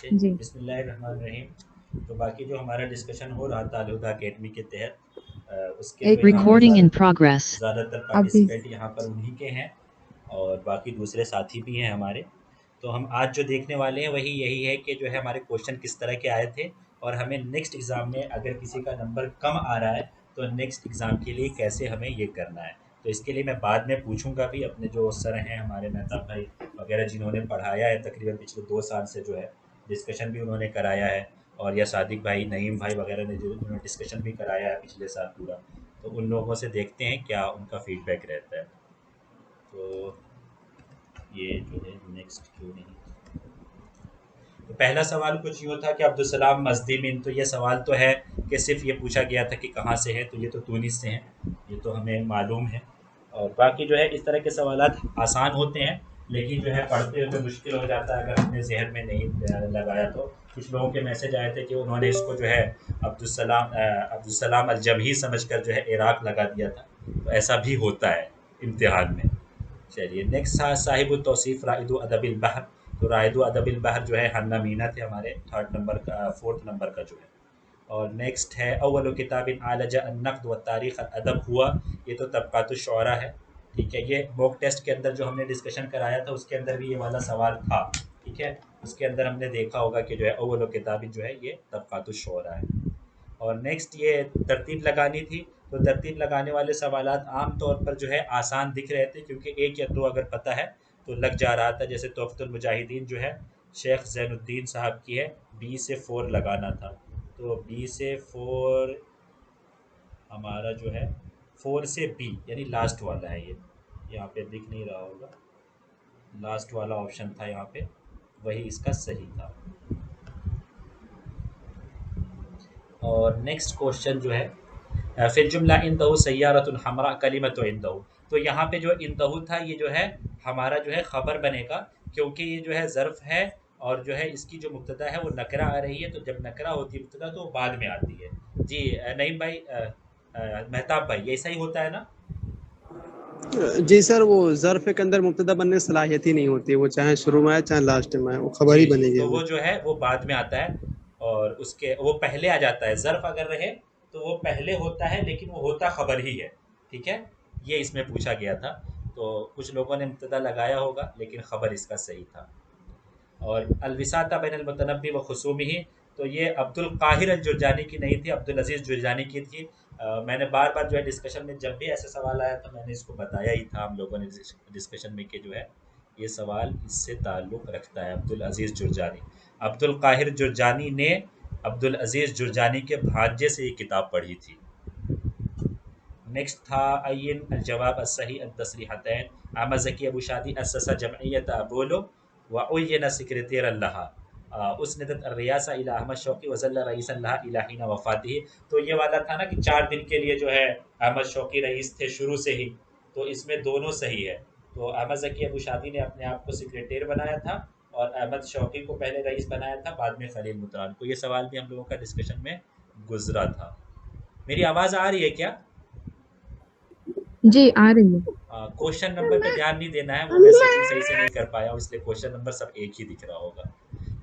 से। जी। बिस्मिल्लाहिर्रहमानिर्रहीम। तो बाकी जो हमारा डिस्कशन हो रहा था अलहुदा अकेडमी के तहत, उसके एक जो यहाँ पे Recording in progress. ज़्यादातर अभी पार्टिसिपेंट यहाँ पर उन्हीं के हैं और बाकी दूसरे साथी भी हैं हमारे। तो हम आज जो देखने वाले हैं वही यही है कि जो है हमारे क्वेश्चन किस तरह के आए थे और हमें नेक्स्ट एग्ज़ाम में अगर किसी का नंबर कम आ रहा है तो नेक्स्ट एग्ज़ाम के लिए कैसे हमें ये करना है। तो इसके लिए मैं बाद में पूछूंगा भी अपने जो सर हैं हमारे मेहताब भाई वगैरह जिन्होंने पढ़ाया है तकरीबन पिछले 2 साल से, जो है डिस्कशन भी उन्होंने कराया है, और या सादिक भाई नईम भाई वगैरह ने जो उन्होंने डिस्कशन भी कराया है पिछले साल पूरा। तो उन लोगों से देखते हैं क्या उनका फीडबैक रहता है। तो ये जो है नेक्स्ट क्यों नहीं। तो पहला सवाल कुछ यूँ था कि अब्दुलसलाम मजदी बिन, तो ये सवाल तो है कि सिर्फ ये पूछा गया था कि कहाँ से है, तो ये तो तूनिस से हैं, ये तो हमें मालूम है। और बाकी जो है इस तरह के सवालात आसान होते हैं लेकिन जो है पढ़ते हुए मुश्किल हो जाता है अगर अपने जहन में नहीं लगाया तो। कुछ लोगों के मैसेज आए थे कि उन्होंने इसको जो है अब्दुलसलाम अलजबही समझ कर जो है इराक लगा दिया था, तो ऐसा भी होता है इम्तिहान में। चलिए नेक्स्ट था साहिब तौसीफ़ राइदु अदबिल बहर। तो राइदु अदबिल बहर जो है हन्ना मीना थे हमारे फोर्थ नंबर का जो है। और नेक्स्ट है अव्वल किताबिन आलजा अन्नक़्द व तारीख़ अल अदब हुआ। ये तो तबक़ातुश शुअरा है, ठीक है। ये मॉक टेस्ट के अंदर जो हमने डिस्कशन कराया था उसके अंदर भी ये वाला सवाल था, ठीक है। उसके अंदर हमने देखा होगा कि जो है अव्वल किताबिन जो है ये तबक़ातुश शुअरा है। और नेक्स्ट ये तरतीब लगानी थी। तो तरतीब लगाने वाले सवालात आम तौर पर जो है आसान दिख रहे थे क्योंकि एक या दो अगर पता है तो लग जा रहा था। जैसे तोहफ़तुल मुजाहिदीन जो है शेख ज़ैनुद्दीन साहब की है, बी से 4 लगाना था। तो बी से 4 हमारा जो है 4 से बी यानी लास्ट वाला है ये, यहाँ पे दिख नहीं रहा होगा, लास्ट वाला ऑप्शन था यहाँ पे, वही इसका सही था। और नेक्स्ट क्वेश्चन जो है फिर जुमला इंदहु सय्यारतुन हमरा कलिमतु इंदहु। तो यहाँ पे जो इंदहु था ये जो है हमारा जो है खबर बनेगा क्योंकि ये जो है ज़र्फ़ है और जो है इसकी जो मुब्तदा है वो नकरा आ रही है। तो जब नकरा होती है मुब्तदा तो वो बाद में आती है। जी नईम भाई, मेहताब भाई, ये ऐसा ही होता है ना? जी सर, वो ज़र्फ़ के अंदर मुब्तदा बनने की सलाहियत ही नहीं होती, वो चाहे शुरू में आए चाहे लास्ट में आए, वो खबर जी ही जी, बनेगी तो हमें। वो जो है वो बाद में आता है और उसके वो पहले आ जाता है। ज़र्फ़ अगर रहे तो वो पहले होता है लेकिन वो होता खबर ही है, ठीक है। ये इसमें पूछा गया था। तो कुछ लोगों ने मुब्तदा लगाया होगा लेकिन खबर इसका सही था। और अलविसाता बैन अलमुतनब्बी व खुसूमिही, तो ये अब्दुल काहिर अल जुरजानी की नहीं थी, अब्दुल अजीज़ जुरजानी की थी। मैंने बार बार जो है डिस्कशन में जब भी ऐसा सवाल आया था मैंने इसको बताया ही था हम लोगों ने डिस्कशन में कि जो है ये सवाल इससे ताल्लुक़ रखता है, अब्दुल अजीज़ जुरजानी। अब्दुल काहिर जुरजानी ने अब्दुल अजीज़ जुरजानी के भांजे से ये किताब पढ़ी थी। नेक्स्ट था अय्यन अल-जवाब as-सही अत-तस्रीहतैन। अहमद ज़की अबू शादी अस्ससा जमइयत अपोलो व उय्यन सेक्रेटेरियन लहा उसनदत ar-रियासा इला अहमद शौकी व ज़ल्ला रईसन लहा इला हिन वफ़ातिही। तो ये वाला था ना कि 4 दिन के लिए जो है अहमद शौकी रईस थे शुरू से ही, तो इसमें दोनों सही है। तो अहमद ज़की अबू शादी ने अपने आप को सेक्रेटेरियर बनाया था और अहमद शौकी को पहले रईस बनाया था, बाद में खलील मुतरान को। ये सवाल भी हम लोगों का डिस्कशन में गुजरा था। मेरी आवाज़ आ रही है क्या? जी आ रही है। क्वेश्चन नंबर पे ध्यान नहीं देना है, वो मैं सेटिंग सही से नहीं कर पाया हूँ इसलिए क्वेश्चन नंबर सब एक ही दिख रहा होगा।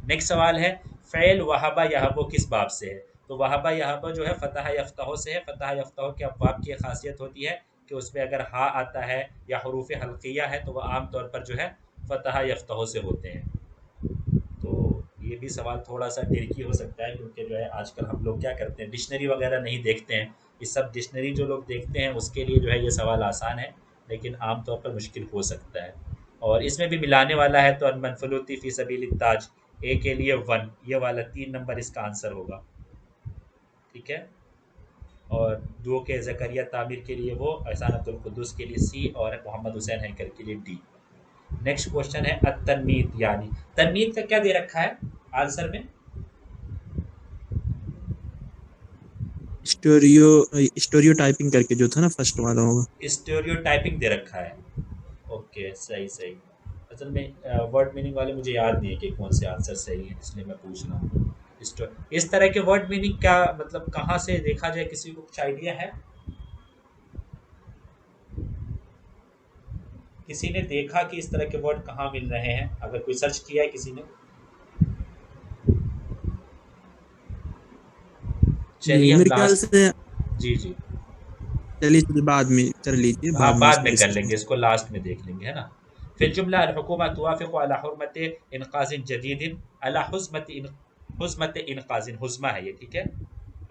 नेक्स्ट सवाल है फ़ैल वहबा यहबो किस बाब से है। तो वहबा यहबो जो है फतह यफ्तहो से है। फतह यफ्तहो के अब्वाब की खासियत होती है कि उसमें अगर हा आता है या हरूफ हल्किया है तो वह आम तौर पर जो है फतह यफ्तहो से होते हैं। तो ये भी सवाल थोड़ा सा ट्रिकी हो सकता है क्योंकि जो है आजकल हम लोग क्या करते हैं डिक्शनरी वगैरह नहीं देखते हैं। ये सब डिक्शनरी जो लोग देखते हैं उसके लिए जो है ये सवाल आसान है लेकिन आम तौर पर मुश्किल हो सकता है। और इसमें भी मिलाने वाला है तो अनमनफलूती फ़ी सबील ताज, ए के लिए 1, ये वाला 3 नंबर इसका आंसर होगा, ठीक है। और 2 के ज़करिया तामिर के लिए वो, एहसान अब्दुल कुद्दूस के लिए सी और मोहम्मद हुसैन हैकर के लिए डी। नेक्स्ट क्वेश्चन है अत-तनमीत, यानी तनमीत का क्या दे रखा है आंसर में? स्टोरियो टाइपिंग करके जो था ना फर्स्ट वाला होगा। स्टेरियोटाइपिंग दे रखा है। ओके, सही सही। असल में वर्ड मीनिंग वाले मुझे याद नहीं है कि कौन से आंसर सही है इसलिए मैं पूछ रहा हूँ। इस तरह के वर्ड मीनिंग क्या मतलब कहाँ से देखा जाए, किसी को कुछ आइडिया है? किसी ने देखा कि इस तरह के वर्ड कहाँ मिल रहे हैं? अगर कोई सर्च किया है किसी ने? चलिए हम मेरे ख्याल लास्ट। से जी जी। चलिए चलिए, बाद में कर लीजिए, हाँ बाद में बाद इसको में कर डिस्कस लेंगे, इसको लास्ट में देख लेंगे, है ना। फिर जुमला अलहुकूमा तुवाफ़िक़ु अला हुर्मत इनक़ाज़िन जदीदिन अला हुज़्मत इनक़ाज़िन, हुज़्मा है ये, ठीक है।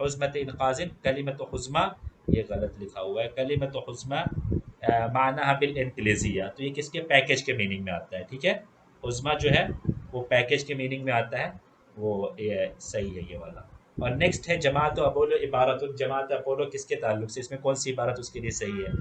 हुज़्मत इनक़ाज़िन कलिमत हुज़्मा, ये गलत लिखा हुआ है, कलिमत हुज़्मा मानाहा बिल इंक्लिज़िया, तो ये किसके पैकेज के मीनिंग में आता है, ठीक है। हुज़्मा जो है वो पैकेज के मीनिंग में आता है, वो ये सही है ये वाला। और नेक्स्ट है जमात अपोलो इबारत, जमात अपोलो किसके ताल्लुक से, इसमें कौन सी इबारत उसके लिए सही है।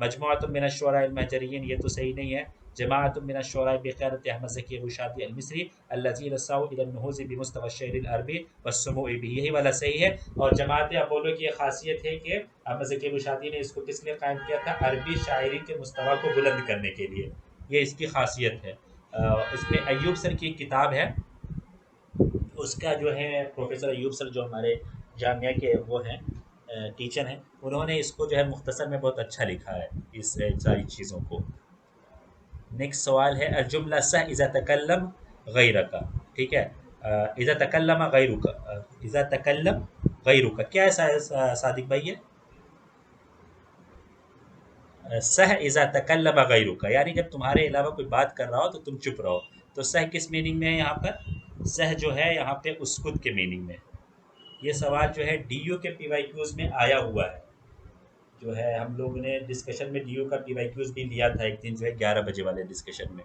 मजमुअत मिन अश्शुअरा अल महजरिय्यिन, ये तो सही नहीं है। जमात मिन अश्शुअरा बिक़ियादत अहमद ज़की अबू शादी अल मिस्री अल्लज़ीना सऊ इला नुहूज़ बिमुस्तवा अश-शअर अल अरबी वस्सुमूइ बिही, यही वाला सही है। और जमात अपोलो की ये खासियत है कि अहमद ज़की अबू शादी ने इसको किस लिए कायम किया था, अरबी शायरी के मुस्तवा को बुलंद करने के लिए, ये इसकी खासियत है। इसमें अय्यूब सर की एक किताब है, उसका जो है प्रोफेसर अय्यूब सर जो हमारे जामिया के वो हैं, टीचर हैं, उन्होंने इसको जो है मुख्तसर में बहुत अच्छा लिखा है इस सारी चीज़ों को। नेक्स्ट सवाल है अजुमला सह इज़ा तकल्लम गैरका, ठीक है। इज़ा तकल्लम गैरुका, इज़ा तकल्लम गैरुका क्या है सादिक भाई ये, सह इज़ा तकल्लम गैरुका यानी जब तुम्हारे अलावा कोई बात कर रहा हो तो तुम चुप रहो। तो सह किस मीनिंग में है यहाँ पर, सह जो है यहाँ पे उसकुत के मीनिंग में। ये सवाल जो है डीयू के पीवाईक्यूज में आया हुआ है, जो है हम लोग ने डिस्कशन में डीयू का पीवाईक्यूज भी लिया था एक दिन, जो है 11 बजे वाले डिस्कशन में।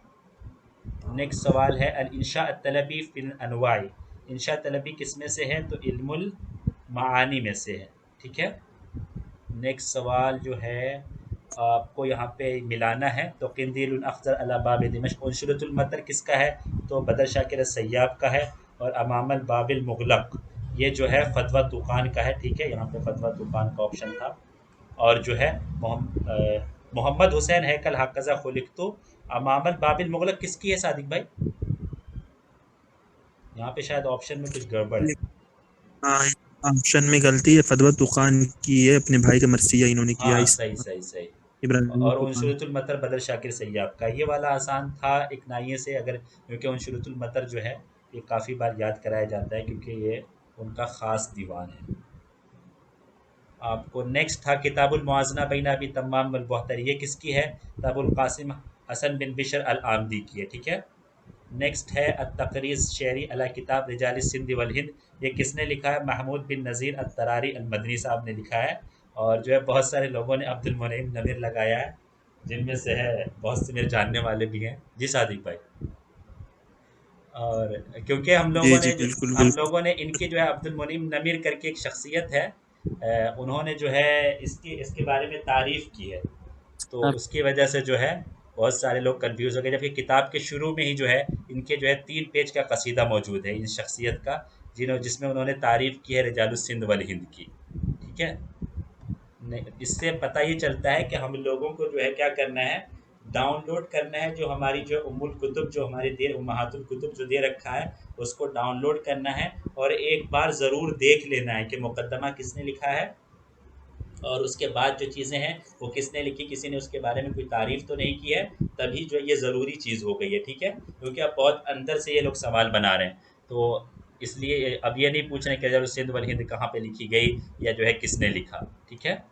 नेक्स्ट सवाल है अल इंशा तलबी फिल अनवाई, इंशा तलबी किस में से है, तो इल्मुल मानी में से है, ठीक है। नेक्स्ट सवाल जो है आपको यहाँ पे मिलाना है, तो किंदील अख्तर अला बाब दिमश्क उनशुरतुल मतर किसका है, तो बदर शाकिर सैयाब का है। और अमामल बाबिल मुगलक ये जो है फतवा तूफ़ान का है, ठीक है, यहाँ पे फतवा तूफ़ान का ऑप्शन था। और जो है मोहम्मद हुसैन हैकल हक़ज़ा खुलिक़्तु अमामल बाबिल मुगलक किसकी है सादिक भाई, यहाँ पे शायद ऑप्शन में कुछ गड़बड़ है। हाँ, ऑप्शन में गलती है, फतवा तुकान की है, अपने भाई का मरसिया इन्होंने किया हाँ इस सही सही सही। इब्राहिम और तुकान। उनशुरतुल मतर बदर शाकिर सैयाब का, ये वाला आसान था एक नाइए से, अगर क्योंकि उनशुरतुल मतर जो है ये काफ़ी बार याद कराया जाता है क्योंकि ये उनका ख़ास दीवान है। आपको नेक्स्ट था किताबुल मुआज़ना बैन अबी तम्माम वल बहतरी, ये किसकी है, तो अबुल कासिम हसन बिन बिशर अल आमदी की है, ठीक है। नेक्स्ट है अत-तक़रीज़ शेरी अला किताब रिजाल सिंध वल हिंद, ये किसने लिखा है, महमूद बिन नज़ीर अत-तरारी अल-मदनी साहब ने लिखा है। और जो है बहुत सारे लोगों ने अब्दुल मुनइम नमीर लगाया है, जिनमें से है बहुत से मेरे जानने वाले भी हैं जी सादिक भाई। और क्योंकि जी जी, बिल्कुल हम बिल्कुल। लोगों ने इनकी जो है अब्दुल मुनीम नमीर करके एक शख्सियत है, उन्होंने जो है इसके इसके बारे में तारीफ़ की है, तो अब उसकी वजह से जो है बहुत सारे लोग कंफ्यूज हो गए, जबकि किताब के शुरू में ही जो है इनके जो है 3 पेज का कसीदा मौजूद है इन शख्सियत का, जिसमें उन्होंने तारीफ़ की है रिजालुस सिंध वल हिंद की, ठीक है। इससे पता ये चलता है कि हम लोगों को जो है क्या करना है, डाउनलोड करना है, जो हमारी जो उम्मुल कुतुब जो हमारे दे उम्महातुल कुतुब जो दे रखा है उसको डाउनलोड करना है, और एक बार ज़रूर देख लेना है कि मुकद्दमा किसने लिखा है, और उसके बाद जो चीज़ें हैं वो किसने लिखी, किसी ने उसके बारे में कोई तारीफ़ तो नहीं की है, तभी जो ये ज़रूरी चीज़ हो गई है, ठीक है। क्योंकि अब बहुत अंदर से ये लोग सवाल बना रहे हैं, तो इसलिए अब ये नहीं पूछ रहे कि सिंध वल हिंद कहाँ पे लिखी गई या जो है किसने लिखा, ठीक है।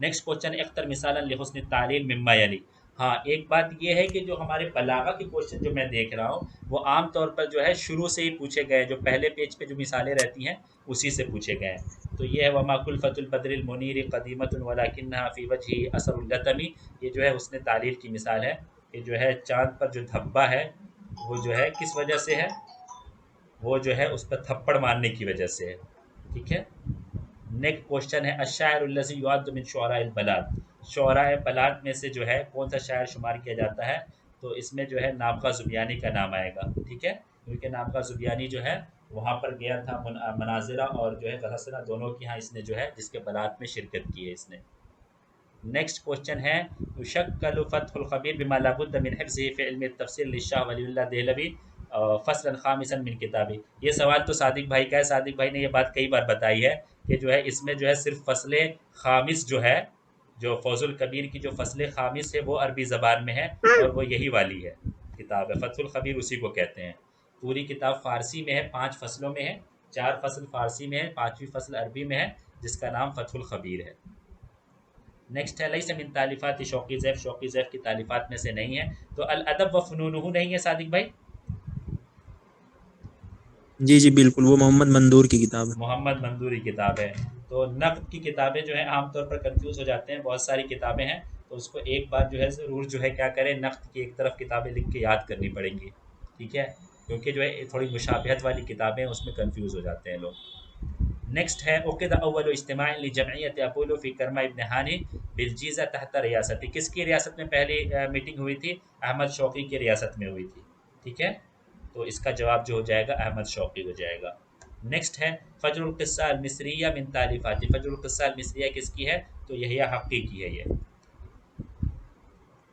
नेक्स्ट क्वेश्चन अख्तर मिसालन लिहुस्न तालील मिम्मा यली, हाँ एक बात ये है कि जो हमारे बलागा के क्वेश्चन जो मैं देख रहा हूँ वो आम तौर पर जो है शुरू से ही पूछे गए, जो पहले पेज पे जो मिसालें रहती हैं उसी से पूछे गए हैं। तो ये है वमा कुल्फतुल बद्रिल मुनीर कदीमतुन वलाकिन्नहा फी वजही असरुल लतमी, ये जो है उसने तालील की मिसाल है, ये जो है चाँद पर जो धब्बा है वो जो है किस वजह से है, वो जो है उस पर थप्पड़ मारने की वजह से है, ठीक है। नेक्स्ट क्वेश्चन है अशायरुल्लज़ी युअद्दु मिन शुअराइल बलाद, शुअराए बलाद में से जो है कौन सा शायर शुमार किया जाता है, तो इसमें जो है नाबगा ज़ुबियानी का नाम आएगा, ठीक है। क्योंकि नाबगा ज़ुबियानी जो है वहाँ पर गया था मनाजिरा और जो है गहसना दोनों की यहाँ इसने जो है जिसके बलाद में शिरकत की है इसने। नेक्स्ट क्वेश्चन है युशक्कलु फ़त्हुल ख़बीर बिमा ला बुद्द मिन हिफ़्ज़िही फ़ी इल्म तफ़सीर लिशाह वलीउल्लाह देहलवी फ़स्लन ख़ामिसन मिन किताबी, ये सवाल तो सादिक भाई का है, सादिक भाई ने ये बात कई बार बताई है कि जो है इसमें जो है सिर्फ फ़स्ल ख़ामिस जो है, जो फ़ौज़ुल कबीर की जो फ़स्ल ख़ामिस है वो अरबी ज़बान में है, और वो यही वाली है किताब है फ़त्हुल ख़बीर, उसी को कहते हैं। पूरी किताब फ़ारसी में है, 5 फ़सलों में है, 4 फ़सल फ़ारसी में है, 5वीं फ़सल अरबी में है, जिसका नाम फतहुल खबीर है। नेक्स्ट है लैस मिन तालिफात शौकी ज़ैफ़, शौकी ज़ैफ़ की तालिफात में से नहीं है। तो अल अदब व फ़ुनूनुहु नहीं है सादिक भाई? जी जी बिल्कुल, वो मोहम्मद मंदूर की किताब है। मोहम्मद मंदूरी किताब है। तो नक़्द की किताबें जो हैं आमतौर पर कंफ्यूज हो जाते हैं, बहुत सारी किताबें हैं, तो उसको एक बार जो है ज़रूर जो है क्या करें, नक़्द की एक तरफ किताबें लिख के याद करनी पड़ेंगी, ठीक है, क्योंकि जो है थोड़ी मुशाबहत वाली किताबें उसमें कंफ्यूज हो जाते हैं लोग। नेक्स्ट है उक़िद अव्वल इज्तिमा लिजमइयत अपोलो फ़ी कर्मा इब्न हानी बिलजीज़ा तहत रियासती, किसकी रियासत में पहली मीटिंग हुई थी? अहमद शौक़ी की रियासत में हुई थी, ठीक है, तो इसका जवाब जो हो जाएगा अहमद शौक़ी हो जाएगा। नेक्स्ट है फ़ज्रुल क़िस्सा अल मिस्रिया मिन तालिफ़ाती, फ़ज्रुल क़िस्सा अल मिस्रिया किसकी है? तो यहिया हक़ी की है ये।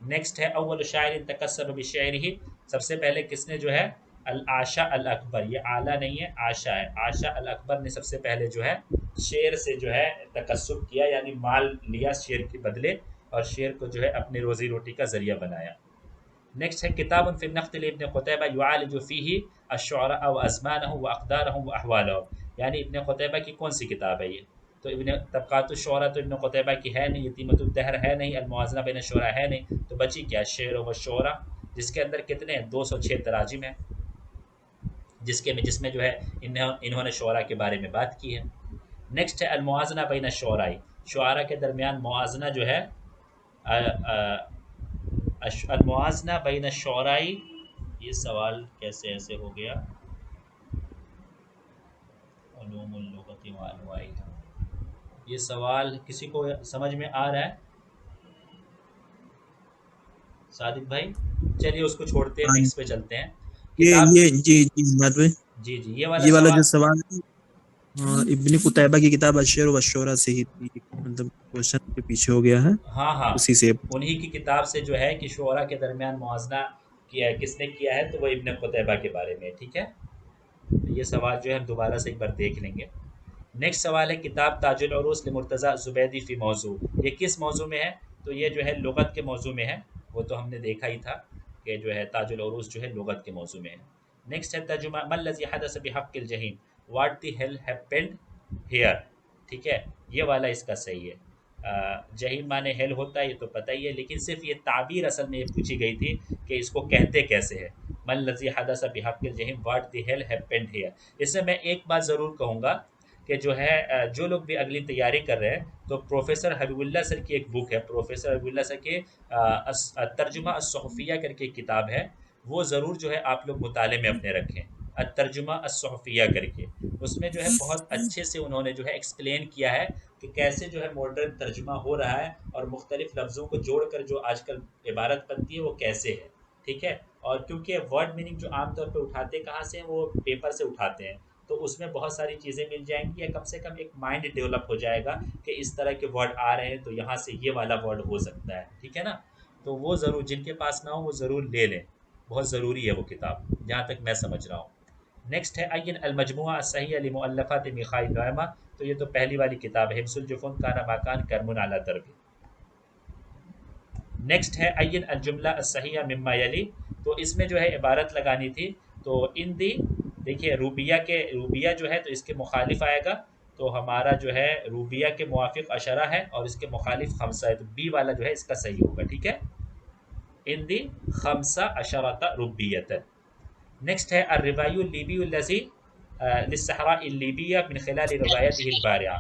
नेक्स्ट है अव्वल शायर तकस्सब बिशअरिही, सबसे पहले किसने जो है अल आशा अल अकबर, ये आला नहीं है आशा है, आशा अल अकबर ने सबसे पहले जो है शेर से जो है तकस्सुब किया, यानी माल लिया शेर के बदले और शेर को जो है अपनी रोजी रोटी का जरिया बनाया। नेक्स्ट है किताबुन फी नक़्द लिब्न क़ुतैबा युआलिजु फ़ीही अश्शुअरा व अज़मानहु व अक़दारहु व अहवालहु, यानी इब्न क़ुतैबा की कौन सी किताब है ये? तो इब्न तबक़ातुश्शुअरा तो इब्न क़ुतैबा की है नहीं, यतीमतुद्दहर है नहीं, अल-मुवाज़ना बैन अश-शुअरा है नहीं, तो बची क्या? शेर व शुअरा, जिसके अंदर कितने 206 तराजिम हैं, जिसमें जो है इन्होंने शुअरा के बारे में बात की है। नेक्स्ट है अल-मुवाज़ना बैन अश-शुअराई, शुअरा के दरमियान मुवाज़ना जो है अल-मुवाज़ना बैन अश-शुअराई, ये सवाल कैसे ऐसे हो गया? उलूमुल लुग़ति व अनवाइहा, ये सवाल किसी को समझ में आ रहा है सादिक भाई? चलिए उसको छोड़ते हैं, हाँ, नेक्स्ट पे चलते हैं। ये किताब ये जी जी हिम्मत भाई, जी जी, ये वाला ये वाला जो सवाल सवाल है, इब्न कुतैबा की किताब अश्शर व शुरा से ही थी, मतलब क्वेश्चन के पीछे हो गया है हाँ हाँ, उसी से। उन्हीं की किताब से जो है कि शुअरा के दरमियान मुवाज़ना किया है, किसने किया है? तो वो इब्न कुतैबा के बारे में, ठीक है। तो ये सवाल जो है हम दोबारा से एक बार देख लेंगे। नेक्स्ट सवाल है किताब ताजुल उरूस लिमुर्तज़ा ज़ुबैदी फ़ी मौज़ू, ये किस मौजू में है? तो ये जो है लुग़त के मौजू में है, वो तो हमने देखा ही था कि जो है ताजुल उरूस जो है लुग़त के मौजू में है। नेक्स्ट है तर्जुमा मल्लज़ी हदस बिहक़्क़िल जहीम, what the hell happened here, ठीक है, ये वाला इसका सही है। जहीम माने हेल होता है, ये तो पता ही है, लेकिन सिर्फ ये ताबीर असल में ये पूछी गई थी कि इसको कहते कैसे है। मल्लज़ी हदस बिहक़्क़िल जहीम, what the hell happened here. इसमें मैं एक बात ज़रूर कहूँगा कि जो है जो लोग भी अगली तैयारी कर रहे हैं, तो प्रोफेसर हबीबुल्लाह सर की एक बुक है, प्रोफेसर हबीबुल्लाह सर के तर्जुमा अस्सुहफ़िया करके एक किताब है, वो ज़रूर जो है आप लोग मुताले में अपने रखें, तर्जुमा अस्सुहफ़िया करके। उसमें जो है बहुत अच्छे से उन्होंने जो है एक्सप्लेन किया है कि कैसे जो है मॉडर्न तर्जुमा हो रहा है और मुख्तलिफ लफ्ज़ों को जोड़कर जो आजकल इबारत बनती है वो कैसे है, ठीक है। और क्योंकि वर्ड मीनिंग जो आमतौर पे उठाते कहाँ से हैं, वो पेपर से उठाते हैं, तो उसमें बहुत सारी चीज़ें मिल जाएंगी, या कम से कम एक माइंड डेवलप हो जाएगा कि इस तरह के वर्ड आ रहे हैं तो यहाँ से ये वाला वर्ड हो सकता है, ठीक है ना। तो वो ज़रूर जिनके पास ना हो वो ज़रूर ले लें, बहुत ज़रूरी है वो किताब, जहाँ तक मैं समझ रहा हूँ। नेक्स्ट है अय्यन अल-मजमुआ अस्सहिह लिमुअल्लफ़ात मिखाइल नोएमा, तो ये तो पहली वाली किताब है, हिफ्ज़ुल जुफ़ून काना माकान करमुन अला दरबी। नेक्स्ट है अय्यन अल-जुमला अस्सहिह मिम्मा यली, तो इसमें जो है इबारत लगानी थी, तो इन दी देखिए रूबिया जो है तो इसके मुखालिफ आएगा, तो हमारा जो है रूबिया के मुवाफिक अशरा है और इसके मुखालिफ खमसा है, तो बी वाला जो है इसका सही होगा, ठीक है। इन दी खमसा अशरता रुबियतन। नेक्स्ट है अर्रिवायु लीबी लजी लिस्सहरा लीबिया मिन खिलाल रिवायतिही अल-बारिआ,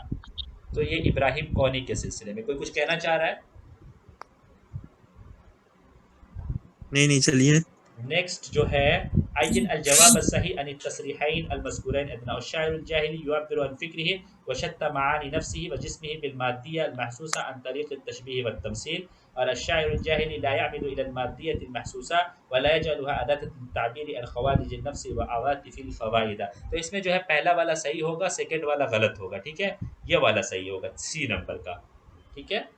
तो ये इब्राहिम कौनी के सिलसिले में, कोई कुछ कहना चाह रहा है? नहीं नहीं चलिए। नेक्स्ट जो है अय्यन अल जवाब सही अन तसरीहैन अल मज़कूरैन इब्न अश-शाइर अल जाहिली युअब्बिरु अन फ़िक्रिही व शत्ता मआनी नफ्सिही व जिस्मिही बिल माद्दिय्या अल महसूसा अन तरीक़ अत तशबीह व तमसील, और अश-शाइर अल जाहिली ला यअमिदु इला अल माद्दिय्यत अल महसूसा व ला यजअलुहा अदातन लित-तअबीर अन ख़वारिज अन नफ्स व अवातिफ़िल फ़वाइद, तो इसमें जो है पहला वाला सही होगा, सेकंड वाला गलत होगा, ठीक है, ये वाला सही होगा सी नंबर का, ठीक है।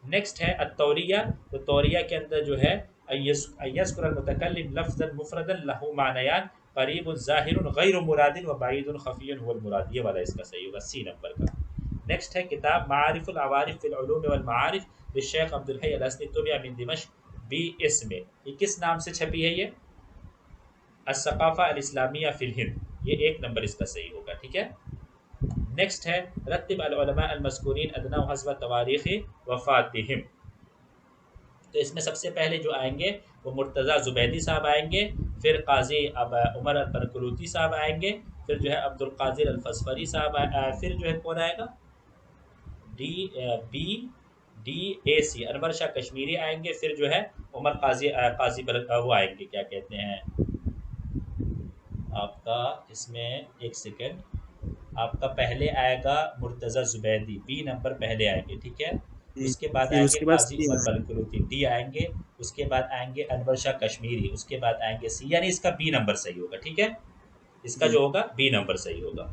नेक्स्ट है अत-तौरिया, तो तौरिया के अंदर जो है अयस्कुर मुतकल्लिम लफ्ज़न मुफ़रदन लहू मानयान क़रीबुन ज़ाहिरुन गैरु मुरादिन व बाइदुन ख़फ़ियुन हुवल मुराद, ये वाला इसका सही होगा सी नंबर का। नेक्स्ट है किताब मारिफुल अवारिफ फिल उलूम वल माआरिफ लिशेख अब्दुल हई अल हसनी तुबिया मिन दिमश्क बी इसमें, ये किस नाम से छपी है? ये अस्सक़ाफ़ा अल इस्लामिया फिल हिंद, ये एक नंबर इसका सही होगा, ठीक है। नेक्स्ट है रत्तिब अल उलमा अल मज़कूरीन अदना हस्ब तवारीख़ वफ़ातिहिम। तो इसमें सबसे पहले जो आएंगे वो मुर्तज़ा ज़ुबैदी साहब आएंगे, फिर काजी अब उमर अल बरकरूती साहब आएंगे, फिर जो है अब्दुल कादिर अल फसफरी साहब फिर जो है कौन आएगा डी बी डी ए सी अनवर शाह कश्मीरी आएंगे, फिर जो है उमर काजी वो आएंगे, क्या कहते हैं आपका इसमें, एक सेकेंड, आपका पहले आएगा मुर्तज़ा ज़ुबैदी, बी नंबर पहले आएंगे, ठीक है। जी, उसके बाद फिर आएंगे उसके बाद काजी सी उमर आएगा। बरकरूती, डी आएंगे। उसके बाद आएंगे अनवर शाह कश्मीरी, उसके बाद आएंगे सी, यानी इसका बी नंबर सही होगा, ठीक है। इसका जी जो होगा बी नंबर सही होगा।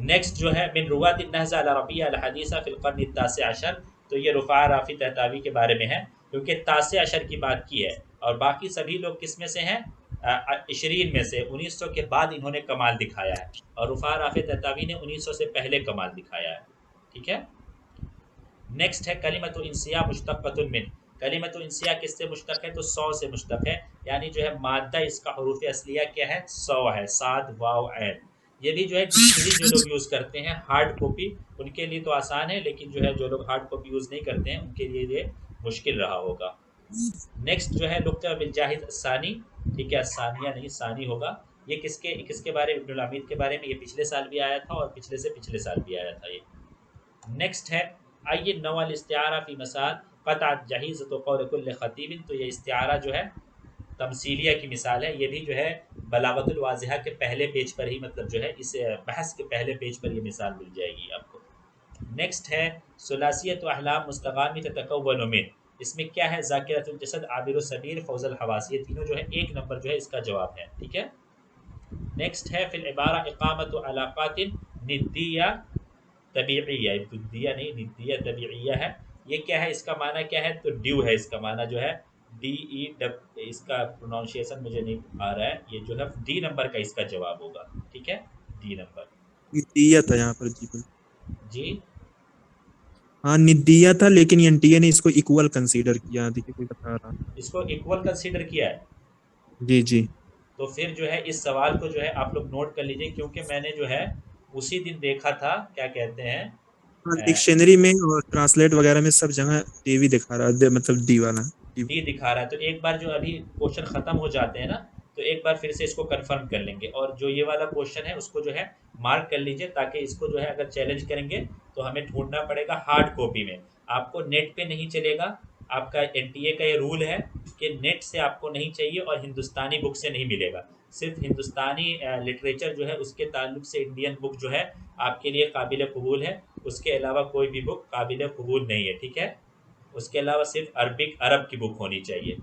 नेक्स्ट जो है मिन रुवात नहज़ अल अरबिय्या अल हदीसा फिल क़र्न अत-तासिअ अशर, तो ये रुफ़ा राफ़ी तहतावी के बारे में है, क्योंकि तासिअ अशर की बात की है और बाकी सभी लोग किस में से हैं, 20 में से। 1900 के बाद इन्होंने कमाल दिखाया है और रुफ़ा राफ़ी तहतावी ने 1900 से पहले कमाल दिखाया है, ठीक है। नेक्स्ट है कलिमतु इंसिया मुश्तक़्क़तुन मिन, कलिमतु इंसिया किससे मुश्तक़ है, तो 100 से मुश्तक़ है, यानी जो है मादा इसका हरूफ असलिया क्या है, 100 है, साद वाव ऐन। ये भी जो है डिक्शनरी जो लोग यूज़ करते हैं हार्ड कॉपी, उनके लिए तो आसान है, लेकिन जो है जो लोग हार्ड कॉपी यूज़ नहीं करते हैं उनके लिए ये मुश्किल रहा होगा। नेक्स्ट जो है नुक्ता बिल जाहिद सानी, ठीक है, सानिया नहीं सानी होगा। ये किसके किसके बारे में, इब्नुल हमीद के बारे में, ये पिछले साल भी आया था और पिछले से पिछले साल भी आया था ये। नेक्स्ट है आइए नवल इस्तिआरा फी मसाल क़तअत जहीज़ तो क़ौल कुल्ल ख़तीबिन, तो ये इस्तिआरा जो है तमसीलिया की मिसाल है, ये भी जो है बलागतुल वाज़िहा के पहले पेज पर ही, मतलब जो है इस बहस के पहले पेज पर ये मिसाल मिल जाएगी आपको। नेक्स्ट है सुलासियत अहलाम मुस्तगामी ततकव्वनु मिन, इसमें क्या है, ज़ाकिरतुल जसद आबिरुस सबील फौज़ुल हवास, ये तीनों जो है एक नंबर जो है इसका जवाब है, ठीक है। नेक्स्ट है फिल इबारा इक़ामतु अलाक़ातिन निद्दिया तबीइया, बुद्दिया नहीं निद्दिया तबीइया है। ये क्या है, इसका माना क्या है, तो ड्यू है इसका माना जो है, डी ई डब, इसका प्रोनाउंसिएशन मुझे नहीं आ रहा है, ये जो है डी नंबर का इसका जवाब होगा, ठीक है, डी नंबर। निदिया था यहाँ पर जी बिल्कुल। जी हाँ निदिया था, लेकिन एनटीए ने इसको इक्वल कंसीडर किया, देखिए कोई बता रहा। इसको इक्वल कंसीडर किया है, जी जी तो फिर जो है इस सवाल को जो है आप लोग नोट कर लीजिए, क्योंकि मैंने जो है उसी दिन देखा था, क्या कहते हैं हाँ, डिक्शनरी में और ट्रांसलेट वगैरह में सब जगह डी भी दिखा रहा है, मतलब डी वाला डी। डी दिखा रहा है। तो एक बार जो अभी क्वेश्चन खत्म हो जाते हैं ना, तो एक बार फिर से इसको कंफर्म कर लेंगे, और जो ये वाला क्वेश्चन है उसको जो है मार्क कर लीजिए, ताकि इसको जो है अगर चैलेंज करेंगे तो हमें ढूंढना पड़ेगा हार्ड कॉपी में, आपको नेट पे नहीं चलेगा। आपका एनटीए का ये रूल है कि नेट से आपको नहीं चाहिए और हिंदुस्तानी बुक से नहीं मिलेगा, सिर्फ हिंदुस्तानी लिटरेचर जो है उसके ताल्लुक से इंडियन बुक जो है आपके लिए काबिल कबूल है, उसके अलावा कोई भी बुक काबिल कबूल नहीं है, ठीक है। उसके अलावा सिर्फ अरबिक अरब की बुक होनी चाहिए।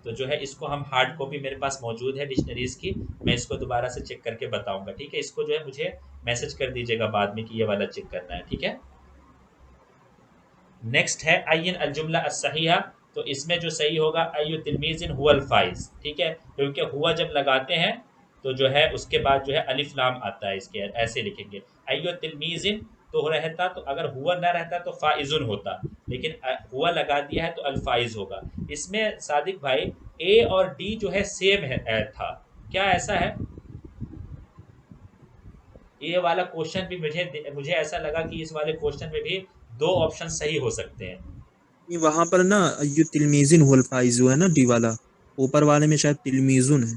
तो जो है इसको हम हार्ड कॉपी मेरे पास मौजूद है डिक्शनरीज की, मैं इसको दोबारा से चेक करके बताऊंगा, ठीक है। इसको जो है मुझे मैसेज कर दीजिएगा बाद में कि ये वाला चेक करना है, ठीक है। नेक्स्ट है अय्यन अल जुमला अस्सहीहा, तो इसमें जो सही होगा अय्यु तिलमीज़िन हुवल फाइज, ठीक है, क्योंकि हुआ जब लगाते हैं तो जो है उसके बाद जो है अलिफ लाम आता है, इसके ऐसे लिखेंगे अय्यु तिलमीज़िन, तो रहता, तो अगर हुआ ना रहता तो फ़ाइज़ुन होता, लेकिन हुआ लगा दिया है तो अल्फ़ाइज़ होगा। इसमें सादिक भाई ए और डी जो है सेम है था, क्या ऐसा है? ये वाला क्वेश्चन भी मुझे मुझे ऐसा लगा कि इस वाले क्वेश्चन में भी दो ऑप्शन सही हो सकते हैं। वहां पर ना ये तिलमीजुन हुवल फाइजु है ना डी वाला, ऊपर वाले में शायद तिलमीजुन है।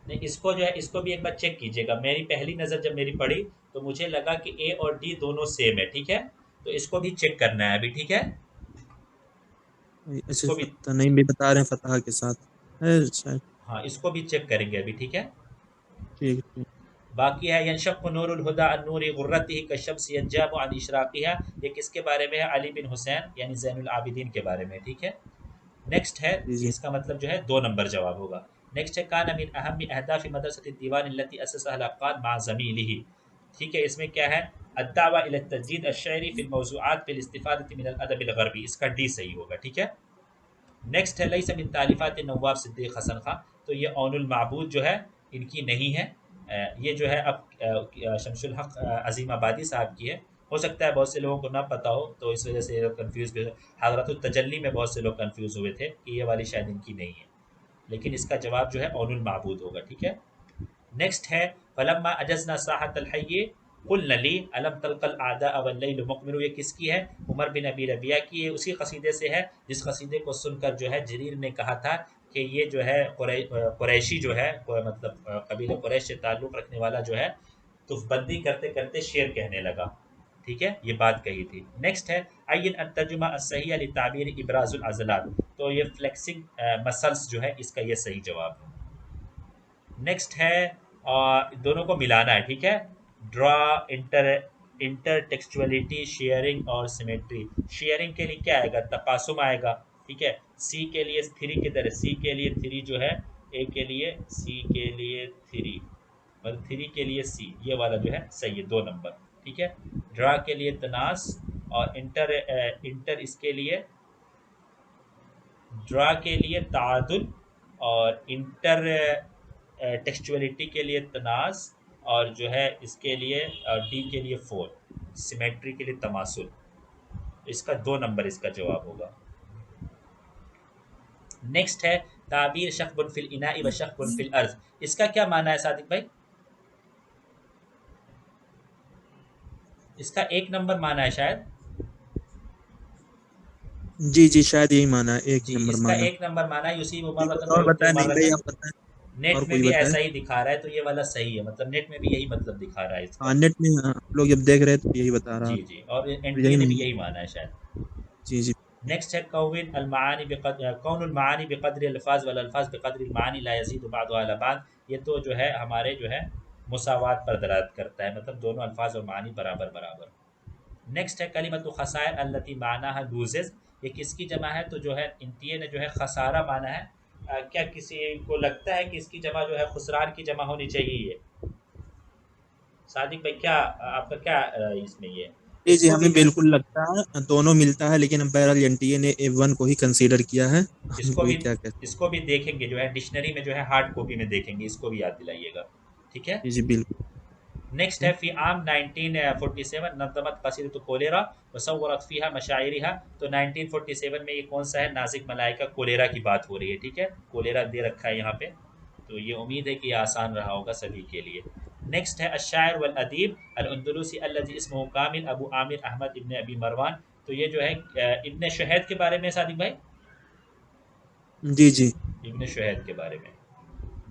नहीं, इसको जो है इसको भी एक बार चेक कीजिएगा। मेरी पहली नज़र जब मेरी पड़ी तो मुझे लगा कि ए और डी दोनों सेम है, ठीक है, तो इसको भी चेक करना है अभी, ठीक है। अच्छा इसको भी, फतह नहीं भी बता रहे हैं, फतह के साथ है शायद। हाँ इसको भी चेक करेंगे अभी, ठीक है। ठीक ठीक। बाकी है यनशक़्क़ु नूरुल हुदा अन नूरि गुर्रतिही कश्शम्सि यंजबु अन इशराक़िहा, ये किसके बारे में है, अली बिन हुसैन यानी ज़ैनुल आबिदीन के बारे में, ठीक है। नेक्स्ट है, जी जी इसका मतलब जो है 2 नंबर जवाब होगा। नेक्स्ट है कान मिन अहम्मी अहदाफ़ि मदरसति दीवान अल्लती अस्ससहा अल-अक़्क़ाद मअ ज़मीलिही, ठीक है। इसमें क्या है, अद्दावा इला तजदीद अश-शअरी फ़िल मौज़ूआत बिल इस्तिफ़ादति मिन अल-अदब अल-ग़रबी, इसका डी सही होगा, ठीक है। नेक्स्ट है लैसा मिन तालिफ़ात नवाब सिद्दीक़ हसन खां, तो ये औनुल माबूद जो है इनकी नहीं है, ये जो है अब शमसुल हक अज़ीम आबादी साहब की है। हो सकता है बहुत से लोगों को ना पता हो, तो इस वजह से लोग कन्फ्यूज़ भी, हज़रतुत तजल्ली में बहुत से लोग कन्फ्यूज़ हुए थे कि ये वाली शायद इनकी नहीं है, लेकिन इसका जवाब जो है औनुल माबूद होगा, ठीक है। नेक्स्ट है फलम्मा अजजना साहतल हय्य कुल्ना ली अलम तलकल आदा वल्लैल मुक़मिर, ये किसकी है? उमर बिन अबी रबिया की। ये उसी कसीदे से है जिस कसीदे को सुनकर जो है जरीर ने कहा था कि ये जो है कुरैशी जो है, मतलब कबीले कुरैश से ताल्लुक़ रखने वाला जो है, तो बंदी करते करते शेर कहने लगा। ठीक है, ये बात कही थी। नेक्स्ट है अय्यन अन तर्जुमा अस्सही लिताबीर इब्राजुल अज़लात, तो ये फ्लेक्सिंग मसल्स जो है, इसका ये सही जवाब है। नेक्स्ट है दोनों को मिलाना है। ठीक है, ड्रा इंटरटेक्सचुअलिटी, शेयरिंग और सिमेट्री। शेयरिंग के लिए क्या आएगा? तकासुम आएगा। ठीक है, सी के लिए थ्री किधर है? सी के लिए थ्री जो है, ए के लिए, सी के लिए थ्री, मतलब थ्री के लिए सी, ये वाला जो है सही है, 2 नंबर। ठीक है, ड्रा के लिए तनास, और इंटर इसके लिए, ड्रा के लिए तादुल, और इंटर टेक्सचुअलिटी के लिए तनास, और जो है इसके लिए डी के लिए 4, सिमेट्री के लिए तमासुल। इसका 2 नंबर इसका जवाब होगा। नेक्स्ट है ताबीर शख्बुन फिल इनाई व शख्बुन फिल अर्ज, इसका क्या माना है सादिक भाई? इसका 1 नंबर माना है शायद। जी जी, शायद यही माना है, एक जी, नंबर इसका माना। 1 नंबर माना है। यूसी जी, मर्रतन कुछ व और युक्ति बताए नहीं भाई, मर्रतन। आप बताएं। नेट और में कोई भी बताए। ऐसा ही दिखा रहा है, तो ये वाला सही है, मतलब नेट में भी यही मतलब दिखा रहा है इसका। हाँ, नेट में आप लोग जब देख रहे थे तो यही बता रहा जी था। जी, और तो एनटीए ने भी यही। यही माना है शायद। जी जी। नेक्स्ट है कौनुल मानी बिक़द्र अल्फाज वल अल्फाज बिक़द्र मानी ला यज़ीदु बादुहा अला बाद, ये तो जो है हमारे जो है मुसावात पर दलालत करता है, मतलब दोनों अल्फाज और मानी बराबर बराबर। नेक्स्ट है कलिमतु खसायर अल्लती मानाहा लूजेस, ये किसकी जमा है? तो जो है इंतिये ने जो है खसारा माना है। क्या किसी को लगता है कि इसकी जमा जो है खुसरान की जमा होनी चाहिए? सादिक भाई, क्या आपका क्या इसमें ये? जी जी, इसको भी हमें बिल्कुल लगता है दोनों मिलता है, लेकिन बहरहाल एनटीए ने A1 को ही कंसीडर किया है। हम इसको कोई भी क्या कहते इसको भी देखेंगे, जो है डिक्शनरी में जो है हार्ड कॉपी में देखेंगे, इसको भी याद दिलाइएगा। ठीक है। हैं। जी जी, बिल्कुल। नेक्स्ट है फी आम 1947 नज़मत कसीदतु कोलेरा वसव्वरत फीहा मशाइरिहा, तो 1947 में ये कौन सा है? नाजिक मलाइका कोलेरा की बात हो रही है। ठीक है, कोलेरा दे रखा है यहाँ पे, तो ये उम्मीद है कि ये आसान रहा होगा सभी के लिए। नेक्स्ट है अशायर वल अदीब अल अंदलुसी अल्लज़ी इस्मुहु कामिल अबू आमिर अहमद इब्न अबी मरवान, तो ये जो है इब्न शहद के बारे में सादिक भाई, जी जी। इब्न शहद के बारे में।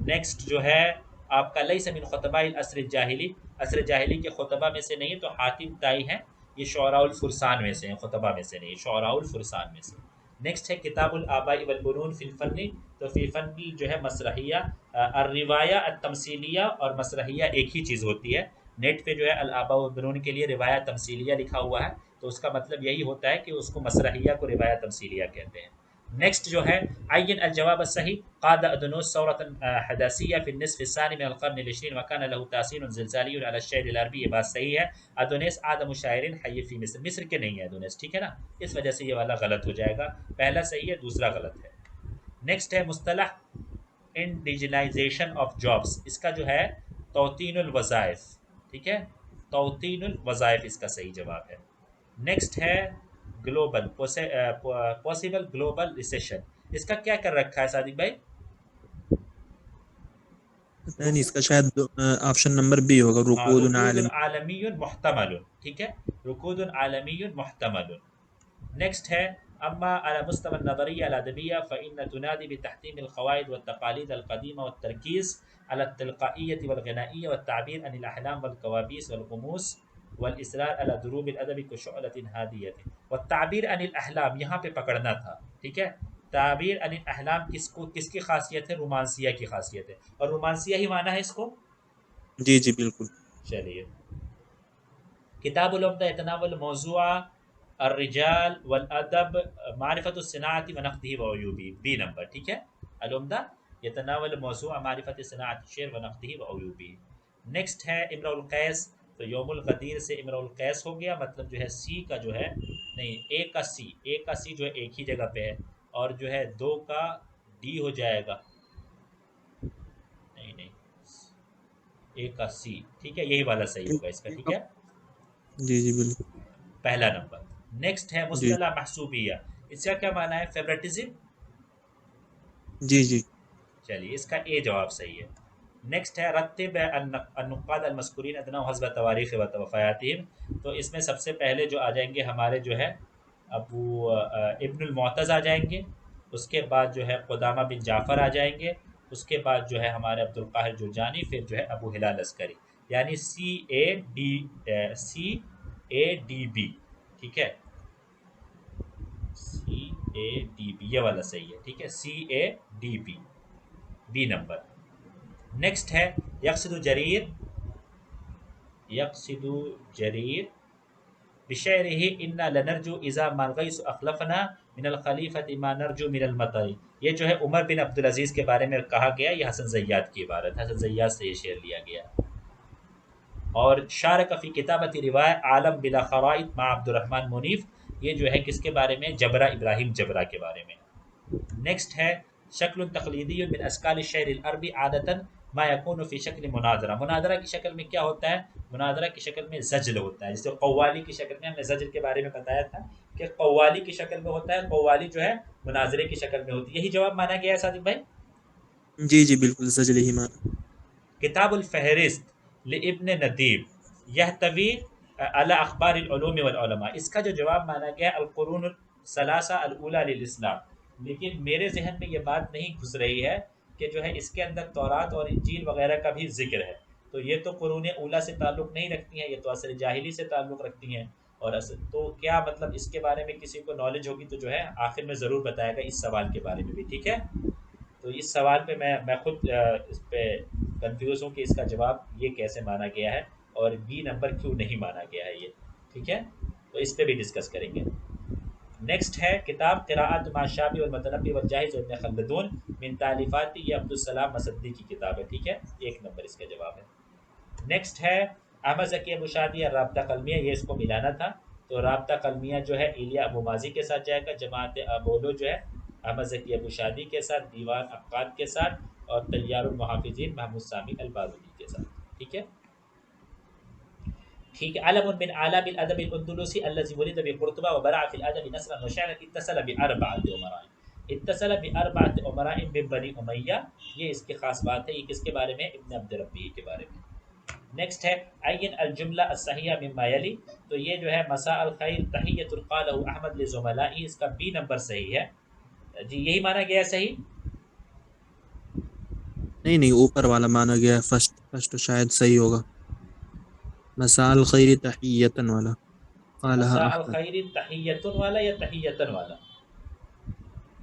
नेक्स्ट जो है आपका लैस मिन खुतबाइल असर जाहिली, असर जाहिली के खुतबा में से नहीं, तो हातिम ताई हैं, ये शुअराउल फुरसान में से हैं, खुतबा में से नहीं, शुअराउल फुरसान में से। नेक्स्ट है किताबुल आबाई वल बुनून फिल फन्नी, तो फिल फन्नी जो है मसरहिया, अर्रिवाया अत-तमसीलिया और मसरहिया एक ही चीज़ होती है। नेट पे जो है अल आबा वल बुनून के लिए रिवाया तमसीलिया लिखा हुआ है, तो उसका मतलब यही होता है कि उसको मसरहिया को रिवाया तमसीलिया कहते हैं। नेक्स्ट जो है अय्यन अल जवाब सही क़ाद अदनुस सौरतन हदासिया फिल निस्फ़ अस्सानी मिनल क़र्न अल 20 व कान लहु तासीरुन ज़िलज़ाली अला अश-शअर अल अरबी, ये बात सही है। अदोनिस आदम शायरिन हय्य फी मिस्र, मिस्र के नहीं है अदोनिस। ठीक है ना, इस वजह से ये वाला गलत हो जाएगा, पहला सही है, दूसरा गलत है। नेक्स्ट है मुस्तलह इंडिजिनाइजेशन ऑफ जॉब्स, इसका जो है तौतीनुल वज़ाइफ। ठीक है, तौतीनुल वज़ाइफ इसका सही जवाब है। नेक्स्ट है ग्लोबल पॉसिबल ग्लोबल रिसेशन, इसका क्या कर रखा है सादिक भाई? पता नहीं, रुकू, इसका शायद ऑप्शन नंबर बी होगा, हाँ, रुकूदुन रुकूदुन आलम। आलमीयुन मुहतमलुन। ठीक है, रुकूदुन आलमीयुन मुहतमलुन। नेक्स्ट है अम्मा अला मुस्तवा नज़रिया अल अदबिया फ़इन्न तुनादी बितहतीम अल क़वाइद व तक़ालीद अल क़दीमा व तरकीज़ अला तिलक़ाइय्यति वल ग़नाइय्या व ताबीर अनिल अहलाम वल कवाबीस वल ग़ुमूस वल इसरार अला दुरूब अल अदबी कुशुअलतिन हादियतिन व ताबीर अनिल अहलाम, यहाँ पे पकड़ना था। ठीक है, ताबीर अनिल अहलाम किसको, किसकी खासियत है? रोमांसिया की खासियत है, और रोमांसिया ही माना है इसको। जी जी, बिल्कुल। चलिए, किताबुल उम्दा यतनावल मौज़ूआ अर्रिजाल वल अदब मारिफतुस सिनाअती व नक़दिही व अयूबी, बी नंबर। ठीक है, अल उम्दा यतनावल मौज़ूआ मारिफत सिनाअत शेर व नक़दिही व अयूबी। नेक्स्ट है इम्रुल कैस, तो यौमुल क़दीर से इम्रुल कैस हो गया, मतलब जो है सी का जो है, नहीं, ए का सी, ए का सी जो है एक ही जगह पे है, और जो है दो का डी हो जाएगा, नहीं नहीं, ए का सी। ठीक है, यही वाला सही होगा इसका। ठीक है, जी जी, बिल्कुल। पहला नंबर। नेक्स्ट है जी मुस्तला महसूबिया, इसका क्या माना है? फेवरेटिज्म। जी। जी चलिए, इसका ए जवाब सही है। नेक्स्ट है रत्तिब अन्नुक़ाद अलमज़्कुरीन अदना हस्ब तवारीख़ व वफ़ायातिहिम। तो इसमें सबसे पहले जो आ जाएंगे हमारे जो है अबू इब्नुल मुअतज़ आ जाएंगे, उसके बाद जो है क़ुदामा बिन जाफ़र आ जाएंगे, उसके बाद जो है हमारे अब्दुल क़ाहिर जुरजानी, फिर जो है अबू हिलाल अस्करी, यानी CADB। ठीक है, CADB ये वाला सही है। ठीक है, CADB बी नंबर। नेक्स्ट है यक़सिदु जरीर बिशअरिही इन्ना लनरजू इज़ा मरगइस अख़लफ़ना मिनल ख़लीफ़ति मा नरजू मिनल मतरी। ये जो है उमर बिन अब्दुल अज़ीज़ के बारे में कहा गया, ये हसन ज़य्याद की इबारत है, हसन ज़य्याद से ये शेर लिया गया। और शारक फ़ी किताबती रिवाय आलम बिला ख़वाइद मा अब्दुर्रहमान मुनीफ़, ये जो है किसके बारे में, जबरा इब्राहिम जबरा के बारे में। नेक्स्ट है शक्ल तक़लीदी मिन अश्काल शेर अरबी आदतन मा यकूनु फ़ी शक्ल मुनाज़रा। मुनाज़रा की शक्ल में क्या होता है, मुनाज़रा की शक्ल में ज़ज्ल होता है। जैसे कव्वाली की शक्ल में हमने ज़ज्ल के बारे में बताया था कि कव्वाली की शक्ल में होता है, कव्वाली जो है मुनाज़रे की शक्ल में होती है। यही जवाब माना गया है सादिक भाई। जी जी बिल्कुल सजल ही माना। किताबुल फ़हरिस्त लिइब्न नदीब यहतवी अला अख़बारिल उलूम वल उलमा। इसका जो जवाब माना गया अल क़ुरून सलासा अल ऊला लिल इस्लाम। लेकिन मेरे ज़हन में ये बात नहीं घुस रही है कि जो है इसके अंदर तौरात और इंजील वगैरह का भी जिक्र है। तो ये तो क़ुरून ऊला से ताल्लुक़ नहीं रखती हैं, ये तो असर जाहिली से ताल्लुक़ रखती हैं। और तो क्या मतलब इसके बारे में किसी को नॉलेज होगी तो जो है आखिर में ज़रूर बताएगा इस सवाल के बारे में भी। ठीक है, तो इस सवाल पे मैं खुद इस पे कंफ्यूज हूँ कि इसका जवाब ये कैसे माना गया है और बी नंबर क्यों नहीं माना गया है ये। ठीक है, तो इस पे भी डिस्कस करेंगे। नेक्स्ट है किताब क़िराअत माशाबी और मतनबी व जाहिज़ इब्न खल्दून मिन तालिफाती, ये अब्दुल सलाम मसद्दी की किताब है। ठीक है, एक नंबर इसका जवाब है। नेक्स्ट है अहमद ज़की अबू शादी और राब्ता कलमिया, ये इसको मिलाना था। तो राब्ता कलमिया जो है इलिया अबू माजी के साथ जाएगा, जमात अबोलो जो है अहमद ज़की अबू शादी के साथ, दीवान अक्काद के साथ, और तैयारुल मुहाफ़िज़ीन महमूद सामी अल बारूदी के साथ। ठीक है, ठीक है। अलमुन मिन आलामिल अदबिल अंदलुसी अल्लज़ी वुलिद बिकुर्तुबा व बरअ फिल अदबि नस्रन व शअरन इत्तसल बिअरबअति उमरा मिन बनी उमय्या। ये इसकी खास बात है। ये किसके बारे में, इब्न अब्द रब्बी के बारे में। नेक्स्ट है अय्यन अल जुमला अस्सहिया मिम्मा यली। तो ये जो है मसा अल खैर तहियतुल क़ालहु अहमद लिज़ुमलाई, इसका बी नंबर सही है जी, यही माना गया सही। नहीं नहीं, ऊपर वाला माना गया है, फर्स्ट शायद सही होगा, मसाल खैर तहियतन वाला क़ालहा मसा अल अहमद। खैर तहियतुन वाला या तहियतन वाला,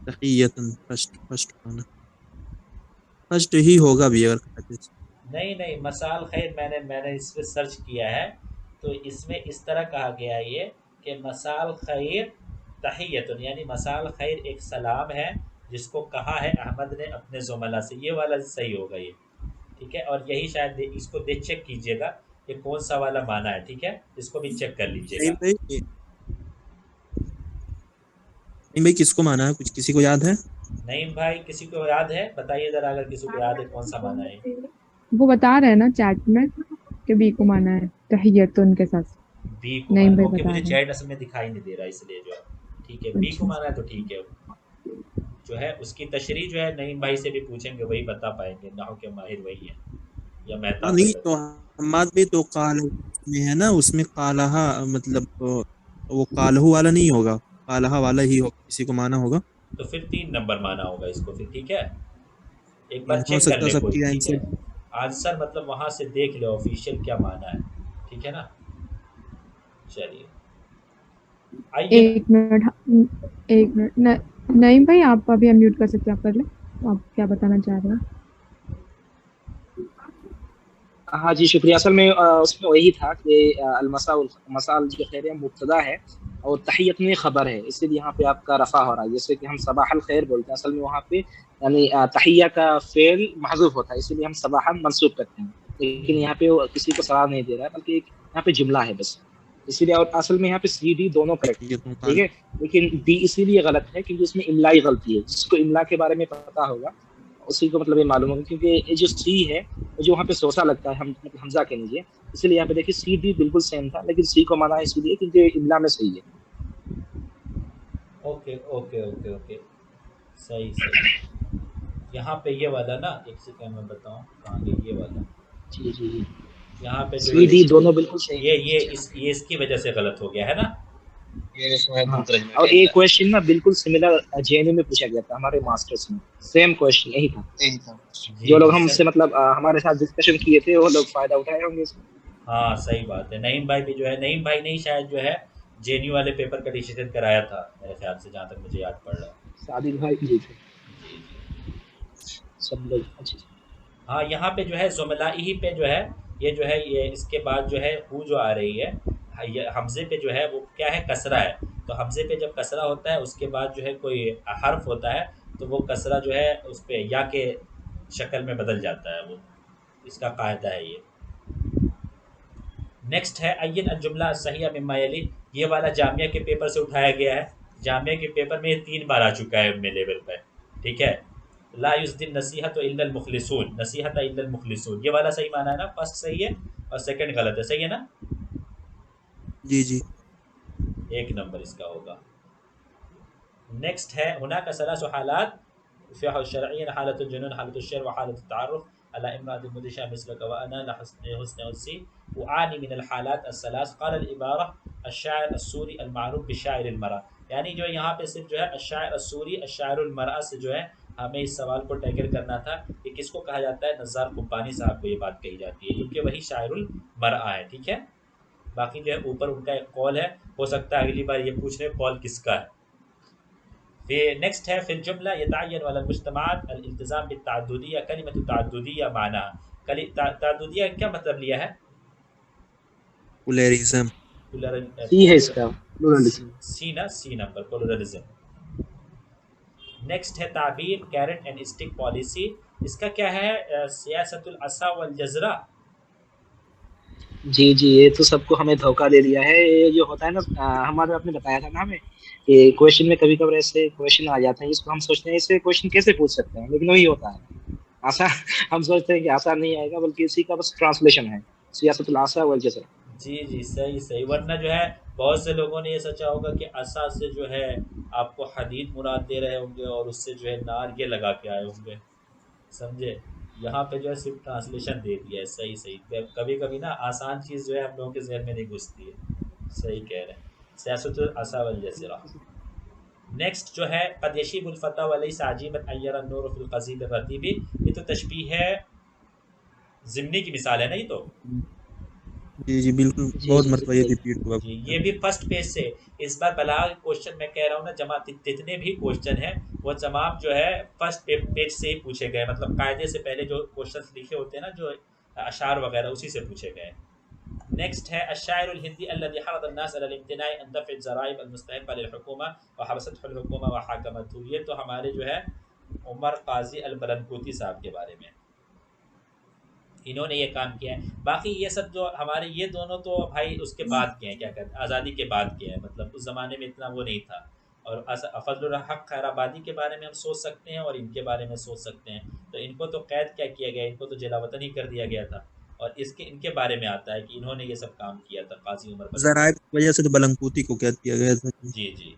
तहियतन फर्स्ट माना, फर्स्ट ही होगा भी अगर कहते हैं। नहीं नहीं, मसाल खैर मैंने इस पर सर्च किया है तो इसमें इस तरह कहा गया है ये कि मसाल खैर तहियतुन, यानी मसाल खैर एक सलाम है जिसको कहा है अहमद ने अपने ज़ुमला से, ये वाला सही होगा ये। ठीक है, और यही शायद इसको देख चेक कीजिएगा कि कौन सा वाला माना है। ठीक है, इसको भी चेक कर नहीं लीजिएगा। भाई, नहीं भाई, किसको माना है, कुछ किसी को याद है? नईम भाई किसी को याद है, बताइए ज़रा, अगर किसी को याद है कौन सा माना है। वो बता रहे हैं ना चैट में कि बी को माना है तहियतुन के साथ। बी को नईम माना, भाई ओके, बता मुझे रहे हैं। चैट असल में दिखाई नहीं दे रहा इसलिए जो है। ठीक है, बी को अच्छा, माना है तो ठीक है। जो है उसकी तशरीह जो है नईम भाई से भी पूछेंगे, वही बता पाएंगे, नाहु के माहिर वही है, या हाँ मेहताब भाई नहीं, तो बताएंगे। हम्माद भी तो काल में है ना, उसमें कालहा मतलब वो कालहू वाला नहीं होगा, कालहा वाला ही होगा, किसी को माना होगा। तो फिर 3 नंबर माना होगा इसको फिर। ठीक है, एक बार हो चेक कर सकता है ले कोई। सबकी ठीक है, आंसर। आंसर मतलब वहाँ से देख ले ऑफिशियल क्या माना है। ठीक है ना, चलिए आइए ना। एक मिनट नईम भाई आप अभी अनम्यूट कर सकते हैं, आप कर ले, आप क्या बताना चाह रहे हैं? हाँ जी शुक्रिया। असल में उसमें वही था कि मसाल जो खैर मुब्तदा है और तहियत में खबर है, इसलिए यहाँ पे आपका रफा हो रहा है। जैसे कि हम सबाहल खैर बोलते हैं, असल में वहाँ पे यानी तहिया का फेल महजूफ होता है, इसीलिए हम सबाहन मंसूब करते हैं। लेकिन यहाँ पे वो किसी को सवाल नहीं दे रहा है, बल्कि एक यहाँ पे जुमला है बस, इसीलिए। और असल में यहाँ पे सी डी दोनों करेक्ट है, ये तो ठीक है। लेकिन डी इसीलिए गलत है क्योंकि इसमें इमलाई गलती है। जिसको इमला के बारे में पता होगा उसी को मतलब ये मालूम होगा, क्योंकि ये जो सी है जो वहाँ पे सोसा लगता है, हम मतलब हमजा के नीचे, इसलिए यहाँ पे देखिए सी डी बिल्कुल सेम था, लेकिन सी को माना इसलिए क्योंकि इमला में सही है। ओके ओके ओके ओके, सही सही। यहाँ पे ये वाला ना, एक सेकंड में बताऊँ कहाँ गया ये वाला। जी जी जी, यहाँ पे जो सी डी दोनों बिल्कुल सही ये है। ये इसकी वजह से गलत हो गया है ना। हाँ, और एक क्वेश्चन ना बिल्कुल सिमिलर जेएनयू में पूछा गया था हमारे मास्टर्स में, सेम क्वेश्चन यही था। जी जो लोग जी हमसे मतलब हमारे साथ डिस्कशन किए थे वो लोग फायदा उठाए होंगे इसमें। हाँ सही बात है। नईम भाई भी जो है, नईम भाई ने ही शायद जो है जेएनयू वाले पेपर का डिसीजन कराया था मेरे ख्याल से, जहाँ तक मुझे याद पड़ रहा है। सादिक भाई जी थे, जी जी। सब लोग अच्छे। हाँ यहाँ पे जो है जुमलाई ही पे जो है, ये जो है ये इसके बाद जो है हु जो आ रही है, ये हमजे पे जो है वो क्या है, कसरा है। तो हमजे पे जब कसरा होता है उसके बाद जो है कोई हर्फ होता है, तो वो कसरा जो है उस पे या के शक्ल में बदल जाता है वो, इसका कायदा है ये। नेक्स्ट है अय्यन जुमला सही मिम्मा यली, ये वाला जामिया के पेपर से उठाया गया है। जामिया के पेपर में ये 3 बार आ चुका है अपने लेवल पर, ठीक है। ला युस्दिन नसीहत इल्लल मुखलिसून, नसीहत इल्लल मुखलिसून, ये वाला सही माना है ना, फर्स्ट सही है और सेकंड गलत है, सही है ना। जी जी। एक नंबर इसका होगा। नेक्स्ट है हुनाक सलासु हालात फ़िहा शरइय्यन हालतुल जुनून हालतुल शर व हालतुत तारुफ अला इम्रातिन मुदिशा मिस्लक व अना लहुस्न हुस्सी उआनी मिनल हालात अस्सलास क़ाल अल इबारा अश्शाइर अस्सूरी अल मारूफ बिशाइर अल मरा। यानी जो यहाँ पे सिर्फ जो है अश्शाइर अस्सूरी अश्शाइर अल मरा से जो है हमें इस सवाल को टैकल करना था कि किसको कहा जाता है। नज़ार कुब्बानी साहब को ये बात कही जाती है क्योंकि वही शायरुल मरा है, ठीक है। बाकी जो है ऊपर उनका एक कॉल है, हो सकता है अगली बार ये पूछ रहे कॉल किसका है। फिर नेक्स्ट है फिल जुमला यतअय्यन अल मुज्तमाअत अल इल्तिज़ाम बित्तअद्दुदिय्या कलिमतु तअद्दुदिय्या माना, तअद्दुदिय्या क्या मतलब लिया है। प्लुरलिज्म। सी है इसका, प्लुरलिज्म। सी ना, सी नंबर प्लुरलिज्म। नेक्स्ट है ताबीर कैरेट एंड स्टिक पॉलिसी, इसका क्या है, सियासतुल असा वल जज़रा। जी जी, ये तो सबको हमें धोखा दे दिया है। ये जो होता है ना हमारे आपने बताया था ना हमें कि क्वेश्चन में कभी कभार ऐसे क्वेश्चन आ जाते हैं जिसको हम सोचते हैं इसे क्वेश्चन कैसे पूछ सकते हैं, लेकिन वही होता है आसान। हम सोचते हैं कि आसान नहीं आएगा, बल्कि इसी का बस ट्रांसलेशन है, सियासतुल आसा वल जज़रा। जी जी सही सही, वरना जो है बहुत से लोगों ने ये सोचा होगा कि असा से जो है आपको हदीद मुराद दे रहे होंगे और उससे जो है नार ये लगा के आए होंगे, समझे। यहाँ पे जो है सिर्फ ट्रांसलेशन दे दिया है, सही सही। कभी कभी ना आसान चीज़ जो है हम लोगों के जहन में नहीं घुसती है, सही कह रहे हैं। सियासतुल असा वल जज़रा। नेक्स्ट जो है क़द यशीबुल फ़ता वलैसा अजीबन अय्यरा नूर फ़िल क़ज़ीब रतीबी, ये तो तशबीह है ज़िम्नी की मिसाल है ना ये तो। जी जी बिल्कुल, जी बहुत जी मरतबा ये बिल्कुल। रिपीट हुआ। जी ये भी फर्स्ट पेज से। इस बार बलाग क्वेश्चन मैं कह रहा हूँ ना, जमा जितने भी क्वेश्चन हैं वो तमाम जो है फर्स्ट पेज से ही पूछे गए, मतलब कायदे से पहले जो क्वेश्चन लिखे होते हैं ना, जो अशार वगैरह उसी से पूछे गए। नेक्स्ट है अशाइरुल हिंदी अल्लज़ी हरद अन्नास अलल इम्तिनाई अन दफ़्इ ज़राइब अल मुस्तहिक़्क़ा लिल हुकूमा व हबसतहुल हुकूमा व हाकमतहु, ये तो हमारे जो है उमर काजी अल बलनकोती साहब के बारे में, इन्होंने ये काम किया है। बाकी ये सब जो हमारे ये दोनों तो भाई उसके बाद के हैं, क्या कहते हैं, आज़ादी के बाद के हैं, मतलब उस ज़माने में इतना वो नहीं था। और फजलुल हक खैराबादी के बारे में हम सोच सकते हैं और इनके बारे में सोच सकते हैं। तो इनको तो कैद क्या किया गया, इनको तो जलावतन ही कर दिया गया था। और इसके इनके बारे में आता है कि इन्होंने ये सब काम किया था, काजी उमर ज़राइब बलनकोती। की वजह से तो बलंकुती को कैद किया गया था। जी जी,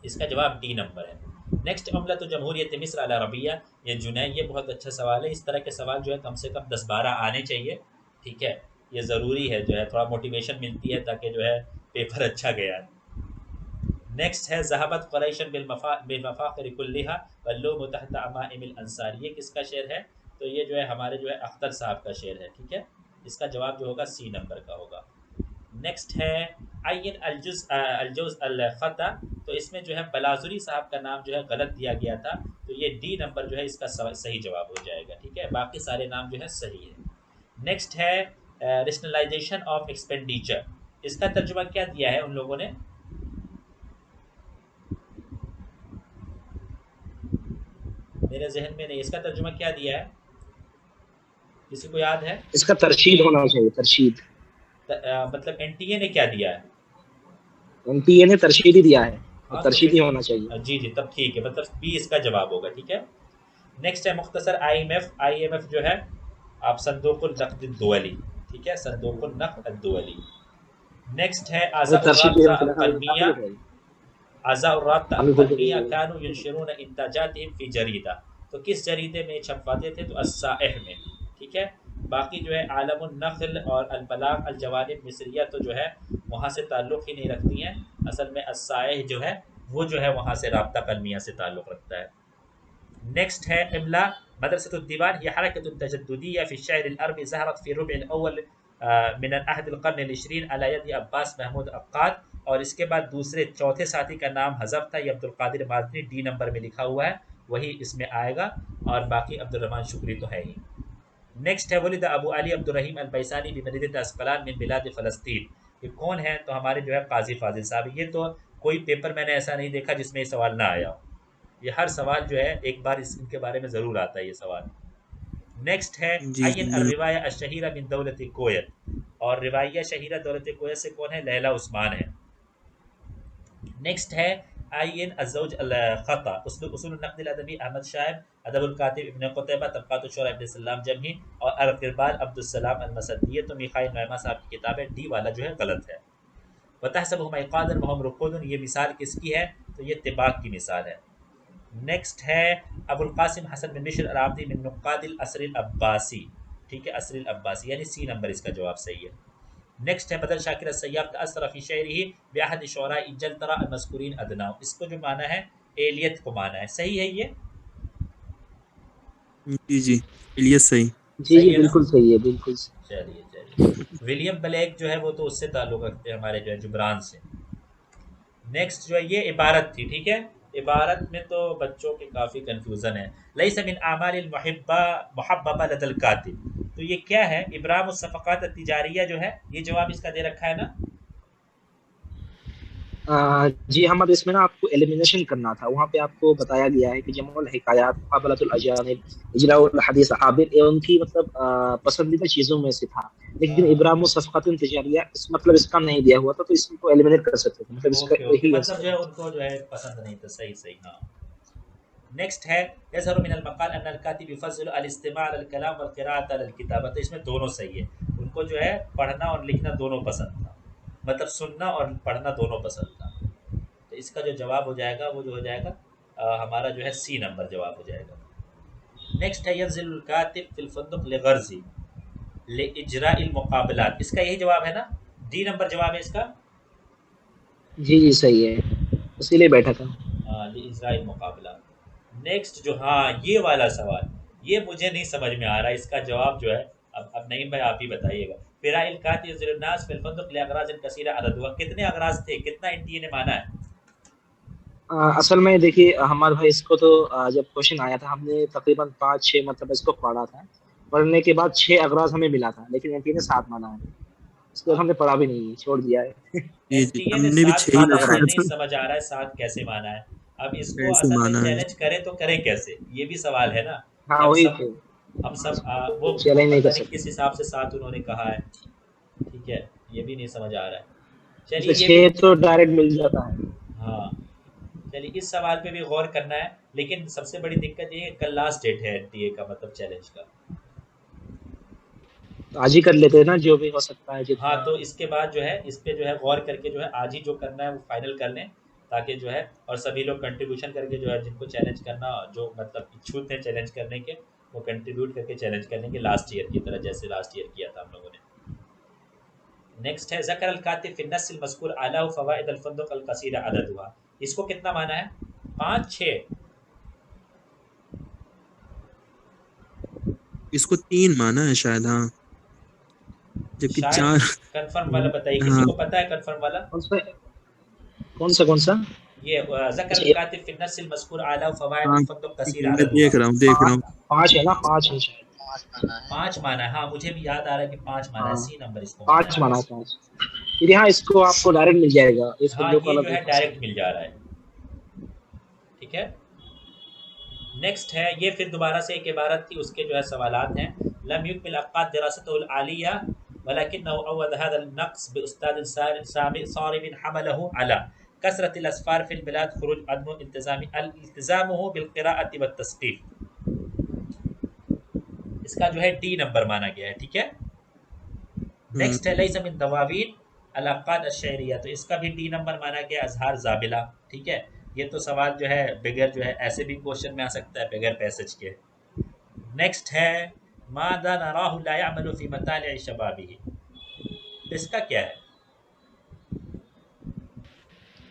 इसका जवाब डी नंबर है। नेक्स्ट अमला तो जमहूरियत मिस्र अल अरबिया, ये जुनैन, ये बहुत अच्छा सवाल है। इस तरह के सवाल जो है कम से कम 10-12 आने चाहिए, ठीक है। ये ज़रूरी है, जो है थोड़ा मोटिवेशन मिलती है ताकि जो है पेपर अच्छा गया। नेक्स्ट है ज़हबत क़ुरैशन बिलमफ़ाख़िर कुल्लिहा वल्लूम तहत अमाइमिल अंसार, ये किसका शेर है। तो ये जो है हमारे जो है अख्तर साहब का शेर है, ठीक है। इसका जवाब जो होगा सी नंबर का होगा। नेक्स्ट है अय्यन अलजुज़ अल ख़ता, तो इसमें जो है बलाजुरी साहब का नाम जो है गलत दिया गया था, तो ये डी नंबर जो है इसका सही जवाब हो जाएगा, ठीक है। बाकी सारे नाम जो है सही है। नेक्स्ट है रेशनलाइजेशन ऑफ एक्सपेंडिचर, इसका तर्जुमा क्या दिया है उन लोगों ने। मेरे जहन में नहीं, इसका तर्जुमा क्या दिया है, किसी को याद है। इसका तरशीद होना चाहिए, तरशीद। मतलब एनटीए ने क्या दिया है। एनटीए ने तरशीद ही दिया है, हाँ तो तरशीद ही फिर होना चाहिए। जी जी तब ठीक है, मतलब बी इसका जवाब होगा, ठीक है। नेक्स्ट है मुख्तसर आईएमएफ, आईएमएफ जो है आप संदूकुल नक़द दुवली, ठीक है, संदूकुल नक़द दुवली। नेक्स्ट है वो आज़ा तरशीद राबिता मुझे अल लगा कलमिया, है। आज़ा राब्ता हम बिल्कुल अलक़लमिया कानू युनशिरून इंताजातिहिम फ़ी जरीदा, तो किस जरीदे में छपवाते थे? तो अस्साइह में। ठीक है, बाकी जो है आलमुन नख्ल और अलबलाग अलजवानिब मिस्रिया तो जो है वहाँ से ताल्लुक़ ही नहीं रखती हैं। असल में अस्साइह जो है वो जो है वहाँ से राब्ता कलमिया से ताल्लुक़ रखता है। नेक्स्ट है इमला मदरसतुद्दीवान, ये हरकतुन तजद्दुदिया फ़ी अश-शअर अल-अरबी ज़हरत फ़ी रुबअ अल-अव्वल मिन अहद अल-क़र्न अल-20 अला यद अब्बास महमूद अक्काद, और इसके बाद दूसरे चौथे साथी का नाम हज़फ था, ये अब्दुल कादिर मादनी डी नंबर में लिखा हुआ है, वही इसमें आएगा, और बाकी अब्दुल रहमान शुक्री तो है ही। नेक्स्ट है वलिद अबू अली अब्दुल रहीम अल-बैसानी बिमदीनत अस्क़लान मिन बिलाद फ़लस्तीन, ये कौन है? तो हमारे जो है काज़ी फ़ाज़िल साहब। ये तो कोई पेपर मैंने ऐसा नहीं देखा जिसमें ये सवाल ना आया हो, ये हर सवाल जो है एक बार इनके बारे में ज़रूर आता है ये सवाल। नेक्स्ट है जी अय्यन अर्रिवाया अश-शहीरा मिन दौलत कोयत, और रिवाया शहीरा दौलत कोयत से कौन है? लैला उस्मान है। नेक्स्ट है अय्यन अज़्ज़ौज अल-ख़ता उसूल नक़्द अदबी अहमद शाहिब अदबुल कातिब इब्न क़ुतैबा तबक़ातुश शुअरा इब्न सल्लाम जमही और अल-क़िरबाल अब्दुल सलाम अल-मसद्दी, तो मिखाइल नईमा साहब की किताब है, डी वाला जो है गलत है। वतहसबुहुम अयक़ाज़न वहुम रुक़ूदुन, ये मिसाल किसकी है? तो ये तिबाक की मिसाल है। नेक्स्ट है अबुल कासिम हसन बिन बिशर अल-आब्दी मिन नुक़ादिल असरिल अब्बासी, ठीक है, असरिल अब्बासी यानी सी नंबर इसका जवाब सही है। नेक्स्ट है बदल शाकिर अस्सय्याब तअस्सर फ़ी शअरिही बिअहद शुअरा जलतरा अल-मज़कूरीन अदनाहु, इसको जो माना है एलियत को माना है, सही है ये? जी इलियस सही। जी सही जी है ना? बिल्कुल सही है, बिल्कुल सही। चलिए विलियम ब्लेक जो है वो तो उससे ताल्लुक़ रखते हैं हमारे जो है जुबरान से। नेक्स्ट जो है ये इबारत थी, ठीक है, इबारत में तो बच्चों के काफ़ी कन्फ्यूज़न है। लैसा मिन आमालिल मुहिब्बा मुहब्बबा लदल कातिब, तो ये क्या है? इब्राम सफ़क़ात तिजारिया जो है, ये जवाब इसका दे रखा है ना? जी हम इसमें ना आपको एलिमिनेशन करना था, वहाँ पे आपको बताया गया है कि जमुल हिकायात मुक़ाबलतुल अजानिब इजराउल हदीस आबिर, ये उनकी मतलब पसंदीदा चीज़ों में से था, लेकिन इब्राम सफ़क़ातुन तिजारिया इस मतलब इसका नहीं दिया हुआ था, तो इसको एलिमिनेट कर सकते थे, मतलब इसका ओके ओके, यही मतलब जो आंसर है है। उनको जो है पसंद नहीं था, सही सही, हाँ। नेक्स्ट है यज़हरु मिनल मक़ाल अन्नल कातिब युफ़ज़्ज़िलु अल-इस्तिमा' अल कलाम वल क़िराअत अल किताबा, तो इसमें दोनों सही है, उनको जो है पढ़ना और लिखना दोनों पसंद था, मतलब सुनना और पढ़ना दोनों पसंद था। तो इसका जो जवाब हो जाएगा वो जो हो जाएगा हमारा जो है सी नंबर जवाब हो जाएगा। नेक्स्ट है यंज़िलुल कातिब फ़िल फ़ुंदुक़ लिग़र्ज़ि लिइजराइल मुक़ाबलात, इसका यही जवाब है ना? डी नंबर जवाब है इसका। जी जी सही है, इसीलिए बैठा था। लिइजराइल मुक़ाबलात। नेक्स्ट जो, हाँ ये वाला सवाल, ये मुझे नहीं समझ में आ रहा है, इसका जवाब जो है अब नहीं भाई आप ही बताइएगा। फ़िराइल कातिब यंज़िलुन नास फ़िल फ़ुंदुक़ लिअग़राज़िन कसीरा अददुहा, कितने अग़राज़ थे, कितना एनटीए ने माना है? असल में देखिए हमारे भाई इसको तो जब क्वेश्चन आया था हमने तकरीबन 5-6 मतलब इसको पढ़ा था, पढ़ने के बाद 6 अगराज हमें मिला था, लेकिन एनटी ने 7 माना है, इसके बाद हमने पढ़ा भी नहीं, छोड़ दिया है। जी एनटीए ने हमने भी 7 6 ही 7 माना है, रखा मुझे अगराज। नहीं था। समझ आ रहा है 7 कैसे माना है। अब इसको कैसे असल में माना है? चैलेंज करें तो करें कैसे, ये भी सवाल है ना, कि हाँ वही तो, हम सब वो चैलेंज नहीं पता कर नहीं सकते। किस हिसाब से 7 उन्होंने कहा है, ठीक है, ये भी नहीं समझ आ रहा है। चलिए जैसे ये भी, 6 तो डायरेक्ट मिल जाता है। हाँ, चलिए इस सवाल पे भी गौर करना है, लेकिन सबसे बड़ी दिक्कत ये है कल लास्ट डेट है एनटीए का, मतलब चैलेंज का। तो आज ही कर लेते हैं ना, जो भी हो सकता है हाँ, जितना। तो इसके बाद जो है इस पे जो है गौर करके जो है आज ही जो करना है वो फाइनल कर लें, ताकि जो है और सभी लोग कंट्रीब्यूशन करके जो है जिनको चैलेंज करना, जो मतलब इच्छुक हैं चैलेंज करने के, वो कंट्रीब्यूट करके चैलेंज कर लेंगे लास्ट ईयर की तरह, जैसे लास्ट ईयर किया था हम लोगों ने। नेक्स्ट है ज़कर अल कातिब फ़ी नस्ल मज़कूर अला फ़वाइद अल फ़ुंदुक़ अल कसीरा अददुहा, इसको कितना माना है? 5 6? इसको 3 माना है शायद, हाँ, जबकि शायद 4। कंफर्म वाला बताइए, किसी हाँ को पता है कंफर्म वाला? कौन सा कौन सा? ये ज़कर अच्छा अल कातिब फ़ी नस्ल मज़कूर अला फ़वाइद हाँ, अल फ़ुंदुक़ ठीक कसीरा है, मैं अददुहा, देख रहा हूँ। 5 है ना, 5 है शायद। 5 माना है, हाँ मुझे भी याद आ रहा है कि 5 माना है, हाँ सी नंबर इसको माना 5 है। माना है, 5। फिर यहाँ इसको आपको डायरेक्ट मिल जाएगा, इस हाँ बंदों को ये अलग जो नहीं है कर डायरेक्ट सकते। मिल जा रहा है, ठीक है। नेक्स्ट है ये फिर दोबारा से एक इबारत थी, उसके जो है सवालात हैं। लम युकमिल अक्काद दरासतुल आलिया वलाकिन्नहु अव्वद हादा नक्स बि उस्ताद सारिबिन हमलहु अला कसरतिल अस्फार फिल बिलाद खुरूज अदम इल्तिजामुहु बिल क़िराअति वत तस्क़ीफ़, इसका जो है डी नंबर माना गया है, ठीक है। हम्म, नेक्स्ट है लैसा मिन दवावीन अल-अक़ाद अश-शहरिया, तो इसका भी डी नंबर माना गया अज़हार ज़ाबिला। ठीक है, ये तो सवाल जो है बगैर जो है ऐसे भी क्वेश्चन में आ सकता है बगैर पैसेज के। नेक्स्ट है मादा नराहु ला यअमलु फी मतालिअ शबाबिही, तो इसका क्या है?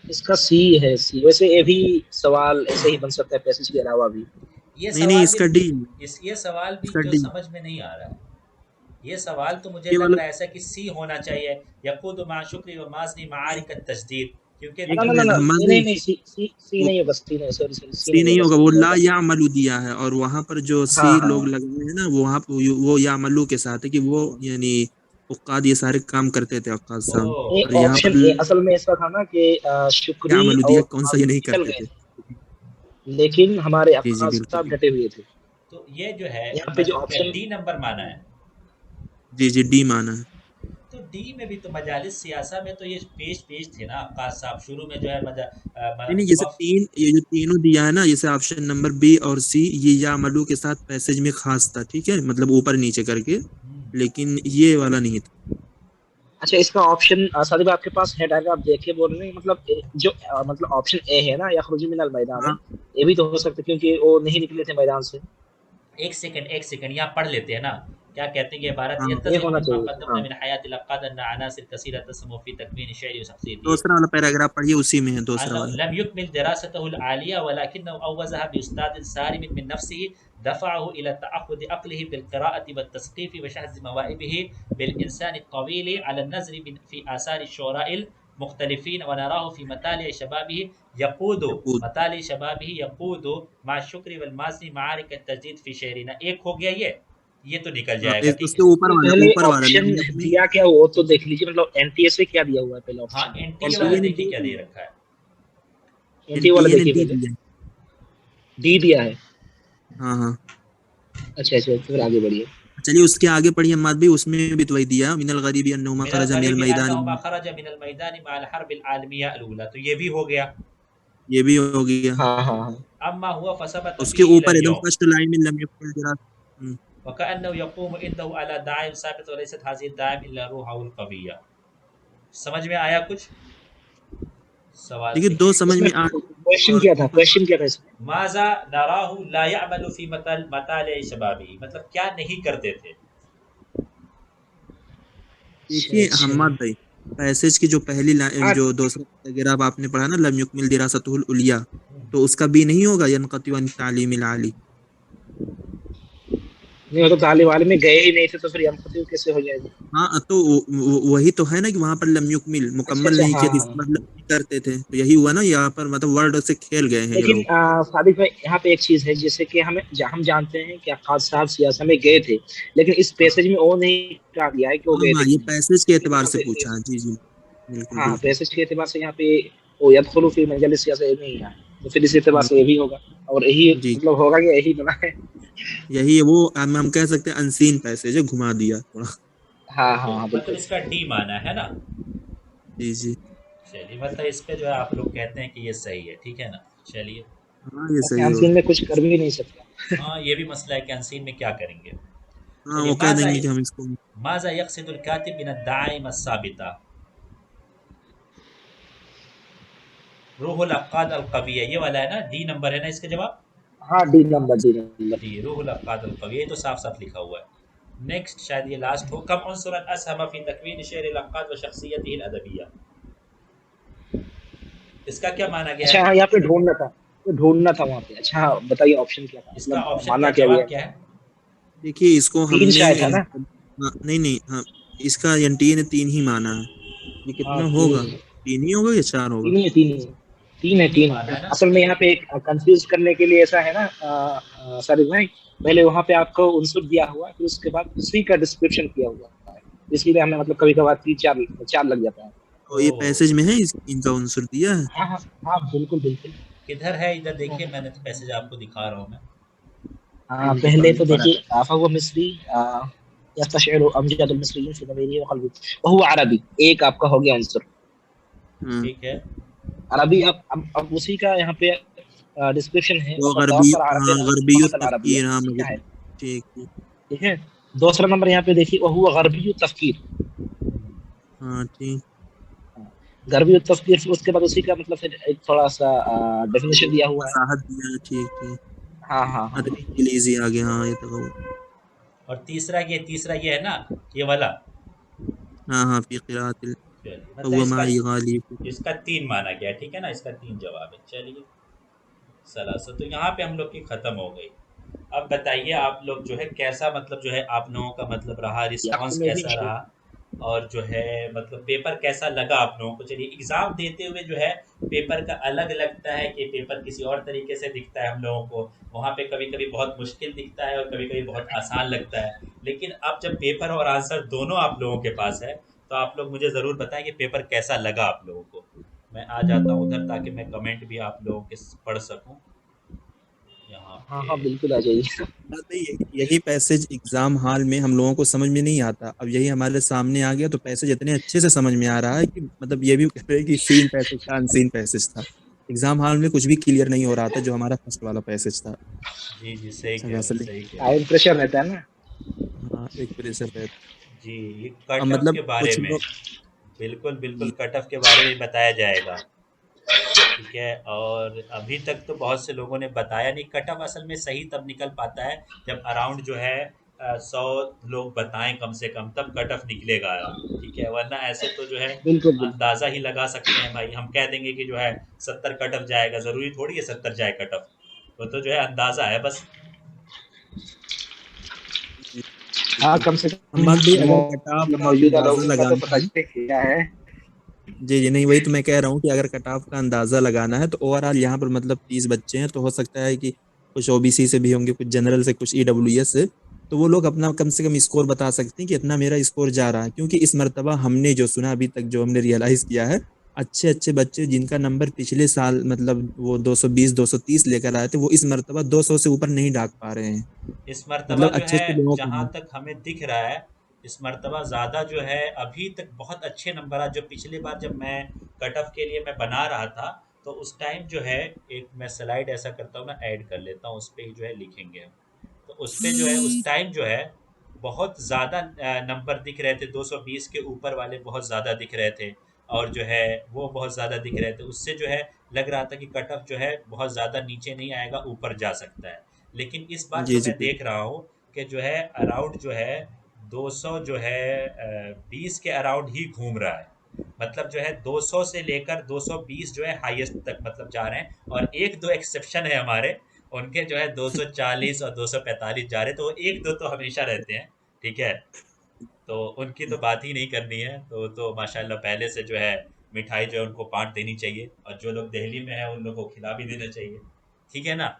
इसका सी है, सी। वैसे ये भी सवाल ऐसे ही बन सकता है पैसेज के अलावा भी। ये नहीं सवाल इसका भी डी, ये सवाल भी इसका जो डी, समझ में नहीं आ रहा है। ये सवाल तो मुझे ये लग वाला रहा है ऐसा कि सी होना चाहिए, यक़ूदु मा शुक्रि व माज़नी मआरिक अत-तजदीद, क्योंकि एक ना ना देखो ना ना, मिनट हमारे नहीं नहीं, सी सी सी वो नहीं होगा, सी नहीं, सॉरी सॉरी, सी सी नहीं नहीं होगा, होगा, सी वो नहीं ला होगा। यामलू दिया है, और वहां पर जो सी हाँ लोग हाँ लगे हुए हैं ना, वो वहां वो यामलू के साथ है कि वो यानी उक्काद ये सारे काम करते थे उक्काद साहब, ये ओह! और यहाँ ऑप्शन पर ए असल में ऐसा था ना कि शुक्री यामलू दिया, और कौन सा ये माज़ी नहीं निकल करते गए थे। थे, लेकिन हमारे जी जी अक्काद बिल्कुल साहब डटे हुए थे। तो ये जो है यहाँ पे जो मतलब क्या ऑप्शन, डी नंबर माना है? जी जी डी माना है। तो डी में भी तो मजालिस सियासा में तो ये पेश थे ना अब्बास साहब, शुरू में जो है नहीं जैसे वफ तीन, ये जो तीनों दिया है ना, जैसे ऑप्शन नंबर बी और सी, ये यामलू के साथ पैसेज में खास था, ठीक है, मतलब ऊपर नीचे करके, लेकिन ये वाला नहीं था। अच्छा इसका ऑप्शन सादिब आपके पास है डायग्राम, आप देखिए बोल रहे हैं मतलब जो मतलब ऑप्शन ए है ना, यखरुजु मिनल मैदान, हाँ ये भी तो हो सकता है क्योंकि वो नहीं निकले थे मैदान से। एक सेकंड यहाँ पढ़ लेते हैं ना, क्या कहते हैं कि इबारत हाँ, ये यत्तज़िउ होना मिम्मा चाहिए था, क़द्दमना हाँ। मिन हयातिल अक़ाद अन्ना अनासिर कसीरतन तस्मु फ़ी तकवीन शअरी व शख़्सियतिही, दूसरा वाला पैराग्राफ पढ़िए, उसी में है दूसरा अन्नहु वाला। लम युकमिल दिरासतहुल आलिया वलाकिन्नहु अव्वज़हा बि उस्तादिन सारिमिन मिन नफ़्सिही दफ़अहु इला तअख़्ख़ुज़ अक़्लिही बिल क़िराअति व तस्क़ीफ़ि व शहज़ मवाहिबिही बिल इंसानि अत-तवील अला अन-नज़रि फ़ी आसारि शुअराइल मुख्तलिफ़ीन व नराहु फ़ी मतालिअ शबाबिही यक़ूदु यकूद, मतालिअ शबाबिही यक़ूदु मा शुक्रि वल माज़नी मआरिक अत-तजदीद फ़ी शअरिना। एक हो गया ये तो निकल हाँ जाएगा, ठीक उसके है। पहले ऊपर वाला ऑप्शन लम युकमिल, दिया क्या वो तो देख लीजिए, मतलब एनटीए से क्या दिया हुआ है पहले हाँ, ऑप्शन, कौन एनटीए सा वाला है? एनटीए ने देखिए डी क्या दे दिया, रखा है। एनटीए वाला एनटीए ने देखिए डी पहले, दिया। डी दिया है। हाँ हाँ, अच्छा अच्छा, फिर आगे बढ़िए। चलिए उसके आगे पढ़िए अम्माद भाई, उसमें भी तो वही दिया, मिनल गरीबी अन्नहुमा मिनल खरजा मिनल गरीबि मैदान, अन्नहुमा खरजा मिनल मैदानि मअल हर्बिल आलमिया अल-ऊला, तो ये भी हो गया। ये भी हो गया। हाँ हाँ हाँ। अम्मा हुआ फसबत उसके बिही ऊपर इलल एकदम यौम फर्स्ट लाइन में लम युकमिल दिरास, वकअन्नहु यक़ूमु इंदहु अला दाइम साबित व लैसत हाज़िहि दाइम इल्ला रूहुल क़विय्या। समझ में आया कुछ? सवाल देखिए दो देखिए, समझ इसमें में आ रही है, क्वेश्चन और क्या था, ऊपर क्वेश्चन क्या था इसमें? माज़ा नराहु ला यअमलु फ़ी मतालिअ शबाबिही, मतलब क्या नहीं करते थे। अच्छा देखिए अच्छा, हम्माद भाई, पैसेज की जो पहली लाइन, हाँ। जो दूसरा पैराग्राफ आपने पढ़ा ना, लम युकमिल दिरासतहुल उलिया, तो उसका बी नहीं होगा, यनक़तिउ अन तालीमिल आली। नहीं वो तो तालिब वाले में गए ही नहीं थे, तो फिर यमकती कैसे हो जाएगा? हाँ तो वही तो है ना कि वहां पर लम युकमिल अच्छा मुकम्मल अच्छा, नहीं हाँ किया, तो हाँ। इसका मतलब नहीं करते थे, तो यही हुआ ना, यहाँ पर मतलब वर्ड से खेल गए हैं ये लेकिन लोग। सादिक भाई यहाँ पे एक चीज है, जैसे कि हम जानते हैं कि अक्काद साहब सियासत में गए थे, लेकिन इस हाँ पैसेज में वो नहीं कहा गया है कि वो हाँ गए थे हाँ, कि ये नहीं। पैसेज के लेकिन एतबार यहाँ से पे पूछा है, जी जी बिल्कुल हाँ, बिल्कुल। पैसेज के एतबार से यहाँ पे वो यदखुलु फी मजलिस सियासत नहीं है, तो फिर इस एतबार हाँ, से ये भी होगा, और यही जी मतलब होगा कि यही बना है। यही है वो, हम कह सकते हैं अनसीन पैसेज है, घुमा दिया थोड़ा। हाँ हाँ तो हाँ मतलब बिल्कुल। इसका डी माना है ना। जी जी, चलिए, मतलब इस पे जो है आप लोग कहते हैं कि ये सही है, ठीक है ना। चलिए, हाँ ये वैसे सही अनसीन होगा। में कुछ कर भी नहीं सकता। हाँ ये भी मसला है कि अनसीन में क्या करेंगे। हाँ चलिए, वो कह देंगे कि हम इसको, माज़ा यक़सिदुल कातिब मिन अद-दआइम अस-साबिता, रूहुल अक़्क़ाद अल-क़विय्या, ये वाला है ना, डी नंबर है ना इसका जवाब। हाँ, D number, D number. D, रूहुल अक़्क़ाद अल-क़विय्या, ये तो साफ साफ लिखा हुआ है। नेक्स्ट शायद ये लास्ट हो, कम उन्सुरन असहम फी तकवीन शअर अल-अक़्क़ाद व शख़्सियतिही अल-अदबिय्या, इसका क्या माना गया अच्छा है? हाँ, यहाँ पे ढूंढना था, तो ढूंढना था वहाँ पे। अच्छा हाँ, बताइए ऑप्शन क्या था, इसका मतलब ऑप्शन माना क्या, क्या गया जवाब है? क्या है? देखिए इसको तीन हमने शायद है ना? हाँ, नहीं नहीं, हाँ इसका एनटीए ने तीन ही माना है, ये हाँ कितना तीन होगा, ही है, तीन ही होगा या चार होगा। तीन ही है, तीन ही है, तीन है, तीन ही तीन माना है। है ना। असल में यहाँ पे एक कंफ्यूज करने के लिए ऐसा है ना सादिक भाई, पहले वहाँ पे आपको उनसुर दिया हुआ है, फिर उसके बाद उसी का डिस्क्रिप्शन किया हुआ है, इसलिए हमें मतलब कभी कभार तीन चार चार लग जाता है। तो ये ओ, पैसेज में है, इनका उनसुर दिया है। हाँ हाँ हाँ, बिल्कुल बिल्कुल। किधर है, इधर देखिए, मैंने तो पैसेज आपको दिखा रहा हूँ मैं। हाँ इनके पहले पास तो पड़ा देखिए फहुव मिस्री यस्तशइरु अमजदुल मिस्रिय्यिन फी ज़मीरिही व क़ल्बी व हुवा अरबी, एक आपका हो गया आंसर है। हाँ, ठीक है। अरबी। अब उसी का यहाँ पे डिस्क्रिप्शन है, वो वक़द गरबी, तवफ़र हाँ अरबिय्यन गरबी फ़हमल अरबिय्या, तफकीर, हाँ ठीक है, मगर ठीक है। ठीक है। दूसरा नंबर यहाँ पे देखिए, व हुवा गरबी तफ़कीर, हाँ ठीक, ग़रबी तस्वीर, फिर उसके बाद उसी का मतलब फिर एक थोड़ा सा डेफिनेशन दिया हुआ है। वजाहत दिया है, ठीक ठीक। हाँ हाँ हाँ। अदरी इंग्लिशी आ गया, हाँ ये तो और तीसरा ये है ना, ये वाला। हाँ हाँ, फी क़िराअतिल चलिए, मतलब हुवा माई गालिब। इसका 3 माना गया, ठीक है ना, इसका 3 जवाब है। चलिए सलासा, तो यहाँ पे हम लोग की ख़त्म हो गई। अब बताइए आप लोग जो है कैसा, मतलब जो है आप लोगों का मतलब रहा, आपको रिस्पॉन्स मैं कैसा भी रहा, और जो है मतलब पेपर कैसा लगा आप लोगों को। चलिए, एग्ज़ाम देते हुए जो है पेपर का अलग लगता है कि पेपर किसी और तरीके से दिखता है हम लोगों को। वहाँ पे कभी कभी बहुत मुश्किल दिखता है और कभी कभी बहुत आसान लगता है। लेकिन अब जब पेपर और आंसर दोनों आप लोगों के पास है, तो आप लोग मुझे ज़रूर बताएं कि पेपर कैसा लगा आप लोगों को। मैं आ जाता हूँ उधर ताकि मैं कमेंट भी आप लोगों के पढ़ सकूँ यहाँ हाँ पे। हाँ बिल्कुल आ जाइए। बात नहीं, यही पैसेज एग्जाम हॉल में हम लोगों को समझ में नहीं आता, अब यही हमारे सामने आ गया तो पैसेज इतने अच्छे से समझ में आ रहा है कि मतलब ये भी कह रहे हैं कि सीन पैसेज था, अनसीन पैसेज था। एग्जाम हॉल में कुछ भी क्लियर नहीं हो रहा था जो हमारा फर्स्ट वाला पैसेज था। जी जी, सही कह सगा रहे से हैं, ले- सही कह रहे टाइम हैं। प्रेशर रहता है ना। हाँ, एक प्रेशर है। जी, ये अब कट ऑफ मतलब के बारे कुछ में। लोग बिल्कुल बिल्कुल, कट ऑफ के बारे में बताया जाएगा। ठीक है, और अभी तक तो बहुत से लोगों ने बताया नहीं। कट ऑफ असल में सही तब निकल पाता है जब अराउंड जो है 100 लोग बताएं कम से कम, तब कट ऑफ निकलेगा। ठीक है, वरना ऐसे तो जो है बिल्कुल बिल्कुल। अंदाज़ा ही लगा सकते हैं भाई। हम कह देंगे कि जो है 70 कट ऑफ जाएगा, ज़रूरी थोड़ी है 70 जाए कट ऑफ। वो तो जो है अंदाज़ा है बस। हाँ, बिल्कुल। कम से कम हम बात भी अगर कटाव मतलब का मौजूदा अंदाजा लोगों का तो लगाना पता है, किया है। जी जी नहीं, वही तो मैं कह रहा हूँ कि अगर कटाव का अंदाजा लगाना है तो ओवरऑल यहाँ पर मतलब 30 बच्चे हैं, तो हो सकता है कि कुछ ओबीसी से भी होंगे, कुछ जनरल से, कुछ ईडब्ल्यूएस से। तो वो लोग अपना कम से कम स्कोर बता सकते हैं कि इतना मेरा स्कोर जा रहा है, क्योंकि इस मर्तबा हमने जो सुना अभी तक, जो हमने रियलाइज किया है, अच्छे अच्छे बच्चे जिनका नंबर पिछले साल मतलब वो 220 230 लेकर आए थे, वो इस मर्तबा 200 से ऊपर नहीं दाग पा रहे हैं। इस मर्तबा मतलब जो अच्छे है, अच्छे लोगों को। जहाँ तक हमें दिख रहा है, इस मर्तबा ज़्यादा जो है अभी तक बहुत अच्छे नंबर आ। जो पिछली बार जब मैं कट ऑफ के लिए मैं बना रहा था, तो उस टाइम जो है, एक मैं स्लाइड ऐसा करता हूँ ना, ऐड कर लेता हूँ, उस पर ही जो है लिखेंगे हम। तो उस पे जो है उस टाइम जो है बहुत ज़्यादा नंबर दिख रहे थे, 220 के ऊपर वाले बहुत ज़्यादा दिख रहे थे। और जो है वो बहुत ज़्यादा दिख रहे थे, उससे जो है लग रहा था कि कट ऑफ जो है बहुत ज़्यादा नीचे नहीं आएगा, ऊपर जा सकता है। लेकिन इस बार जी जो जी मैं देख रहा हूँ कि जो है अराउंड जो है 200 जो है 20 के अराउंड ही घूम रहा है। मतलब जो है 200 से लेकर 220 जो है हाईएस्ट तक मतलब जा रहे हैं। और एक दो एक्सेप्शन है हमारे, उनके जो है 240 और 245 जा रहे हैं, तो वो एक दो तो हमेशा रहते हैं। ठीक है, तो उनकी तो बात ही नहीं करनी है। तो माशाल्लाह पहले से जो है मिठाई जो है उनको बांट देनी चाहिए, और जो लोग दिल्ली में हैं उन लोगों को खिला भी देना चाहिए। ठीक है ना।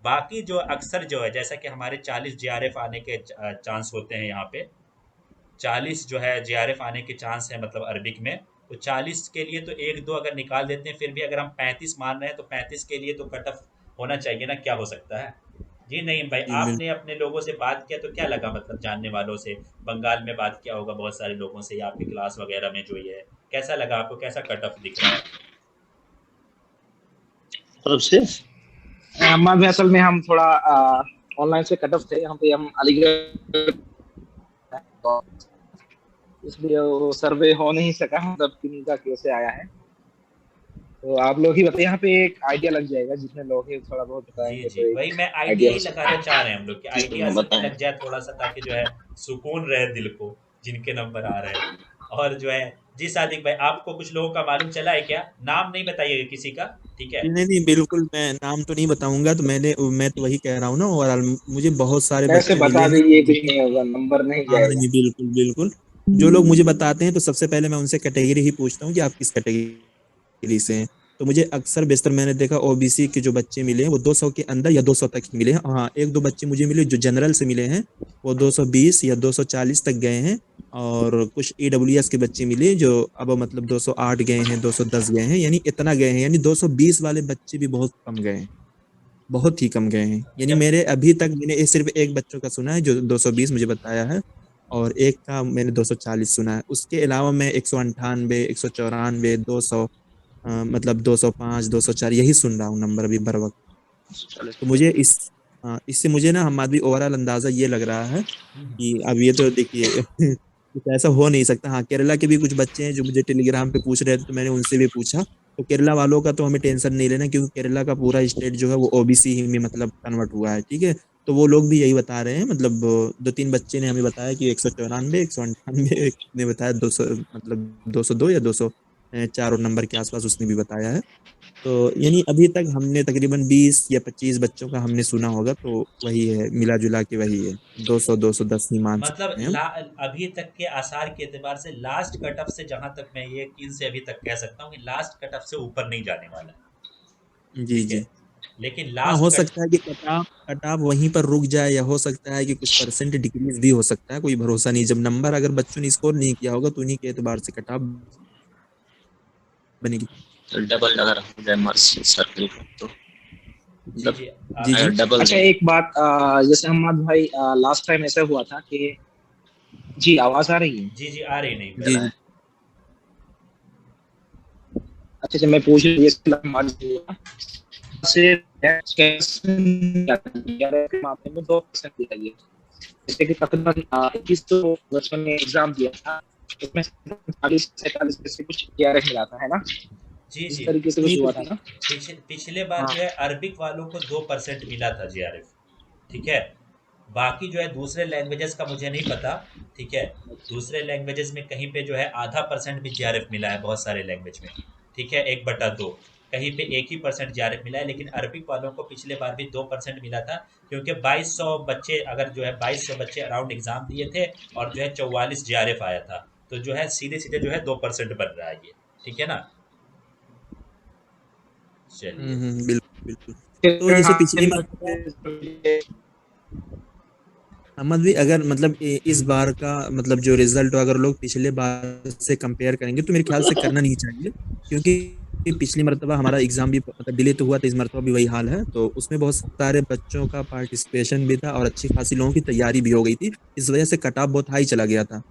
बाकी जो अक्सर जो है, जैसा कि हमारे 40 जीआरएफ आने के चांस होते हैं यहाँ पे, 40 जो है जीआरएफ आने के चांस है मतलब अरबिक में। तो 40 के लिए तो एक दो अगर निकाल देते हैं, फिर भी अगर हम 35 मान रहे हैं तो 35 के लिए तो कट ऑफ होना चाहिए ना, क्या हो सकता है। जी नहीं भाई, जी आपने अपने लोगों से बात किया तो क्या लगा, मतलब जानने वालों से, बंगाल में बात किया होगा बहुत सारे लोगों से, या आपकी क्लास वगैरह में जो ये है, कैसा लगा आपको, कैसा कट ऑफ दिख रहा है। तरफ से मैं भी असल में हम थोड़ा ऑनलाइन से कट ऑफ थे, यहाँ पे हम अलीगढ़, तो इसलिए वो सर्वे हो नहीं सका, मतलब किनका कैसे आया है। तो आप लोग ही बताइए, यहाँ पे एक आइडिया लग जाएगा, जितने लोग हैं थोड़ा बहुत जी बताएंगे जी, तो वही एक मैं आइडिया आइडिया ही हो लगाना सकता चाह रहे हैं हम लोग कि है। आइडिया असल में बताएं। लग जाए थोड़ा सा, ताकि जो है सुकून रहे दिल को, जिनके नंबर आ रहे हैं। और जो है, जी सादिक भाई, आपको कुछ लोगों का मालूम चला है क्या, नाम नहीं बताइएगा किसी का। ठीक है। नहीं नहीं, बिल्कुल मैं नाम तो नहीं बताऊंगा। तो मैं तो वही कह रहा हूँ ना, ओवरऑल मुझे बहुत सारे वैसे बच्चे मिले बता हैं दीजिए, कुछ जिनके। नहीं होगा, नंबर नहीं हाँ जाएगा। जी, बिल्कुल बिल्कुल। जो लोग मुझे बताते हैं तो सबसे पहले मैं उनसे कैटेगरी ही पूछता हूँ कि आप किस कैटेगरी से हैं। तो मुझे अक्सर बेशतर मैंने देखा ओबीसी के जो बच्चे मिले हैं वो 200 के अंदर या 200 तक ही मिले हैं। हाँ, एक दो बच्चे मुझे मिले जो जनरल से मिले हैं, वो 220 या 240 तक गए हैं। और कुछ ईडब्ल्यूएस के बच्चे मिले जो अब मतलब 208 गए हैं, 210 गए हैं, यानी इतना गए हैं। यानी 220 वाले बच्चे भी बहुत कम गए हैं, बहुत ही कम गए हैं। यानी जब मेरे अभी तक मैंने सिर्फ एक बच्चों का सुना है जो 220 मुझे बताया है, और एक का मैंने 240 सुना है। उसके अलावा मैं 198, 194, 200, मतलब 205, 204 यही सुन रहा हूँ नंबर अभी बर वक्त। तो मुझे इससे मुझे ना हमारी ओवरऑल अंदाजा ये लग रहा है कि अब ये तो देखिए कुछ ऐसा हो नहीं सकता। हाँ, केरला के भी कुछ बच्चे हैं जो मुझे टेलीग्राम पे पूछ रहे थे, तो मैंने उनसे भी पूछा। तो केरला वालों का तो हमें टेंशन नहीं लेना, क्योंकि केरला का पूरा स्टेट जो है वो ओबीसी ही में मतलब कन्वर्ट हुआ है, ठीक है। तो वो लोग भी यही बता रहे हैं, मतलब 2-3 बच्चे ने हमें बताया कि 194, 198, एक ने बताया 200, मतलब 202 या 204 नंबर के आसपास उसने भी बताया है। तो यानी अभी तक हमने तकरीबन 20 या 25 बच्चों का हमने सुना होगा, तो वही है, मिला जुला के वही है, 200-210 ही मान मतलब सकते हैं हम। अभी तक के आसार के एतबार से लास्ट कट ऑफ से, जहां तक मैं ये यकीन से अभी तक कह सकता हूँ कि लास्ट कट ऑफ से ऊपर नहीं जाने वाला है। जी ठीक जी। है, लेकिन हाँ, लास्ट हो कट। सकता है कि कटाव कटाव वहीं पर रुक जाए, या हो सकता है कि कुछ परसेंट डिक्रीज भी हो सकता है, कोई भरोसा नहीं। जब नंबर अगर बच्चों ने स्कोर नहीं किया होगा तो उन्हीं के एतबार से कटाव बनेगी। तो डबल अगर हो जाए मार्क्स सर्कल का तो जी मतलब जी। जी जी डबल। अच्छा, एक बात, जैसे अहमद भाई, लास्ट टाइम ऐसा हुआ था कि, जी आवाज आ रही है? जी जी, आ रही नहीं भाई। जी जी अच्छा अच्छा, मैं पूछ रहा से के मामले में 2% दिया गया, जैसे कि तकरीबन 21 तो बचपन में एग्जाम दिया था, उसमें 40-47 से कुछ DRF मिला था, है ना? जी इस जी। तरीके से नहीं कुछ तो हुआ था ना? पिछले बार हाँ जो है अरबिक वालों को 2% मिला था जीआरएफ। ठीक है, बाकी जो है दूसरे लैंग्वेजेस का मुझे नहीं पता। ठीक है, दूसरे लैंग्वेजेस में कहीं पे जो है आधा परसेंट भी जीआरएफ मिला है बहुत सारे लैंग्वेज में। ठीक है, 1/2, कहीं पे 1 ही % जीआरएफ मिला है। लेकिन अरबिक वालों को पिछले बार भी 2% मिला था, क्योंकि 2200 बच्चे, अगर जो है 2200 बच्चे अराउंड एग्जाम दिए थे और जो है 44 जीआरएफ आया था, तो जो है सीधे सीधे जो है 2% बन रहा है ये। ठीक है ना? चलिए। बिल्कुल बिल्कुल। तो जैसे पिछली मरतबा अहमद भी, अगर मतलब इस बार का मतलब जो रिजल्ट हो, अगर लोग पिछले बार से कंपेयर करेंगे तो मेरे ख्याल से करना नहीं चाहिए, क्योंकि पिछली मरतबा हमारा एग्जाम भी मतलब डिले तो हुआ था, इस मरतबा भी वही हाल है। तो उसमें बहुत सारे बच्चों का पार्टिसिपेशन भी था और अच्छी खासी लोगों की तैयारी भी हो गई थी, इस वजह से कट ऑफ बहुत हाई चला गया था।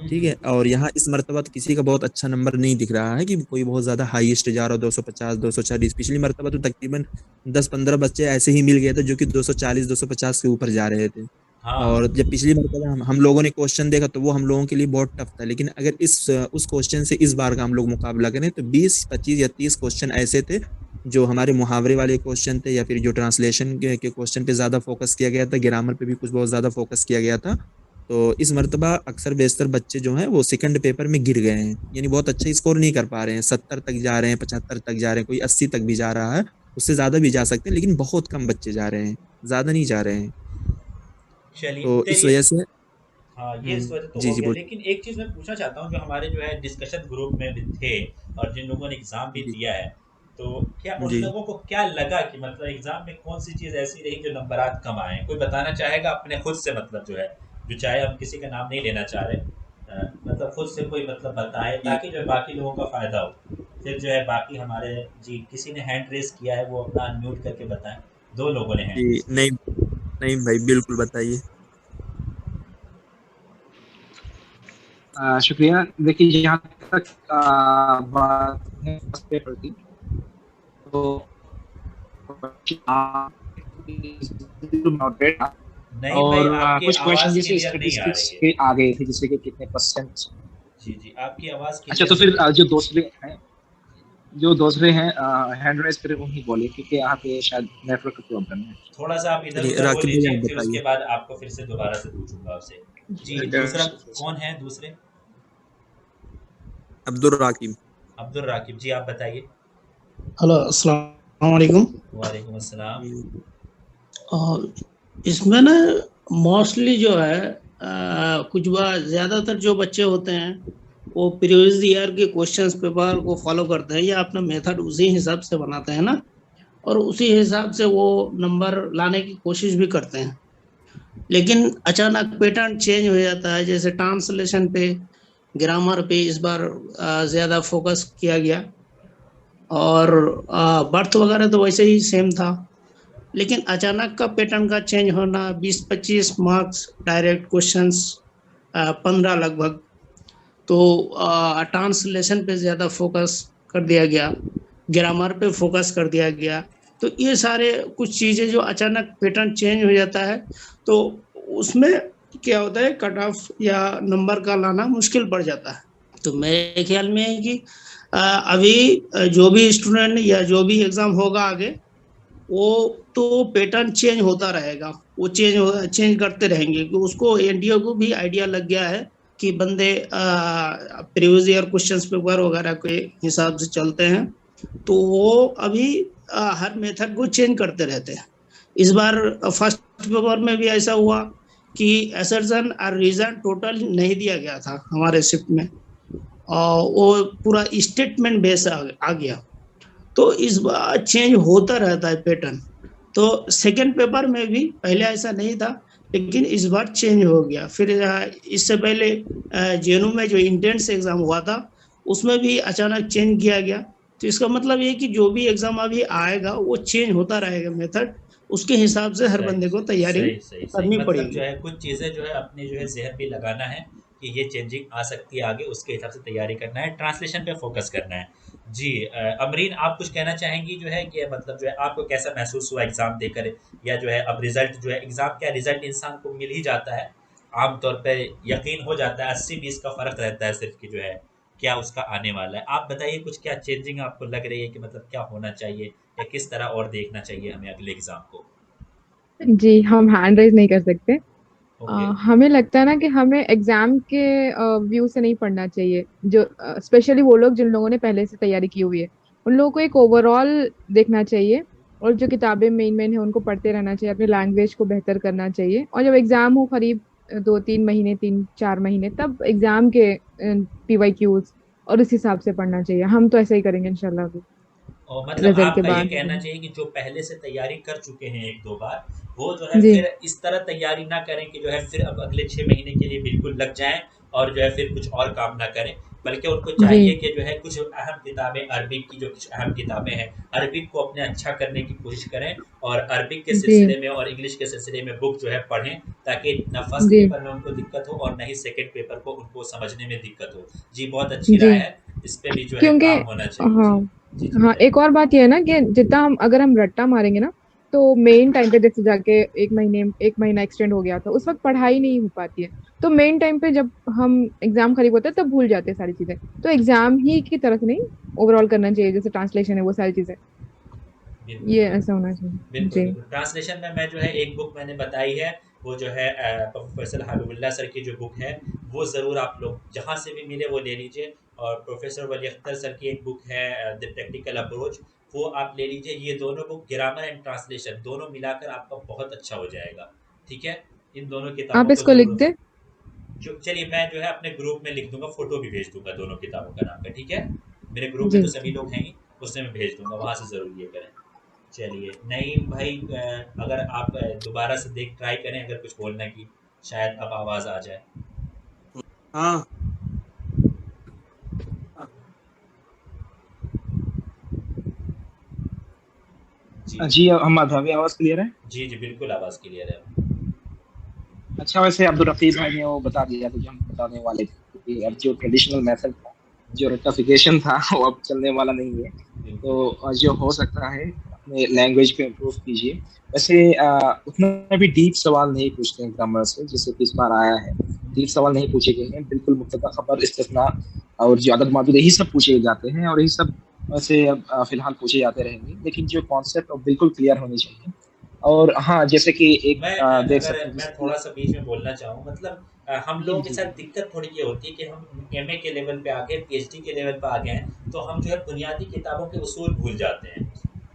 ठीक है, और यहाँ इस मरतबा तो किसी का बहुत अच्छा नंबर नहीं दिख रहा है कि कोई बहुत ज्यादा हाईएस्ट जा रहा हो, 250 240। पिछली मरतबा तो तकरीबन 10-15 बच्चे ऐसे ही मिल गए थे जो कि 240 250 के ऊपर जा रहे थे। और हाँ। जब पिछली मरतबा हम लोगों ने क्वेश्चन देखा तो वो हम लोगों के लिए बहुत टफ था, लेकिन अगर इस उस क्वेश्चन से इस बार का हम लोग मुकाबला करें तो 20 25 या 30 क्वेश्चन ऐसे थे जो हमारे मुहावरे वाले क्वेश्चन थे, या फिर जो ट्रांसलेशन के क्वेश्चन पे ज्यादा फोकस किया गया था, ग्रामर पे भी कुछ बहुत ज्यादा फोकस किया गया था। तो इस मरतबा अक्सर बेशतर बच्चे जो हैं वो सेकंड पेपर में गिर गए हैं, यानी बहुत अच्छा स्कोर नहीं कर पा रहे हैं, 70 तक जा रहे हैं, 75 तक जा रहे हैं, कोई 80 तक भी जा रहा है, उससे ज्यादा भी जा सकते हैं, लेकिन बहुत कम बच्चे जा रहे हैं, ज्यादा नहीं जा रहे हैं। चलिए, तो इस चलिए। वजह से हाँ, ये सोच तो जी हो जी गया, बोल लेकिन एक चीज़ मैं पूछना चाहता हूँ, जो हमारे जो है डिस्कशन ग्रुप में भी थे और जिन लोगों ने एग्ज़ाम भी जी दिया है, तो क्या उन जी लोगों को क्या लगा कि मतलब एग्ज़ाम में कौन सी चीज़ ऐसी रही जो नंबरात कम आए? कोई बताना चाहेगा अपने खुद से, मतलब जो है, जो चाहे हम किसी का नाम नहीं लेना चाह रहे, मतलब खुद से कोई मतलब बताए, जी ताकि जो है बाकी लोगों का फ़ायदा हो। फिर जो है बाकी हमारे, जी किसी ने हैंड रेस किया है, वो अपना अनम्यूट करके बताएं। 2 लोगों ने हैंड जी। रेस किया नहीं है। नहीं भाई, बिल्कुल बताइए। शुक्रिया। देखिए, जहाँ तक बात है फर्स्ट पेपर की, तो नॉटेड था। नहीं भाई, और आपकी कुछ क्वेश्चन आवाज़ जैसे क्लियर नहीं आ स्टेटिस्टिक्स रही है। के आ गए थे, जैसे कि कितने परसेंट। जी जी, आपकी आवाज़ अच्छा, क्लियर तो नहीं फिर है। जो दूसरे हैं हैंड रेस करें, उन्हीं बोले, क्योंकि यहाँ पे शायद नेटवर्क का प्रॉब्लम है। थोड़ा सा आप इधर चलिए उधर हो राकिब भाई लीजिए, आप फिर उसके बताइए। बाद आपको फिर से दोबारा से पूछूंगा आपसे। जी, दूसरा कौन है दूसरे? अब्दुल राकिब। अब्दुल राकिब जी, आप बताइए। हेलो, अस्सलाम वालेकुम। वालेकुम अस्सलाम। और इसमें ना मोस्टली जो है कुछ बार ज़्यादातर जो बच्चे होते हैं वो प्रीवियस ईयर के क्वेश्चंस पेपर को फॉलो करते हैं या अपना मेथड उसी हिसाब से बनाते हैं ना, और उसी हिसाब से वो नंबर लाने की कोशिश भी करते हैं। लेकिन अचानक पैटर्न चेंज हो जाता है, जैसे ट्रांसलेशन पे, ग्रामर पे इस बार ज़्यादा फोकस किया गया, और बर्थ वगैरह तो वैसे ही सेम था। लेकिन अचानक का पैटर्न का चेंज होना, 20-25 मार्क्स डायरेक्ट क्वेश्चंस, 15 लगभग, तो ट्रांसलेशन पे ज़्यादा फोकस कर दिया गया, ग्रामर पे फोकस कर दिया गया। तो ये सारे कुछ चीज़ें जो अचानक पैटर्न चेंज हो जाता है, तो उसमें क्या होता है, कट ऑफ या नंबर का लाना मुश्किल पड़ जाता है। तो मेरे ख्याल में है कि अभी जो भी स्टूडेंट या जो भी एग्जाम होगा आगे, वो तो पैटर्न चेंज होता रहेगा, वो चेंज करते रहेंगे, कि उसको एनटीए को भी आइडिया लग गया है कि बंदे प्रीवियस ईयर क्वेश्चंस पेपर वगैरह के हिसाब से चलते हैं, तो वो अभी हर मेथड को चेंज करते रहते हैं। इस बार फर्स्ट पेपर में भी ऐसा हुआ कि असर्शन और रीजन टोटल नहीं दिया गया था हमारे शिफ्ट में, और वो पूरा स्टेटमेंट बेस आ गया। तो इस बार चेंज होता रहता है पैटर्न। तो सेकंड पेपर में भी पहले ऐसा नहीं था, लेकिन इस बार चेंज हो गया। फिर इससे पहले जेएनयू में जो इंट्रेंस एग्जाम हुआ था, उसमें भी अचानक चेंज किया गया। तो इसका मतलब ये कि जो भी एग्जाम अभी आएगा वो चेंज होता रहेगा मेथड, उसके हिसाब से हर बंदे को तैयारी सही करनी मतलब पड़ेगी। जो है कुछ चीज़ें जो है अपने जो है ज़हन पे लगाना है कि ये चेंजिंग आ सकती है आगे, उसके हिसाब से तैयारी करना है, ट्रांसलेशन पे फोकस करना है। जी अमरीन, आप कुछ कहना चाहेंगी जो है कि मतलब जो है आपको कैसा महसूस हुआ एग्ज़ाम देकर, या जो है अब रिजल्ट जो है एग्ज़ाम क्या रिजल्ट इंसान को मिल ही जाता है आमतौर पे, यकीन हो जाता है, 80-20 का फ़र्क रहता है सिर्फ कि जो है क्या उसका आने वाला है। आप बताइए कुछ क्या चेंजिंग आपको लग रही है कि मतलब क्या होना चाहिए या किस तरह और देखना चाहिए हमें अगले एग्ज़ाम को? जी, हम हैंड रेज़ नहीं कर सकते। ओके। हमें लगता है ना कि हमें एग्ज़ाम के व्यू से नहीं पढ़ना चाहिए। जो स्पेशली वो लोग जिन लोगों ने पहले से तैयारी की हुई है, उन लोगों को एक ओवरऑल देखना चाहिए, और जो किताबें मेन है उनको पढ़ते रहना चाहिए, अपनी लैंग्वेज को बेहतर करना चाहिए। और जब एग्ज़ाम हो करीब 2-3 महीने, 3-4 महीने, तब एग्ज़ाम के पीवाईक्यूज़ और उस हिसाब से पढ़ना चाहिए। हम तो ऐसा ही करेंगे इंशाल्लाह अभी और मतलब रिजल्ट के आपका ये बाद। कहना चाहिए कि जो पहले से तैयारी कर चुके हैं 1-2 बार, वो जो है जी, फिर इस तरह तैयारी ना करें कि जो है फिर अब अगले 6 महीने के लिए बिल्कुल लग जाएँ और जो है फिर कुछ और काम ना करें। बल्कि उनको जी, चाहिए कि जो है कुछ अहम किताबें, अरबिक की जो कुछ अहम किताबें हैं, अरबिक को अपने अच्छा करने की कोशिश करें, और अरबिक के जी, सिलसिले में और इंग्लिश के सिलसिले में बुक जो है पढ़ें, ताकि ना फर्स्ट जी, पेपर में उनको दिक्कत हो और ना ही सेकंड पेपर को उनको समझने में दिक्कत हो। जी, बहुत अच्छी जी। राय है। इस पे भी जो है क्योंकि काम होना चाहिए। हाँ, जी। जी, जी हाँ, बताइए। एक और बात ये है ना कि जितना हम अगर हम रट्टा मारेंगे ना, तो मेन टाइम पे जैसे जाके 1 महीना एक्सटेंड हो गया था, उस वक्त पढ़ाई नहीं हो पाती है। तो मेन टाइम पे जब हम एग्जाम करीब होता है तब भूल जाते हैं सारी चीजें। तो एग्जाम ही की तरफ नहीं, ओवरऑल करना चाहिए, जैसे ट्रांसलेशन है वो सारी चीजें, बिल्कुल, ये ऐसा बिल्कुल। होना चाहिए। बिल्कुल, जी, बिल्कुल। ट्रांसलेशन में मैं जो है एक बुक मैंने बताई है, वो जो है प्रोफ़ेसर हबीबुल्लाह सर की जो बुक है, वो ज़रूर आप लोग जहाँ से भी मिले वो ले लीजिए। और प्रोफ़ेसर वली अख्तर सर की एक बुक है द प्रैक्टिकल अप्रोच, वो आप ले लीजिए। ये दोनों बुक ग्रामर एंड ट्रांसलेशन दोनों मिलाकर आपका बहुत अच्छा हो जाएगा। ठीक है? इन दोनों आप किताबों को इसको लिख ज़रूर दे। जो चलिए मैं जो है अपने ग्रुप में लिख दूँगा, फ़ोटो भी भेज दूँगा दोनों किताबों का नाम का, ठीक है? मेरे ग्रुप में जी, तो सभी लोग हैं ही, उसमें मैं भेज दूँगा, वहाँ से ज़रूर ये करें। चलिए, नईम भाई अगर आप दोबारा से देख ट्राई करें अगर कुछ बोलने की, शायद अब आवाज़ आ जाए। हाँ। जी। जी अहमद, अभी आवाज क्लियर है? जी, जी, बिल्कुल आवाज़ क्लियर है। अच्छा, वैसे अब्दुल रफीक भाई ने वो बता दिया था जो हम बताने वाले थे कि अब जी, जो ट्रेडिशनल मेथड था, जो रेक्टिफिकेशन था वो अब चलने वाला नहीं है। बिल्कुल, तो बिल्कुल। जो हो सकता है अपने लैंग्वेज पे इम्प्रूव कीजिए। वैसे उतना भी डीप सवाल नहीं पूछते हैं ग्रामर से, जैसे कि इस बार आया है। डीप सवाल नहीं पूछे गए हैं, बिल्कुल मुब्तदा खबर, इस्तिस्ना और जो अदद मादूद, यही सब पूछे जाते हैं, और यही सब वैसे अब फिलहाल पूछे जाते रहेंगे। लेकिन जो कॉन्सेप्ट बिल्कुल क्लियर होनी चाहिए। और हाँ, जैसे कि एक मैं देख अगर सकते हैं मैं जैसे कि थोड़ा-सा बीच में बोलना चाहूँ, मतलब हम जी लोगों के जी साथ जी दिक्कत थोड़ी ये होती है कि हम एमए के लेवल पे आ गए, पीएचडी के लेवल पे आ गए हैं, तो हम जो है बुनियादी किताबों के उसूल भूल जाते हैं।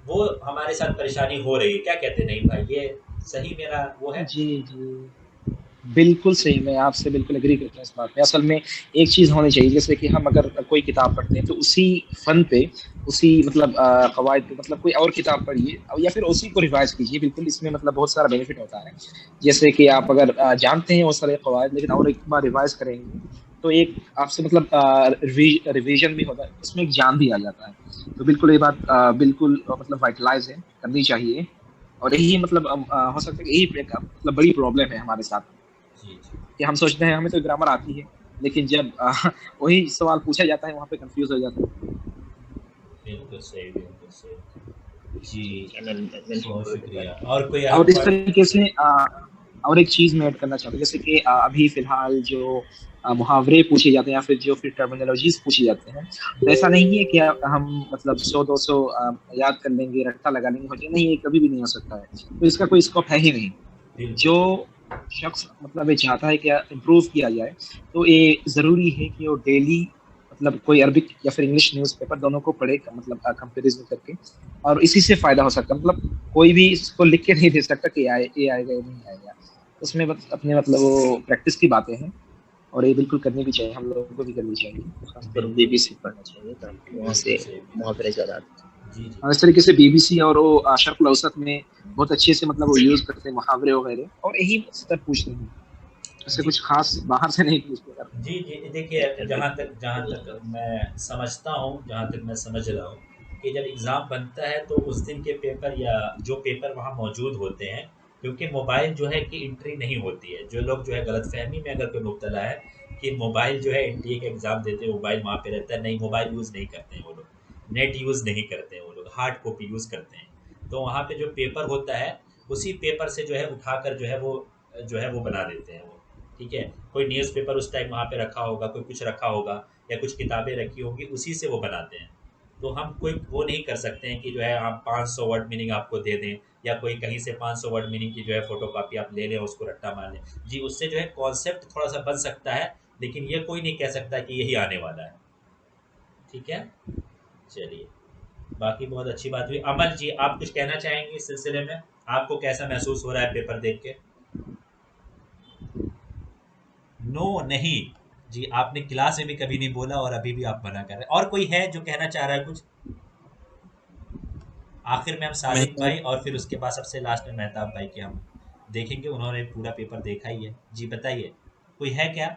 वो हमारे साथ परेशानी हो रही है। क्या कहते हैं नईम भाई? ये सही मेरा वो है? जी जी, बिल्कुल सही। मैं आपसे बिल्कुल एग्री करता हूँ इस बात में। असल में एक चीज़ होनी चाहिए, जैसे कि हम अगर कोई किताब पढ़ते हैं तो उसी फन पे, उसी मतलब कवायद पे, मतलब कोई और किताब पढ़िए या फिर उसी को रिवाइज कीजिए। बिल्कुल इसमें मतलब बहुत सारा बेनिफिट होता है। जैसे कि आप अगर जानते हैं वो सारे कवायद, लेकिन और एक बार रिवाइज करेंगे तो एक आपसे मतलब रिवीजन भी होता है, उसमें एक जान भी आ जाता है। तो बिल्कुल ये बात बिल्कुल मतलब वाइटलाइज है, करनी चाहिए। और यही मतलब हो सकता है कि यही एक मतलब बड़ी प्रॉब्लम है हमारे साथ, जी, जी। कि हम सोचते हैं हमें तो ग्रामर आती है, लेकिन जब वही सवाल पूछा जाता है वहां पे कंफ्यूज हो जाते हैं। बिल्कुल सही, बिल्कुल सही। जी, जी, मैं बहुत मेंशन कर देता शुक्रिया। हूँ। और कोई और अहम इस पॉइंट? तरीके से और एक चीज़ मैं ऐड करना चाहता हूँ, जैसे कि अभी फ़िलहाल जो मुहावरे पूछे जाते हैं या फिर जो फिर टर्मिनोलॉजीज़ पूछी जाते हैं, तो ऐसा नहीं है कि हम मतलब 100-200 याद कर लेंगे, रट्टा लगा लेंगे, हो जाएगा, नहीं, ये कभी भी नहीं हो सकता है। तो इसका कोई स्कोप है ही नहीं। बिल्कुल। जो शख्स मतलब ये चाहता है कि इम्प्रूव किया जाए, तो ये ज़रूरी है कि वो डेली मतलब कोई अरबिक या फिर इंग्लिश न्यूज़पेपर दोनों को पढ़े, मतलब कंपैरिज़न करके, और इसी से फ़ायदा हो सकता है। मतलब कोई भी इसको लिख के नहीं दे सकता कि ये आएगा, ये नहीं आएगा। उसमें बस अपने मतलब वो प्रैक्टिस की बातें हैं, और ये बिल्कुल करनी भी चाहिए, हम लोगों को भी करनी चाहिए। खासकर बिल्कुल, बीबीसी पढ़ना चाहिए ताकि वहाँ से बिल्कुल सही। मुहावरे ज़्यादा आते हैं। जी, जी। और इस तरीके से बीबीसी और वो शर्क़ औसत में बहुत अच्छे से मतलब वो यूज़ करते हैं मुहावरे वगैरह, और यही सब पूछते हैं। ऐसे जी। कुछ खास बाहर से नहीं पूछते यार। जी, जी। देखिए, जहाँ तक मैं समझता हूँ, जहाँ तक मैं समझ रहा हूँ कि जब एग्ज़ाम बनता है तो उस दिन के पेपर या जो पेपर वहाँ मौजूद होते हैं, क्योंकि मोबाइल जो है कि एंट्री नहीं होती है। जो लोग जो है गलतफ़हमी में अगर कोई मुब्तला है कि मोबाइल जो है एनटीए का एग्ज़ाम देते हैं, मोबाइल वहाँ पे रहता है, नहीं, मोबाइल यूज़ नहीं करते हैं वो लोग। नेट यूज़ नहीं करते हैं वो लोग, हार्ड कॉपी यूज़ करते हैं। तो वहाँ पे जो पेपर होता है, उसी पेपर से जो है उठाकर जो है वो बना देते हैं वो। ठीक है? कोई न्यूज़पेपर उस टाइम वहाँ पे रखा होगा, कोई कुछ रखा होगा या कुछ किताबें रखी होंगी, उसी से वो बनाते हैं। तो हम कोई वो नहीं कर सकते हैं कि जो है हम 500 वर्ड मीनिंग आपको दे दें, या कोई कहीं से 500 वर्ड मीनिंग की जो है फ़ोटोकॉपी आप ले लें और उसको रट्टा मार लें। जी, उससे जो है कॉन्सेप्ट थोड़ा-सा बन सकता है, लेकिन ये कोई नहीं कह सकता कि यही आने वाला है। ठीक है? चलिए, बाकी बहुत अच्छी बात हुई। अमल जी, आप कुछ कहना चाहेंगे इस सिलसिले में? आपको कैसा महसूस हो रहा है पेपर देख के? नो नहीं। जी, आपने क्लास में भी कभी नहीं बोला और अभी भी आप मना कर रहे हैं। और कोई है जो कहना चाह रहा है कुछ? आखिर में हम सादिक मेहताब भाई और फिर उसके बाद सबसे लास्ट में मेहताब भाई के हम देखेंगे, उन्होंने पूरा पेपर देखा ही है। जी बताइए, कोई है क्या?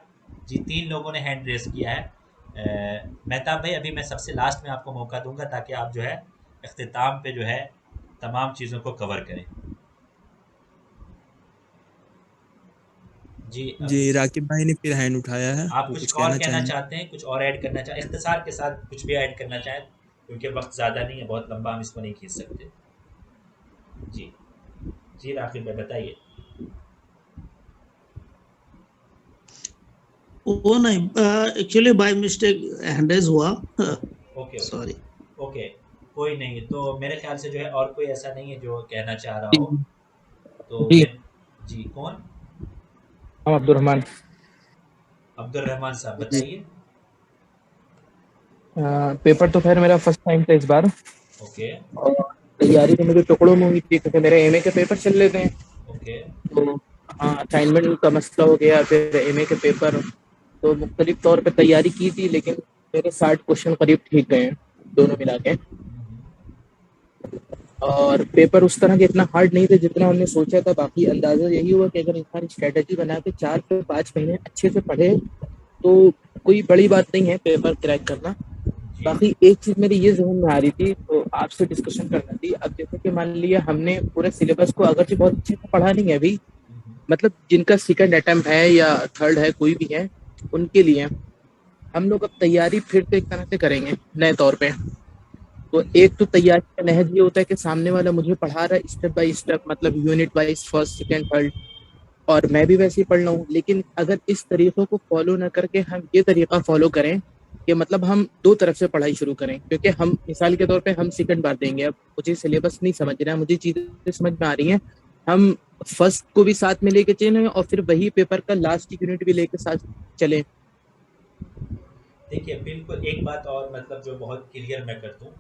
जी, 3 लोगों ने हैंड रेज़ किया है। मेहताब भाई, अभी मैं सबसे लास्ट में आपको मौका दूँगा ताकि आप जो है इख्तिताम पे जो है तमाम चीज़ों को कवर करें। जी, जी, राकिब भाई ने फिर हैंड उठाया है, आप वो कुछ कुछ और कहना कहना चाहेंगे? चाहते हैं, कुछ और ऐड करना चाहें, इख्तिसार के साथ कुछ भी ऐड करना चाहें, क्योंकि वक्त ज़्यादा नहीं है, बहुत लंबा हम इसको नहीं खींच सकते। जी, जी राखिल भाई बताइए। वो नहीं, actually by mistake hand raise हुआ। Okay, sorry. ओके, कोई नहीं। तो मेरे ख्याल से जो है और कोई ऐसा नहीं है जो कहना चाह रहा हो, तो जी, फिर जी, कौन? हम अब्दुल रहमान। अब्दुल रहमान साहब जी। बताइए। पेपर तो खैर मेरा फर्स्ट टाइम था इस बार, ओके, और तैयारी तो मेरे टुकड़ों में हुई थी क्योंकि मेरे एमए के पेपर चल रहे थे। ओके, तो हाँ, असाइनमेंट का मसला हो गया, फिर एमए के पेपर, तो मुख्तलिफ तौर पे तैयारी की थी, लेकिन मेरे 60 क्वेश्चन करीब ठीक गए हैं, दोनों मिला के। और पेपर उस तरह के इतना हार्ड नहीं थे जितना हमने सोचा था। बाकी अंदाजा यही हुआ कि अगर इंसान स्ट्रेटजी बना के 4 से 5 महीने अच्छे से पढ़े तो कोई बड़ी बात नहीं है पेपर क्रैक करना। जी, बाकी एक चीज मेरी ये ज़हन में आ रही थी, तो आपसे डिस्कशन करना थी। अब जैसे कि मान लिया हमने पूरे सिलेबस को अगरचे बहुत अच्छे से पढ़ा नहीं है अभी, मतलब जिनका सेकंड अटेम्प्ट है या थर्ड है, कोई भी है, उनके लिए हम लोग अब तैयारी फिर से एक तरह से करेंगे नए तौर पे। तो एक तो तैयारी का नहज ये होता है कि सामने वाला मुझे पढ़ा रहा है स्टेप बाय स्टेप, मतलब unit wise, first second third, और मैं भी वैसे ही पढ़ रहा हूँ। लेकिन अगर इस तरीकों को फॉलो ना करके हम ये तरीका फॉलो करें कि मतलब हम दो तरफ से पढ़ाई शुरू करें, क्योंकि हम मिसाल के तौर पे हम सेकंड बार देंगे, अब मुझे सिलेबस नहीं समझ रहा है, मुझे चीजें समझ में आ रही हैं, हम फर्स्ट को भी साथ में लेके चलें और फिर वही पेपर का लास्ट यूनिट भी लेके साथ चलें। देखिए, बिल्कुल एक बात और मतलब जो बहुत क्लियर मैं कर दूँ,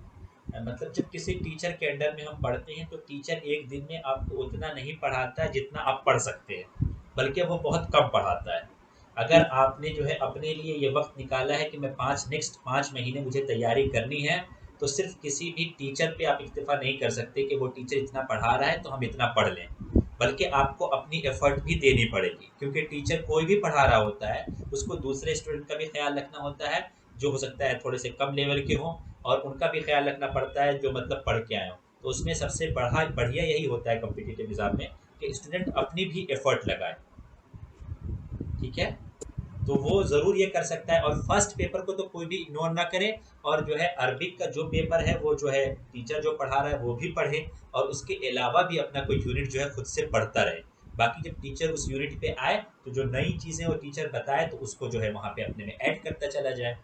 मतलब जब किसी टीचर के अंडर में हम पढ़ते हैं तो टीचर एक दिन में आपको उतना नहीं पढ़ाता है जितना आप पढ़ सकते हैं, बल्कि वो बहुत कम पढ़ाता है। अगर आपने जो है अपने लिए ये वक्त निकाला है कि मैं नेक्स्ट 5 महीने मुझे तैयारी करनी है, तो सिर्फ किसी भी टीचर पे आप इक्तफा नहीं कर सकते कि वो टीचर इतना पढ़ा रहा है तो हम इतना पढ़ लें, बल्कि आपको अपनी एफर्ट भी देनी पड़ेगी, क्योंकि टीचर कोई भी पढ़ा रहा होता है, उसको दूसरे स्टूडेंट का भी ख्याल रखना होता है, जो हो सकता है थोड़े से कम लेवल के हों, और उनका भी ख्याल रखना पड़ता है जो मतलब पढ़ के आए हों। तो उसमें सबसे बढ़िया यही होता है कॉम्पिटिटिव एग्ज़ाम में कि स्टूडेंट अपनी भी एफर्ट लगाए। ठीक है? तो वो ज़रूर ये कर सकता है, और फर्स्ट पेपर को तो कोई भी इग्नोर ना करे, और जो है अरबिक का जो पेपर है वो जो है टीचर जो पढ़ा रहा है वो भी पढ़े, और उसके अलावा भी अपना कोई यूनिट जो है खुद से पढ़ता रहे। बाकी जब टीचर उस यूनिट पे आए तो जो नई चीज़ें वो टीचर बताए तो उसको जो है वहाँ पे अपने में ऐड करता चला जाए।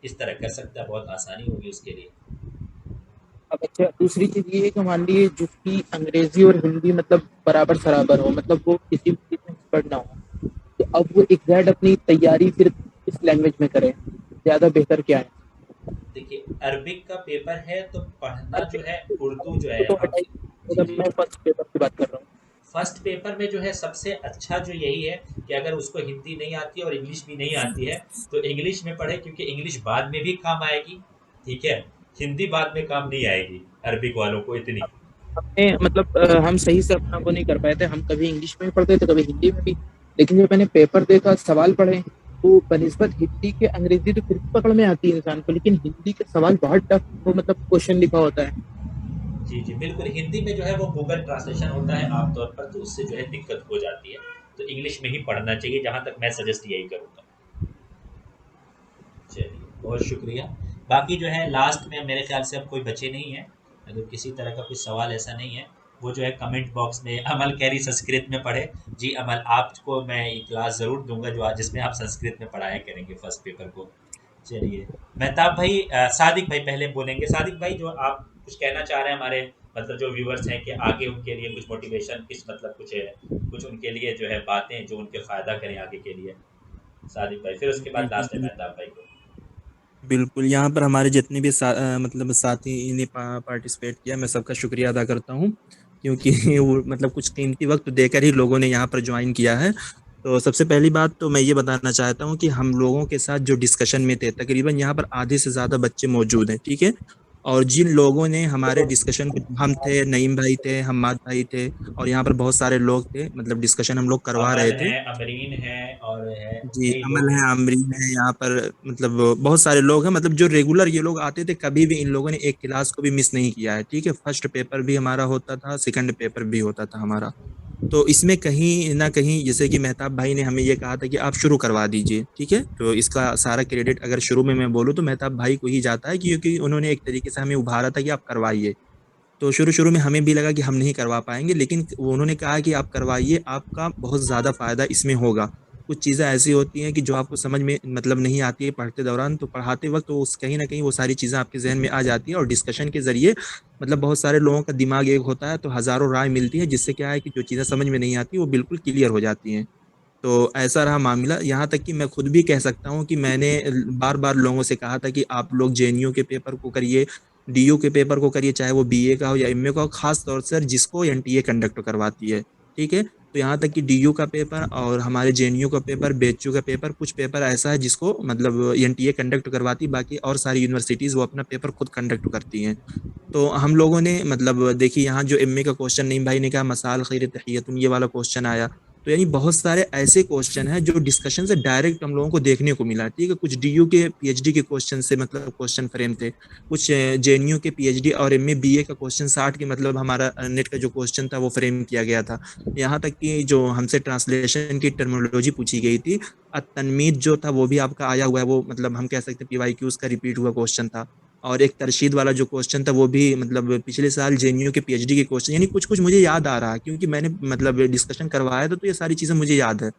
इस तरह कर सकता है, बहुत आसानी होगी उसके लिए। अब अच्छा, दूसरी चीज ये है कि मान लीजिए जिसकी अंग्रेजी और हिंदी मतलब बराबर सराबर हो, मतलब वो किसी भी चीज में एक्सपर्ट ना हो, तो अब वो एग्जैक्ट अपनी तैयारी फिर इस लैंग्वेज में करे, ज्यादा बेहतर क्या है? देखिए, अरबिक का पेपर है तो पढ़ना जो है उर्दू जो वो है तो हम। हटाइए, जी मतलब जी। मैं फर्स्ट पेपर की बात कर रहा हूँ। फर्स्ट पेपर में जो है सबसे अच्छा जो यही है कि अगर उसको हिंदी नहीं आती और इंग्लिश भी नहीं आती है तो इंग्लिश में पढ़े, क्योंकि इंग्लिश बाद में भी काम आएगी। ठीक है, हिंदी बाद में काम नहीं आएगी अरबिक वालों को इतनी। हमने मतलब हम सही से अपना वो नहीं कर पाए थे, हम कभी इंग्लिश में भी पढ़ते थे कभी हिंदी में भी, लेकिन जब मैंने पेपर देखा सवाल पढ़े तो बनिस्बत हिंदी के अंग्रेजी तो फिर भी पकड़ में आती है इंसान को, लेकिन हिंदी के सवाल बहुत टफ, वो मतलब क्वेश्चन लिखा होता है। जी जी बिल्कुल, हिंदी में जो है वो गूगल ट्रांसलेशन होता है आमतौर पर, तो उससे जो है दिक्कत हो जाती है। तो इंग्लिश में ही पढ़ना चाहिए, जहाँ तक मैं सजेस्ट यही करूँगा। चलिए, बहुत शुक्रिया। बाकी जो है लास्ट में मेरे ख्याल से अब कोई बचे नहीं है। अगर किसी तरह का कोई सवाल ऐसा नहीं है, वो जो है कमेंट बॉक्स में अमल कैरी संस्कृत में पढ़े। जी अमल, आपको मैं एक क्लास ज़रूर दूंगा जो आज जिसमें आप संस्कृत में पढ़ाया करेंगे फर्स्ट पेपर को। चलिए, मेहताब भाई, सादिक भाई पहले बोलेंगे। सादिक भाई, जो आप कुछ कहना चाह रहे हैं हमारे मतलब जो व्यूवर्स हैं कि आगे उनके लिए कुछ मोटिवेशन, कुछ मतलब कुछ है, कुछ उनके लिए जो है बातें जो उनके फ़ायदा करें आगे के लिए। सादिक भाई, फिर उसके बाद लास्ट में जी, मेहताब भाई को। बिल्कुल, यहाँ पर हमारे जितने भी मतलब साथी ने पार्टिसिपेट किया, मैं सबका शुक्रिया अदा करता हूँ, क्योंकि वो मतलब कुछ कीमती वक्त देकर ही लोगों ने यहाँ पर ज्वाइन किया है। तो सबसे पहली बात तो मैं ये बताना चाहता हूँ कि हम लोगों के साथ जो डिस्कशन में थे, तकरीबन यहाँ पर आधे से ज़्यादा बच्चे मौजूद हैं, ठीक है? और जिन लोगों ने हमारे डिस्कशन को, हम थे, नईम भाई थे, हम्माद भाई थे, और यहाँ पर बहुत सारे लोग थे, मतलब डिस्कशन हम लोग करवा अमल रहे थे। है, अमरीन है, और है जी, कई लोग अमल है, हैं। आमरीन है, यहाँ पर मतलब बहुत सारे लोग हैं, मतलब जो रेगुलर ये लोग आते थे, कभी भी इन लोगों ने एक क्लास को भी मिस नहीं किया है, ठीक है? फर्स्ट पेपर भी हमारा होता था, सेकंड पेपर भी होता था हमारा। तो इसमें कहीं ना कहीं जैसे कि मेहताब भाई ने हमें ये कहा था कि आप शुरू करवा दीजिए, ठीक है? तो इसका सारा क्रेडिट अगर शुरू में मैं बोलूँ तो मेहताब भाई को ही जाता है, क्योंकि उन्होंने एक तरीके से हमें उभारा था कि आप करवाइए। तो शुरू-शुरू में हमें भी लगा कि हम नहीं करवा पाएँगे, लेकिन वो उन्होंने कहा कि आप करवाइए, आपका बहुत ज़्यादा फ़ायदा इसमें होगा। कुछ चीज़ें ऐसी होती हैं कि जो आपको समझ में मतलब नहीं आती है पढ़ते दौरान, तो पढ़ाते वक़्त वो कहीं न कहीं वो सारी चीज़ें आपके ज़हन में आ जाती हैं, और डिस्कशन के ज़रिए मतलब बहुत सारे लोगों का दिमाग एक होता है, तो हज़ारों राय मिलती है, जिससे क्या है कि जो चीज़ें समझ में नहीं आती, वो बिल्कुल क्लियर हो जाती हैं। तो ऐसा रहा मामला, यहाँ तक कि मैं खुद भी कह सकता हूँ कि मैंने बार-बार लोगों से कहा था कि आप लोग जेएनयू के पेपर को करिए, डीयू के पेपर को करिए, चाहे वो बीए का हो या एमए का हो, खास तौर से जिसको एनटीए कंडक्ट करवाती है, ठीक है? तो यहाँ तक कि डीयू का पेपर और हमारे जेएनयू का पेपर, बीएचयू का पेपर, कुछ पेपर ऐसा है जिसको मतलब एनटीए कंडक्ट करवाती है, बाकी और सारी यूनिवर्सिटीज़ वो अपना पेपर खुद कंडक्ट करती हैं। तो हम लोगों ने मतलब देखिए, यहाँ जो एमए का क्वेश्चन नईम भाई ने कहा मसाल खैर तहियतुन, ये वाला क्वेश्चन आया। तो यानी बहुत सारे ऐसे क्वेश्चन हैं जो डिस्कशन से डायरेक्ट हम लोगों को देखने को मिला, ठीक है? कुछ डीयू के पीएचडी के क्वेश्चन से मतलब क्वेश्चन फ्रेम थे, कुछ जेएनयू के पीएचडी और एमए बीए का क्वेश्चन 60 के मतलब हमारा नेट का जो क्वेश्चन था वो फ्रेम किया गया था। यहाँ तक कि जो हमसे ट्रांसलेशन की टर्मिनोलॉजी पूछी गई थी, तनमीद जो था वो भी आपका आया हुआ है, वो मतलब हम कह सकते हैं पीवाईक्यूज का रिपीट हुआ क्वेश्चन था। और एक तरशीद वाला जो क्वेश्चन था वो भी मतलब पिछले साल जेएनयू के पीएचडी के क्वेश्चन, यानी कुछ-कुछ मुझे याद आ रहा है, क्योंकि मैंने मतलब डिस्कशन करवाया था, तो ये सारी चीज़ें मुझे याद है।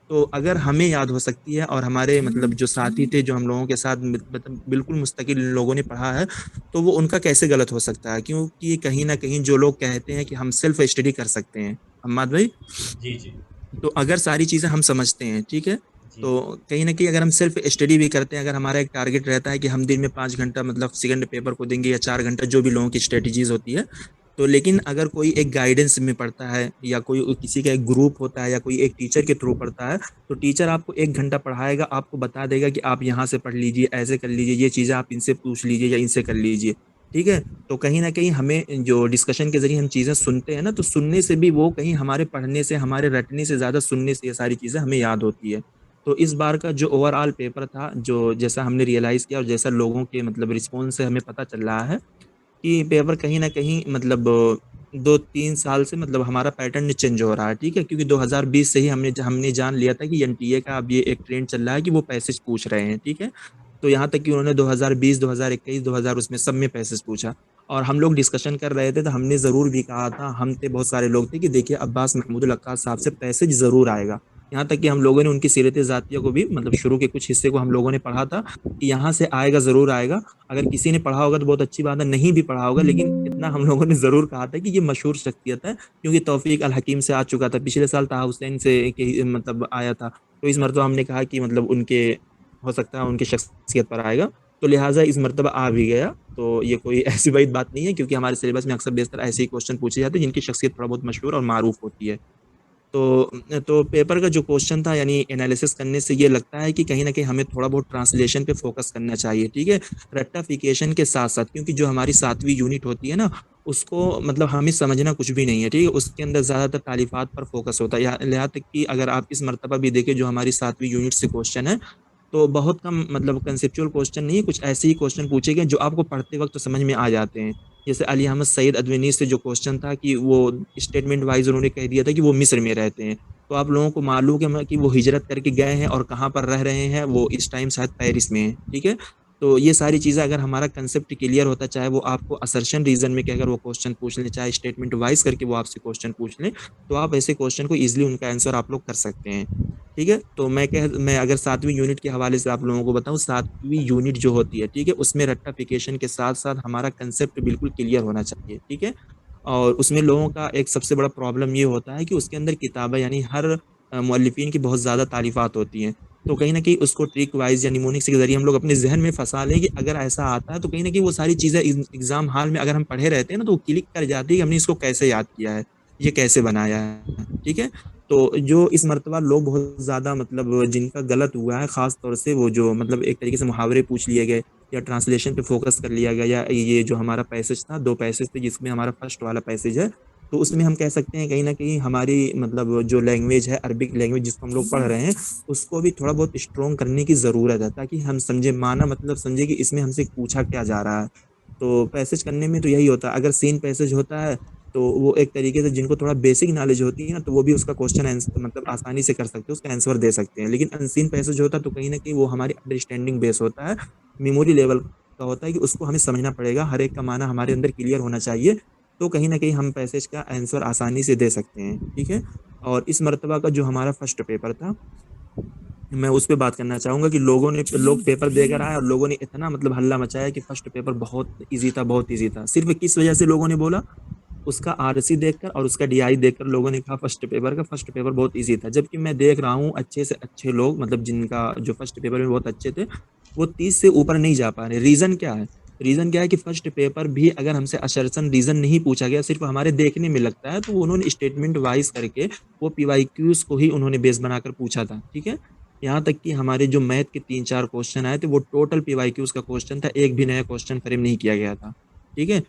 तो अगर हमें याद हो सकती है और हमारे मतलब जो साथी थे, जो हम लोगों के साथ मतलब बिल्कुल मुस्तकिल इन लोगों ने पढ़ा है, तो वो उनका कैसे गलत हो सकता है? क्योंकि कहीं न कहीं जो लोग कहते हैं कि हम सेल्फ स्टडी कर सकते हैं, हम्माद भाई, जी जी। तो अगर सारी चीज़ें हम समझते हैं, ठीक है? जी तो कहीं न कहीं अगर हम सेल्फ स्टडी भी करते हैं, अगर हमारा एक टारगेट रहता है कि हम दिन में 5 घंटा मतलब सेकंड पेपर को देंगे या 4 घंटा, जो भी लोगों की स्ट्रैटेजीज़ होती है। तो लेकिन अगर कोई एक गाइडेंस में पढ़ता है या कोई किसी का एक ग्रुप होता है या कोई एक टीचर के थ्रू पढ़ता है, तो टीचर आपको 1 घंटा पढ़ाएगा, आपको बता देगा कि आप यहाँ से पढ़ लीजिए, ऐसे कर लीजिए, ये चीज़ें आप इनसे पूछ लीजिए या इनसे कर लीजिए, ठीक है? तो कहीं न कहीं हमें जो डिस्कशन के ज़रिए हम चीज़ें सुनते हैं ना, तो सुनने से भी वो कहीं हमारे पढ़ने से, हमारे रटने से ज़्यादा सुनने से ये सारी चीज़ें हमें याद होती है। तो इस बार का जो ओवरऑल पेपर था, जो जैसा हमने रियलाइज़ किया और जैसा लोगों के मतलब रिस्पॉन्स से हमें पता चल रहा है कि पेपर कहीं न कहीं मतलब 2-3 साल से मतलब हमारा पैटर्न चेंज हो रहा है, ठीक है? क्योंकि 2020 से ही हमने जान लिया था कि एनटीए का अब ये एक ट्रेंड चल रहा है कि वो पैसेज पूछ रहे हैं, ठीक है? तो यहाँ तक कि उन्होंने 2020, 2021, 2000 उसमें सब में पैसेज पूछा। और हम लोग डिस्कशन कर रहे थे तो हमने ज़रूर भी कहा था, हम थे बहुत सारे लोग थे कि देखिए अब्बास महमूदुल अक्कास साहब से पैसेज ज़रूर आएगा। यहाँ तक कि हम लोगों ने उनकी सीरत ज़ातिया को भी मतलब शुरू के कुछ हिस्से को हम लोगों ने पढ़ा था कि यहाँ से आएगा, ज़रूर आएगा। अगर किसी ने पढ़ा होगा तो बहुत अच्छी बात है, नहीं भी पढ़ा होगा लेकिन इतना हम लोगों ने ज़रूर कहा था कि ये मशहूर शख्सियत है, क्योंकि तौफीक अल हकीम से आ चुका था, पिछले साल ताहा हुसैन से मतलब आया था। तो इस मरतबा हमने कहा कि मतलब उनके हो सकता है उनकी शख्सियत पर आएगा, तो लिहाजा इस मरतबा आ भी गया। तो ये कोई ऐसी बड़ी बात नहीं है, क्योंकि हमारे सिलेबस में अक्सर बेशतर ऐसे ही क्वेश्चन पूछे जाते हैं जिनकी शख्सियत थोड़ा बहुत मशहूर और मारूफ होती है। तो पेपर का जो क्वेश्चन था यानी एनालिसिस करने से ये लगता है कि कहीं न कहीं हमें थोड़ा बहुत ट्रांसलेशन पे फोकस करना चाहिए, ठीक है? रेक्टिफिकेशन के साथ-साथ, क्योंकि जो हमारी 7वीं यूनिट होती है ना, उसको मतलब हमें समझना कुछ भी नहीं है, ठीक है? उसके अंदर ज़्यादातर तालीफ़ात पर फोकस होता है। यहाँ तक कि अगर आप इस मर्तबा भी देखें जो हमारी 7वीं यूनिट से क्वेश्चन है, तो बहुत कम मतलब कंसेप्चुअल क्वेश्चन नहीं है, कुछ ऐसे ही क्वेश्चन पूछे गए जो आपको पढ़ते वक़्त समझ में आ जाते हैं। जैसे अली अहमद सईद अद्वनी से जो क्वेश्चन था कि वो स्टेटमेंट वाइज़ उन्होंने कह दिया था कि वो मिस्र में रहते हैं। तो आप लोगों को मालूम है कि वो हिजरत करके गए हैं और कहाँ पर रह रहे हैं, वो इस टाइम शायद पेरिस में हैं, ठीक है? तो ये सारी चीज़ें अगर हमारा कंसेप्ट क्लियर होता, चाहे वो आपको असर्शन रीज़न में कहकर वो क्वेश्चन पूछ लें, चाहे स्टेटमेंट वाइज़ करके वो आपसे क्वेश्चन पूछ लें, तो आप ऐसे क्वेश्चन को ईज़िली उनका आंसर आप लोग कर सकते हैं, ठीक है? तो मैं अगर 7वीं यूनिट के हवाले से आप लोगों को बताऊँ, 7वीं यूनिट जो होती है, ठीक है? उसमें रेक्टिफिकेशन के साथ-साथ हमारा कंसेप्ट बिल्कुल क्लियर होना चाहिए, ठीक है? और उसमें लोगों का एक सबसे बड़ा प्रॉब्लम ये होता है कि उसके अंदर किताबें यानी हर मुअल्लिफ़ीन की बहुत ज़्यादा तारीफ़ात होती हैं। तो कहीं न कहीं उसको ट्रिक वाइज़ या निमोनिक्स के ज़रिए हम लोग अपने ज़हन में फँसा लें कि अगर ऐसा आता है तो कहीं न कहीं वो सारी चीज़ें एग्ज़ाम हॉल में अगर हम पढ़े रहते हैं ना, तो वो क्लिक कर जाती है कि हमने इसको कैसे याद किया है, ये कैसे बनाया है, ठीक है? तो जो इस मर्तबा लोग बहुत ज़्यादा मतलब जिनका गलत हुआ है, ख़ास तौर से वो जो मतलब एक तरीके से मुहावरे पूछ लिए गए या ट्रांसलेशन पे फ़ोकस कर लिया गया, या ये जो हमारा पैसेज था, 2 पैसेज थे जिसमें हमारा फर्स्ट वाला पैसेज है, तो उसमें हम कह सकते हैं कहीं न कहीं हमारी मतलब जो लैंग्वेज है, अरबिक लैंग्वेज जिसको हम लोग पढ़ रहे हैं, उसको भी थोड़ा बहुत स्ट्रॉन्ग करने की ज़रूरत है, ताकि हम समझें, माना मतलब समझें कि इसमें हमसे पूछा क्या जा रहा है। तो पैसेज करने में तो यही होता है, अगर सीन पैसेज होता है, तो वो एक तरीके से जिनको थोड़ा बेसिक नॉलेज होती है ना, तो वो भी उसका क्वेश्चन आंसर मतलब आसानी से कर सकते हैं, उसका आंसर दे सकते हैं। लेकिन अनसीन पैसेज होता है तो कहीं न कहीं वो हमारी अंडरस्टैंडिंग बेस होता है, मेमोरी लेवल का होता है कि उसको हमें समझना पड़ेगा, हर एक का माना हमारे अंदर क्लियर होना चाहिए, तो कहीं न कहीं हम पैसेज का आंसर आसानी से दे सकते हैं, ठीक है? और इस मर्तबा का जो हमारा फर्स्ट पेपर था, मैं उस पे बात करना चाहूँगा कि लोग पेपर देकर आए और लोगों ने इतना मतलब हल्ला मचाया कि फर्स्ट पेपर बहुत ईज़ी था, बहुत ईज़ी था। सिर्फ़ किस वजह से लोगों ने बोला? उसका आरसी देखकर और उसका डीआई देखकर लोगों ने कहा फर्स्ट पेपर बहुत ईज़ी था। जबकि मैं देख रहा हूँ अच्छे से अच्छे लोग मतलब जिनका जो फर्स्ट पेपर में बहुत अच्छे थे, वो 30 से ऊपर नहीं जा पा रहे। रीज़न क्या है? रीज़न क्या है कि फर्स्ट पेपर भी अगर हमसे असर्शन रीज़न नहीं पूछा गया, सिर्फ़ हमारे देखने में लगता है, तो उन्होंने स्टेटमेंट वाइज़ करके वो पीवाईक्यूज़ को ही उन्होंने बेस बनाकर पूछा था, ठीक है? यहाँ तक कि हमारे जो मैथ के 3-4 क्वेश्चन आए थे, वो टोटल पीवाईक्यूज़ का क्वेश्चन था, एक भी नया क्वेश्चन फ्रेम नहीं किया गया था, ठीक है?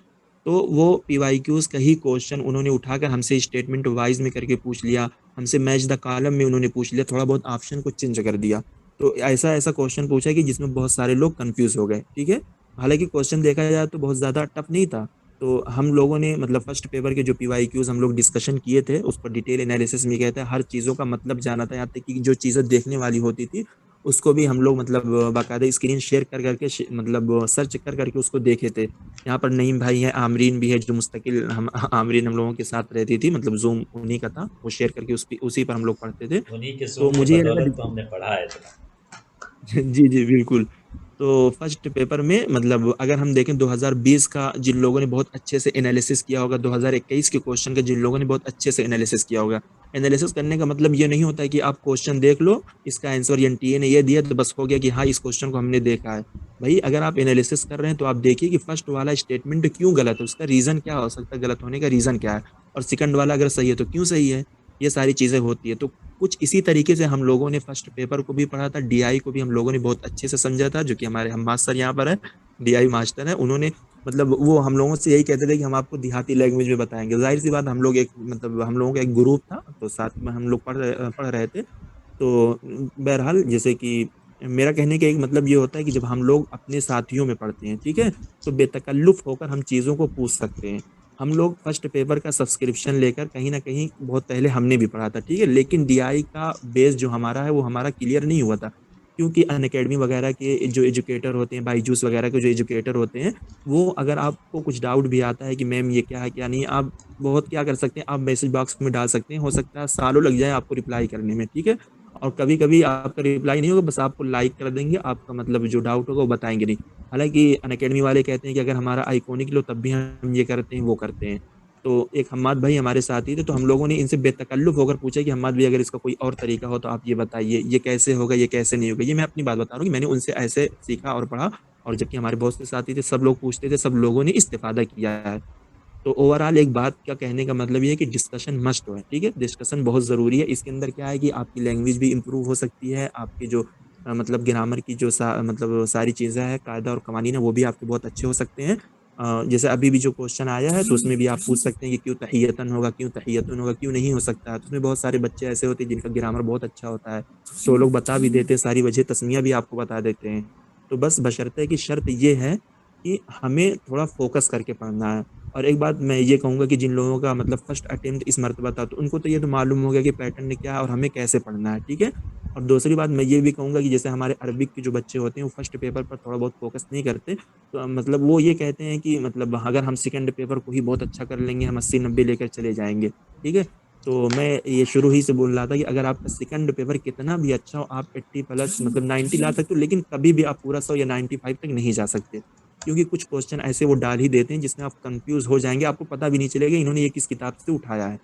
तो वो पीवाईक्यूज़ का ही क्वेश्चन उन्होंने उठाकर हमसे स्टेटमेंट वाइज़ में करके पूछ लिया, हमसे मैच द कॉलम में उन्होंने पूछ लिया, थोड़ा बहुत ऑप्शन को चेंज कर दिया। तो ऐसा-ऐसा क्वेश्चन पूछा कि जिसमें बहुत सारे लोग कन्फ्यूज़ हो गए, ठीक है? हालाँकि क्वेश्चन देखा जाए तो बहुत ज़्यादा टफ नहीं था। तो हम लोगों ने मतलब फर्स्ट पेपर के जो पीवाईक्यूज़ हम लोग डिस्कशन किए थे, उस पर डिटेल एनालिसिस में गए थे, हर चीज़ों का मतलब जाना था, यहाँ तक कि जो चीज़ें देखने वाली होती थी, उसको भी हम लोग मतलब बाकायदा स्क्रीन शेयर कर करके मतलब सर्च कर करके उसको देखे थे। यहाँ पर नईम भाई हैं, आमरीन भी है जो मुस्तकिल हम आमरीन हम लोगों के साथ रहती थी, मतलब ज़ूम उन्हीं का था, वो शेयर करके उसी पर हम लोग पढ़ते थे। उन्हीं के तो ज़ूम की मुझे ये लगा बदौलत तो हमने पढ़ा है इतना। जी, जी, बिल्कुल। तो फर्स्ट पेपर में मतलब अगर हम देखें 2020 का जिन लोगों ने बहुत अच्छे से एनालिसिस किया होगा, 2021 के क्वेश्चन का जिन लोगों ने बहुत अच्छे से एनालिसिस किया होगा। एनालिसिस करने का मतलब ये नहीं होता है कि आप क्वेश्चन देख लो, इसका आंसर एनटीए ने ये दिया तो बस हो गया कि हाँ, इस क्वेश्चन को हमने देखा है। भई अगर आप एनालिसिस कर रहे हैं तो आप देखिए कि फर्स्ट वाला स्टेटमेंट क्यों गलत है, उसका रीज़न क्या हो सकता है, गलत होने का रीज़न क्या है? और सेकंड वाला अगर सही है तो क्यों सही है? ये सारी चीज़ें होती है। तो कुछ इसी तरीके से हम लोगों ने फर्स्ट पेपर को भी पढ़ा था, डीआई को भी हम लोगों ने बहुत अच्छे से समझा था, जो कि हमारे हम्माद सर यहाँ पर हैं, डीआई मास्टर हैं। उन्होंने मतलब वो हम लोगों से यही कहते थे कि हम आपको देहाती लैंग्वेज में बताएँगे। ज़ाहिर-सी बात हम लोग एक मतलब हम लोगों का एक ग्रुप था, तो साथ में हम लोग पढ़ रहे थे। तो बहरहाल जैसे कि मेरा कहने का एक मतलब ये होता है कि जब हम लोग अपने साथियों में पढ़ते हैं, ठीक है? तो बेतकल्लुफ़ होकर हम चीज़ों को पूछ सकते हैं। हम लोग फर्स्ट पेपर का सब्सक्रिप्शन लेकर कहीं न कहीं बहुत पहले हमने भी पढ़ा था, ठीक है? लेकिन डीआई का बेस जो हमारा है, वो हमारा क्लियर नहीं हुआ था। क्योंकि अनअकैडमी वगैरह के जो एजुकेटर होते हैं, बायजूस वगैरह के जो एजुकेटर होते हैं, वो अगर आपको कुछ डाउट भी आता है कि मैम ये क्या है क्या नहीं, आप बहुत क्या कर सकते हैं, आप मैसेज बॉक्स में डाल सकते हैं, हो सकता है सालों लग जाए आपको रिप्लाई करने में, ठीक है। और कभी कभी आपका रिप्लाई नहीं होगा, बस आपको लाइक कर देंगे, आपका मतलब जो डाउट होगा वो बताएंगे नहीं। हालांकि अनअकैडमी वाले कहते हैं कि अगर हमारा आइकॉनिक लो तब भी हम ये करते हैं वो करते हैं। तो एक हम्माद भाई हमारे साथ ही थे, तो हम लोगों ने इनसे बेतकल्लुफ़ होकर पूछा कि हम्माद भाई अगर इसका कोई और तरीका हो तो आप ये बताइए, ये कैसे होगा, ये कैसे नहीं होगा? ये मैं अपनी बात बता रहा हूँ कि मैंने उनसे ऐसे सीखा और पढ़ा, और जबकि हमारे बहुत से साथी थे, सब लोग पूछते थे, सब लोगों ने इस्तिफ़ादा किया है। तो ओवरऑल एक बात का कहने का मतलब ये है कि डिस्कशन मस्ट है, ठीक है? डिस्कशन बहुत ज़रूरी है। इसके अंदर क्या है कि आपकी लैंग्वेज भी इम्प्रूव हो सकती है, आपकी जो मतलब ग्रामर की जो मतलब सारी चीज़ें हैं, कायदा और कवानीन है, वो भी आपके बहुत अच्छे हो सकते हैं। जैसे अभी भी जो क्वेश्चन आया है, तो उसमें भी आप पूछ सकते हैं कि क्यों तहियतन होगा, क्यों तहियतुन होगा, क्यों नहीं हो सकता है? तो उसमें बहुत सारे बच्चे ऐसे होते हैं जिनका ग्रामर बहुत अच्छा होता है, तो वो लोग बता भी देते हैं, सारी वजह तस्मीया भी आपको बता देते हैं। तो बस बशर्ते कि शर्त ये है कि हमें थोड़ा फ़ोकस करके पढ़ना है। और एक बात मैं ये कहूँगा कि जिन लोगों का मतलब फर्स्ट अटेम्प्ट इस मर्तबा था, तो उनको तो ये तो मालूम हो गया कि पैटर्न क्या है और हमें कैसे पढ़ना है, ठीक है? और दूसरी बात मैं ये भी कहूँगा कि जैसे हमारे अरबिक के जो बच्चे होते हैं, वो फर्स्ट पेपर पर थोड़ा बहुत फ़ोकस नहीं करते। तो मतलब वो ये कहते हैं कि मतलब अगर हम सेकंड पेपर को ही बहुत अच्छा कर लेंगे, हम 80-90 लेकर चले जाएँगे, ठीक है? तो मैं ये शुरू ही से बोल रहा था कि अगर आपका सेकंड पेपर कितना भी अच्छा हो, आप 80 प्लस मतलब 90 ला सकते हो, लेकिन कभी भी आप पूरा 100 या 95 तक नहीं जा सकते। क्योंकि कुछ क्वेश्चन ऐसे वो डाल ही देते हैं जिसमें आप कंफ्यूज हो जाएंगे, आपको पता भी नहीं चलेगा इन्होंने ये किस किताब से उठाया है।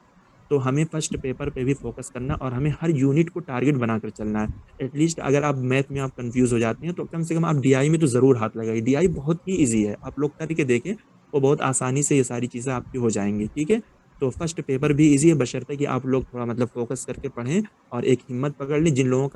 तो हमें फर्स्ट पेपर पे भी फोकस करना और हमें हर यूनिट को टारगेट बनाकर चलना है। एटलीस्ट अगर आप मैथ में आप कंफ्यूज हो जाते हैं, तो कम से कम आप डीआई में तो ज़रूर हाथ लगाइए। डीआई बहुत ही ईजी है, आप लोग करके देखें, वो बहुत आसानी से ये सारी चीज़ें आपकी हो जाएंगी, ठीक है। तो फर्स्ट पेपर भी ईजी है, बशर्ते कि आप लोग थोड़ा मतलब फोकस करके पढ़ें और एक हिम्मत पकड़ लें। जिन लोगों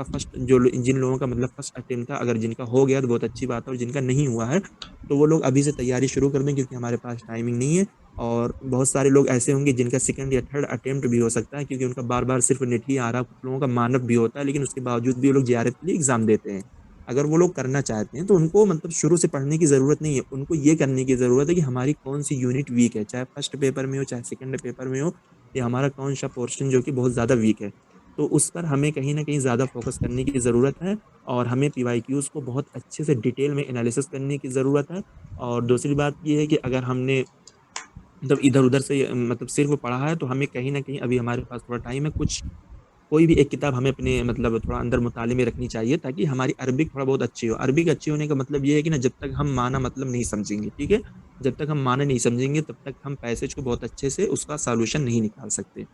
का मतलब फर्स्ट अटेम्प्ट था, अगर जिनका हो गया तो बहुत अच्छी बात है, और जिनका नहीं हुआ है तो वो लोग अभी से तैयारी शुरू कर दें, क्योंकि हमारे पास टाइमिंग नहीं है। और बहुत सारे लोग ऐसे होंगे जिनका सेकंड या थर्ड अटेम्प्ट भी हो सकता है, क्योंकि उनका बार-बार सिर्फ नेट ही आ रहा है। कुछ लोगों का मानव भी होता है, लेकिन उसके बावजूद भी वो लोग जेआरएफ के लिए एग्ज़ाम देते हैं। अगर वो लोग करना चाहते हैं, तो उनको मतलब शुरू से पढ़ने की ज़रूरत नहीं है। उनको ये करने की ज़रूरत है कि हमारी कौन-सी यूनिट वीक है, चाहे फर्स्ट पेपर में हो, चाहे सेकंड पेपर में हो, या हमारा कौन-सा पोर्शन जो कि बहुत ज़्यादा वीक है। तो उस पर हमें कहीं न कहीं ज़्यादा फ़ोकस करने की ज़रूरत है, और हमें पीवाईक्यूज़ को बहुत अच्छे से डिटेल में एनालिसिस करने की ज़रूरत है। और दूसरी बात ये है कि अगर हमने मतलब इधर-उधर से मतलब सिर्फ़ पढ़ा है, तो हमें कहीं न कहीं अभी हमारे पास थोड़ा टाइम है, कुछ कोई भी एक किताब हमें अपने मतलब थोड़ा अंदर मुताले में रखनी चाहिए, ताकि हमारी अरबिक थोड़ा बहुत अच्छी हो। अरबिक अच्छी होने का मतलब ये है कि ना, जब तक हम माना मतलब नहीं समझेंगे, ठीक है? जब तक हम माना नहीं समझेंगे, तब तक हम पैसेज को बहुत अच्छे से उसका सॉल्यूशन नहीं निकाल सकते।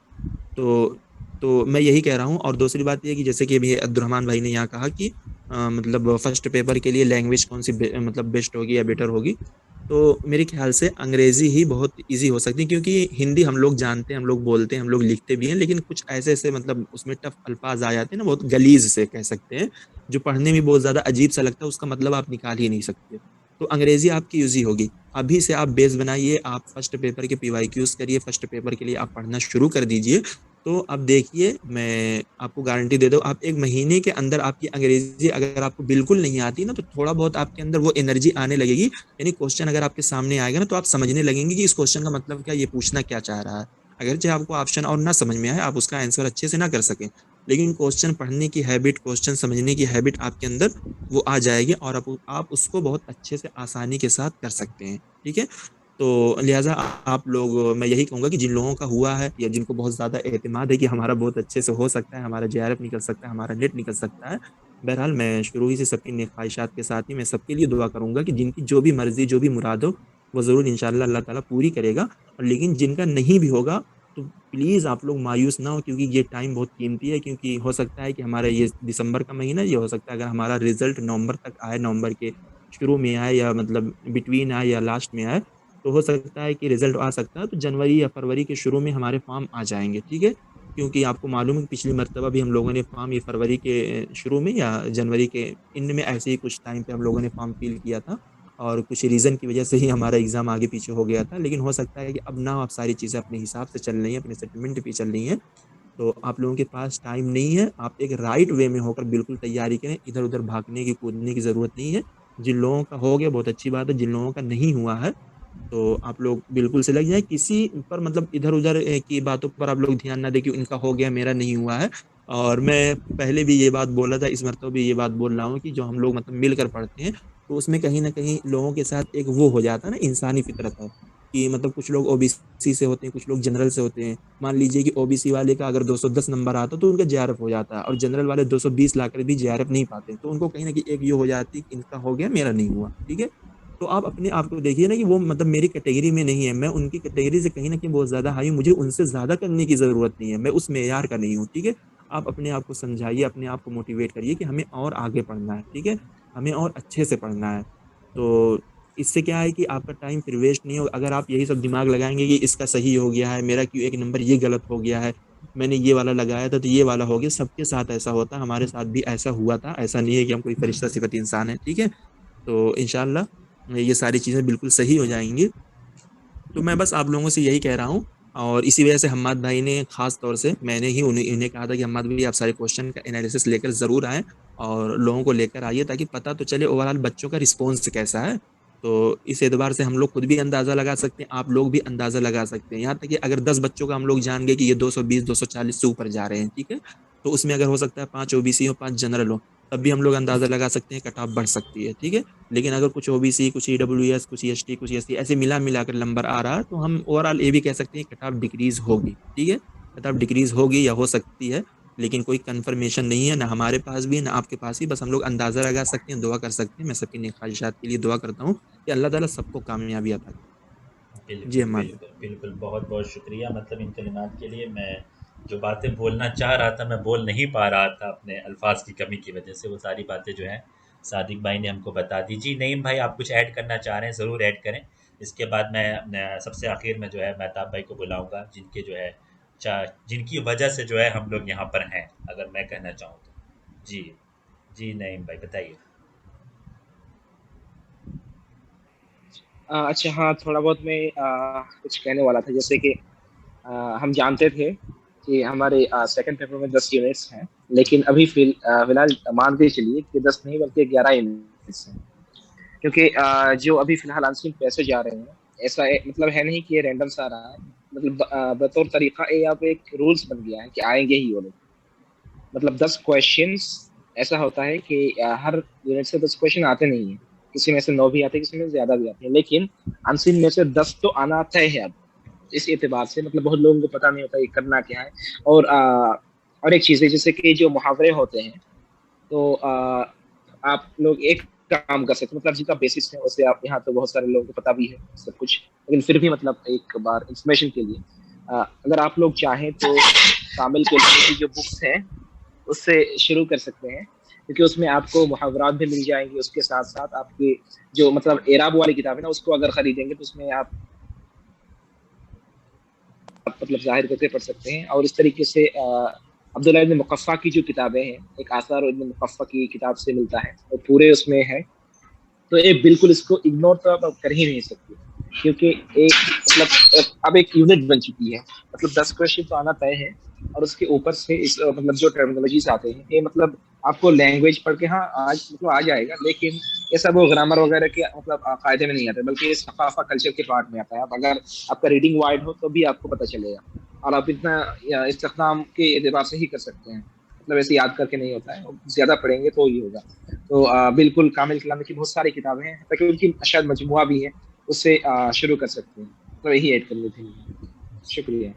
तो मैं यही कह रहा हूँ। और दूसरी बात ये है कि जैसे कि अभी अब्दुर्रहमान भाई ने यहाँ कहा कि मतलब फर्स्ट पेपर के लिए लैंग्वेज कौन-सी मतलब बेस्ट होगी या बेटर होगी। तो मेरे ख़्याल से अंग्रेज़ी ही बहुत ईज़ी हो सकती है, क्योंकि हिंदी हम लोग जानते हैं, हम लोग बोलते हैं, हम लोग लिखते भी हैं, लेकिन कुछ ऐसे-ऐसे मतलब उसमें टफ़ अल्फ़ाज़ आ जाते हैं ना, बहुत गलीज़ से कह सकते हैं, जो पढ़ने में बहुत ज़्यादा अजीब-सा लगता है, उसका मतलब आप निकाल ही नहीं सकते। तो अंग्रेज़ी आपकी ईज़ी होगी। अभी से आप बेस बनाइए, आप फर्स्ट पेपर के पीवाईक्यूज़ करिए, फर्स्ट पेपर के लिए आप पढ़ना शुरू कर दीजिए। तो अब देखिए, मैं आपको गारंटी दे दूँ, आप 1 महीने के अंदर आपकी अंग्रेज़ी अगर आपको बिल्कुल नहीं आती ना, तो थोड़ा बहुत आपके अंदर वो एनर्जी आने लगेगी। यानी क्वेश्चन अगर आपके सामने आएगा ना, तो आप समझने लगेंगे कि इस क्वेश्चन का मतलब क्या है, ये पूछना क्या चाह रहा है। अगरचे आपको ऑप्शन और ना समझ में आए, आप उसका आंसर अच्छे से ना कर सकें, लेकिन क्वेश्चन पढ़ने की हैबिट, क्वेश्चन समझने की हैबिट आपके अंदर वो आ जाएगी, और आप उसको बहुत अच्छे से आसानी के साथ कर सकते हैं, ठीक है? तो लिहाज़ा आप लोग, मैं यही कहूँगा कि जिन लोगों का हुआ है, या जिनको बहुत ज़्यादा एतमाद है कि हमारा बहुत अच्छे से हो सकता है, हमारा जेआरएफ निकल सकता है, हमारा नेट निकल सकता है। बहरहाल मैं शुरू ही से सबकी नेक ख़्वाहिशात के साथ ही मैं सबके लिए दुआ करूँगा कि जिनकी जो भी मर्ज़ी, जो भी मुराद हो, वो ज़रूर इंशाअल्लाह अल्लाह ताला पूरी करेगा। और लेकिन जिनका नहीं भी होगा, तो प्लीज़ आप लोग मायूस ना हो, क्योंकि ये टाइम बहुत कीमती है। क्योंकि हो सकता है कि हमारा ये दिसंबर का महीना, ये हो सकता है अगर हमारा रिज़ल्ट नवंबर तक आए, नवंबर के शुरू में आए, या मतलब बिटवीन आए, या लास्ट में आए, तो हो सकता है कि रिज़ल्ट आ सकता है, तो जनवरी या फरवरी के शुरू में हमारे फॉर्म आ जाएँगे, ठीक है? क्योंकि आपको मालूम है कि पिछली मर्तबा भी हम लोगों ने फॉर्म ये फरवरी के शुरू में या जनवरी के एंड में, ऐसे ही कुछ टाइम पे हम लोगों ने फॉर्म फिल किया था, और कुछ रीज़न की वजह से ही हमारा एग्ज़ाम आगे-पीछे हो गया था। लेकिन हो सकता है कि अब ना अब सारी चीज़ें अपने हिसाब से चल रही हैं, अपने सेटलमेंट पे चल रही हैं, तो आप लोगों के पास टाइम नहीं है। आप एक राइट वे में होकर बिल्कुल तैयारी करें, इधर-उधर भागने की, कूदने की ज़रूरत नहीं है। जिन लोगों का हो गया बहुत अच्छी बात है, जिन लोगों का नहीं हुआ है, तो आप लोग बिल्कुल से लग जाएँ। किसी पर मतलब इधर-उधर की बातों पर आप लोग ध्यान ना दें कि इनका हो गया, मेरा नहीं हुआ है। और मैं पहले भी ये बात बोला था, इस मरतबा भी ये बात बोल रहा हूँ कि जो हम लोग मतलब मिलकर पढ़ते हैं तो उसमें कहीं ना कहीं लोगों के साथ एक वो हो जाता है ना, इंसानी फितरत है कि मतलब कुछ लोग ओबीसी से होते हैं, कुछ लोग जनरल से होते हैं। मान लीजिए कि ओबीसी वाले का अगर 210 नंबर आता तो उनका जेआरएफ हो जाता है, और जनरल वाले 220 लाकर भी जेआरएफ नहीं पाते, तो उनको कहीं ना कहीं एक ये हो जाती है कि इनका हो गया, मेरा नहीं हुआ। ठीक है, तो आप अपने आप को देखिए ना कि वो मतलब मेरी कैटेगरी में नहीं है, मैं उनकी कैटेगरी से कहीं ना कहीं बहुत ज्यादा हाई हूँ, मुझे उनसे ज्यादा करने की जरूरत नहीं है, मैं उस मेयार का नहीं हूँ। ठीक है, आप अपने आप को समझाइए, अपने आप को मोटिवेट करिए कि हमें और आगे पढ़ना है। ठीक है, हमें और अच्छे से पढ़ना है। तो इससे क्या है कि आपका टाइम फिर वेस्ट नहीं होगा। अगर आप यही सब दिमाग लगाएंगे कि इसका सही हो गया है, मेरा क्यों एक नंबर ये गलत हो गया है, मैंने ये वाला लगाया था तो ये वाला हो गया, सबके साथ ऐसा होता है, हमारे साथ भी ऐसा हुआ था, ऐसा नहीं है कि हम कोई फरिश्ता सिफत इंसान है। ठीक है, तो इंशाल्लाह ये सारी चीज़ें बिल्कुल सही हो जाएंगी। तो मैं बस आप लोगों से यही कह रहा हूँ, और इसी वजह से हम्माद भाई ने खास तौर से मैंने ही उन्हें कहा था कि हम्माद भाई आप सारे क्वेश्चन का एनालिसिस लेकर ज़रूर आएँ और लोगों को लेकर आइए, ताकि पता तो चले ओवरऑल बच्चों का रिस्पॉन्स कैसा है। तो इस एतबार से हम लोग खुद भी अंदाज़ा लगा सकते हैं, आप लोग भी अंदाज़ा लगा सकते हैं। यहाँ तक कि अगर 10 बच्चों का हम लोग जान गए कि ये 220 240 से ऊपर जा रहे हैं, ठीक है, तो उसमें अगर हो सकता है 5 ओबीसी हो 5 जनरल हो, तब भी हम लोग अंदाज़ा लगा सकते हैं कट ऑफ बढ़ सकती है। ठीक है, लेकिन अगर कुछ ओबीसी, कुछ ईडब्ल्यूएस, कुछ एसटी, कुछ एससी ऐसे मिला मिलाकर नंबर आ रहा है, तो हम ओवरऑल ये भी कह सकते हैं कट ऑफ डिक्रीज होगी। ठीक है, कट ऑफ डिक्रीज होगी या हो सकती है, लेकिन कोई कंफर्मेशन नहीं है, ना हमारे पास भी है ना आपके पास ही, बस हम लोग अंदाजा लगा सकते हैं, दुआ कर सकते हैं। मैं सबकी नेक ख्वाहिशात के लिए दुआ करता हूँ कि अल्लाह ताला सबको कामयाबी अता करे। जी बिल्कुल, अम्मा। बिल्कुल, बिल्कुल। बहुत-बहुत शुक्रिया मतलब इन कलिमात के लिए। मैं जो बातें बोलना चाह रहा था, मैं बोल नहीं पा रहा था अपने अल्फ़ाज़ की कमी की वजह से। वो सारी बातें जो हैं, सादिक भाई ने हमको बता दी। जी, नईम भाई आप कुछ ऐड करना चाह रहे हैं, ज़रूर ऐड करें। इसके बाद मैं सबसे आखिर में जो है मेहताब भाई को बुलाऊँगा, जिनके जो है चा जिनकी वजह से जो है हम लोग यहाँ पर हैं, अगर मैं कहना चाहूँ तो। जी, जी नईम भाई बताइए। अच्छा हाँ, थोड़ा बहुत मैं कुछ कहने वाला था, जैसे कि हम जानते थे कि हमारे सेकंड पेपर में 10 यूनिट्स हैं, लेकिन अभी फिलहाल मान के चलिए कि 10 नहीं बल्कि 11 यूनिट्स हैं, क्योंकि जो अभी फिलहाल अनसीन पैसे जा रहे हैं, ऐसा मतलब है नहीं कि ये रैंडम सा आ रहा है, मतलब बतौर तरीका यहाँ पे एक रूल्स बन गया है कि आएंगे ही वो लोग। मतलब 10 क्वेश्चंस ऐसा होता है कि हर यूनिट से 10 क्वेश्चन आते नहीं है, किसी में से 9 भी आते हैं, किसी में ज्यादा भी आते हैं, लेकिन अनसीन में से 10 तो आना तय है अब। इस एतबार से मतलब बहुत लोगों को पता नहीं होता ये करना क्या है। और एक चीज़ है, जैसे कि जो मुहावरे होते हैं, तो आप लोग एक काम कर सकते हैं, मतलब जिनका बेसिस है उससे आप, यहाँ तो बहुत सारे लोगों को पता भी है सब कुछ, लेकिन फिर भी मतलब एक बार इंफॉर्मेशन के लिए, अगर आप लोग चाहें तो कामिल के लिए की जो बुक्स हैं उससे शुरू कर सकते हैं, क्योंकि उसमें आपको मुहावरात भी मिल जाएंगे, उसके साथ साथ आपकी जो मतलब एराब वाली किताब है ना, उसको अगर खरीदेंगे तो उसमें आप मतलब जाहिर करके पढ़ सकते हैं। और इस तरीके से अब्दुल्ला इब्न मुकफ़्फ़ा की जो किताबें हैं, एक आसार इब्न मुकफ़्फ़ा की किताब से मिलता है, और पूरे उसमें है, तो ये बिल्कुल इसको इग्नोर तो आप कर ही नहीं सकते, क्योंकि एक मतलब अब एक यूनिट बन चुकी है, मतलब 10 क्वेश्चन तो आना तय है, और उसके ऊपर से इस मतलब जो टर्मिनोलॉजीज आते हैं ये मतलब आपको लैंग्वेज पढ़ के हाँ आज मतलब आ जाएगा, लेकिन ये सब वो ग्रामर वगैरह के मतलब कायदे में नहीं आते, बल्कि ये सकाफा कल्चर के पार्ट में आता है। अब अगर आपका रीडिंग वाइड हो तो भी आपको पता चलेगा, और आप इतना इस्तेमाल के एतबार से ही कर सकते हैं, मतलब ऐसे याद करके नहीं होता है, ज्यादा पढ़ेंगे तो ही होगा। तो बिल्कुल कामिल कलामी की बहुत सारी किताबें हैं, ताकि उनकी शायद मजमुआ भी है, उससे शुरू कर सकते हैं। तो यही ऐड करनी थी। शुक्रिया।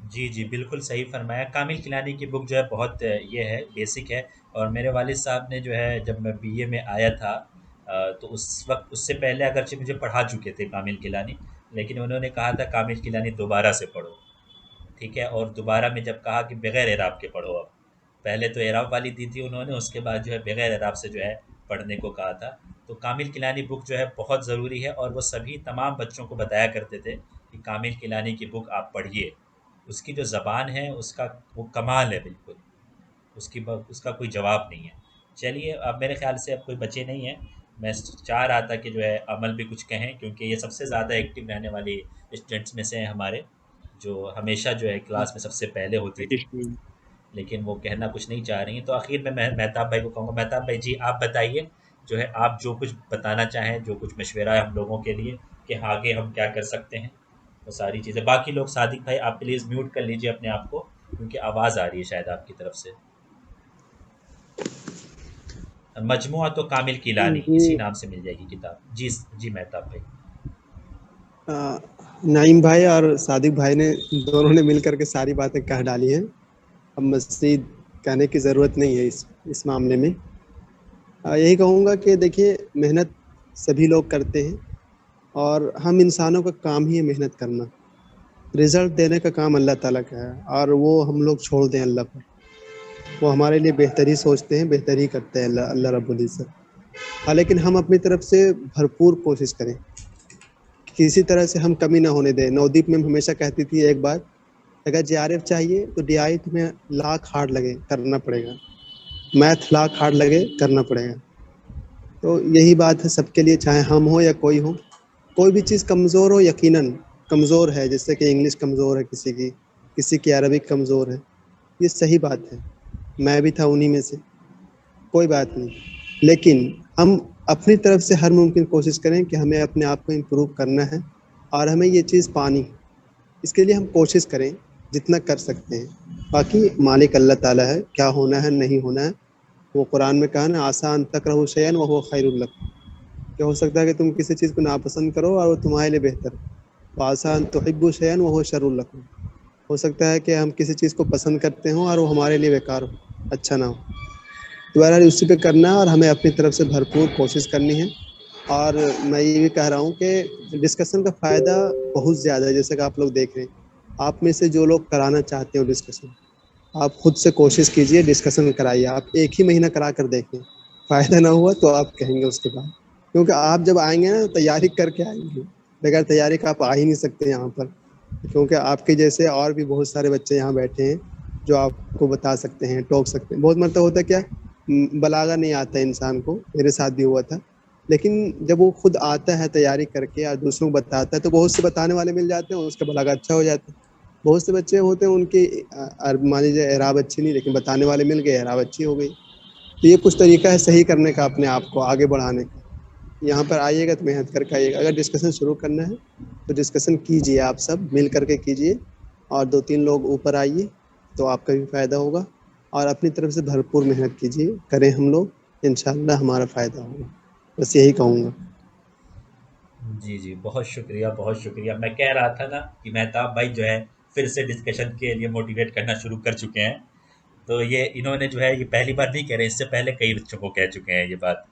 जी, जी, बिल्कुल सही फ़रमाया। कामिल किलानी की बुक जो है बहुत ये है, बेसिक है। और मेरे वालिद साहब ने जो है जब मैं बीए में आया था तो उस वक़्त उससे पहले अगरचे मुझे पढ़ा चुके थे कामिल किलानी, लेकिन उन्होंने कहा था कामिल किलानी दोबारा से पढ़ो, ठीक है? और दोबारा में जब कहा कि बगैर एराब के पढ़ो अब। पहले तो एराब वाली दी थी उन्होंने, उसके बाद जो है बगैर एराब से जो है पढ़ने को कहा था। तो कामिल किलानी बुक जो है बहुत ज़रूरी है, और वो सभी तमाम बच्चों को बताया करते थे कि कामिल किलानी की बुक आप पढ़िए। उसकी जो ज़बान है उसका वो कमाल है बिल्कुल, उसका कोई जवाब नहीं है। चलिए अब मेरे ख़्याल से अब कोई बचे नहीं हैं। मैं चाह रहा था कि जो है अमल भी कुछ कहें, क्योंकि ये सबसे ज़्यादा एक्टिव रहने वाली स्टूडेंट्स में से हैं हमारे, जो हमेशा जो है क्लास में सबसे पहले होती थी, लेकिन वो कहना कुछ नहीं चाह रही हैं। तो आखिर में मैं मेहताब भाई को कहूँगा, मेहताब भाई जी आप बताइए, जो है आप जो कुछ बताना चाहें, जो कुछ मशवरा है हम लोगों के लिए कि आगे हम क्या कर सकते हैं, वो सारी चीज़ें। बाकी लोग, सादिक भाई आप प्लीज़ म्यूट कर लीजिए अपने आप को, क्योंकि आवाज़ आ रही है शायद आपकी तरफ से। मजमुआ तो कामिल किलानी, जी इसी नाम से मिल जाएगी किताब। जी जी मेहताब भाई। नाइम भाई और सादिक भाई ने दोनों ने मिल करके सारी बातें कह डाली हैं। अब मज़ीद कहने की ज़रूरत नहीं है इस मामले में। यही कहूँगा कि देखिए, मेहनत सभी लोग करते हैं और हम इंसानों का काम ही है मेहनत करना। रिज़ल्ट देने का काम अल्लाह ताला का है और वो हम लोग छोड़ दें अल्लाह पर। वो हमारे लिए बेहतर ही सोचते हैं, बेहतर ही करते हैं अल्लाह रब्बुल इज़्ज़त। हाँ, लेकिन हम अपनी तरफ से भरपूर कोशिश करें, किसी तरह से हम कमी ना होने दें। नवदीप मैम हमेशा कहती थी एक बात, अगर जेआरएफ चाहिए तो डीआई तुम्हें लाख हार्ड लगे करना पड़ेगा, मैथ लाख हार्ड लगे करना पड़ेगा। तो यही बात है सबके लिए, चाहे हम हो या कोई हो। कोई भी चीज़ कमज़ोर हो, यकीनन कमज़ोर है, जैसे कि इंग्लिश कमज़ोर है किसी की अरबिक कमज़ोर है, ये सही बात है। मैं भी था उन्हीं में से, कोई बात नहीं। लेकिन हम अपनी तरफ से हर मुमकिन कोशिश करें कि हमें अपने आप को इम्प्रूव करना है और हमें ये चीज़ पानी है। इसके लिए हम कोशिश करें जितना कर सकते हैं। बाकी मालिक अल्लाह ताला है, क्या होना है नहीं होना है। वो कुरान में कहा ना, आसान तकरहु शैअन व हुवा खैरुल लकुम। क्या हो सकता है कि तुम किसी चीज़ को नापसंद करो और वो तुम्हारे लिए बेहतर है। व आसान तुहिब्बु शैअन व हुवा शर्रुल लकुम। हो सकता है कि हम किसी चीज़ को पसंद करते हों और वो हमारे लिए बेकार हो, अच्छा ना हो। तो बहरहाल उसी पे करना है और हमें अपनी तरफ से भरपूर कोशिश करनी है। और मैं ये भी कह रहा हूँ कि डिस्कशन का फ़ायदा बहुत ज़्यादा है, जैसे कि आप लोग देख रहे हैं। आप में से जो लोग कराना चाहते हो डिस्कशन, आप खुद से कोशिश कीजिए, डिस्कशन कराइए। आप 1 ही महीना करा कर देखें, फ़ायदा ना हुआ तो आप कहेंगे उसके बाद। क्योंकि आप जब आएँगे ना, तैयारी करके आएँगे, बगैर तैयारी का आप आ ही नहीं सकते यहाँ पर। क्योंकि आपके जैसे और भी बहुत सारे बच्चे यहाँ बैठे हैं, जो आपको बता सकते हैं, टोक सकते हैं। बहुत मरतबा होता है क्या, बलागा नहीं आता है इंसान को, मेरे साथ भी हुआ था। लेकिन जब वो खुद आता है तैयारी करके और दूसरों को बताता है, तो बहुत से बताने वाले मिल जाते हैं, उसका बलागा अच्छा हो जाता है। बहुत से बच्चे होते हैं, उनकी मान लीजिए एराब अच्छी नहीं, लेकिन बताने वाले मिल गए, एराब अच्छी हो गई। तो ये कुछ तरीका है सही करने का, अपने आप को आगे बढ़ाने का। यहाँ पर आइएगा तो मेहनत करके आइएगा। अगर डिस्कशन शुरू करना है तो डिस्कशन कीजिए, आप सब मिल करके कीजिए और 2-3 लोग ऊपर आइए, तो आपका भी फ़ायदा होगा। और अपनी तरफ से भरपूर मेहनत कीजिए, करें हम लोग, इंशाअल्लाह हमारा फ़ायदा होगा। बस यही कहूँगा। जी, जी, बहुत शुक्रिया, बहुत शुक्रिया। मैं कह रहा था ना कि मेहताब भाई जो है फिर से डिस्कशन के लिए मोटिवेट करना शुरू कर चुके हैं। तो ये इन्होंने जो है ये पहली बार नहीं कह रहे, इससे पहले कई बच्चों को कह चुके हैं ये बात।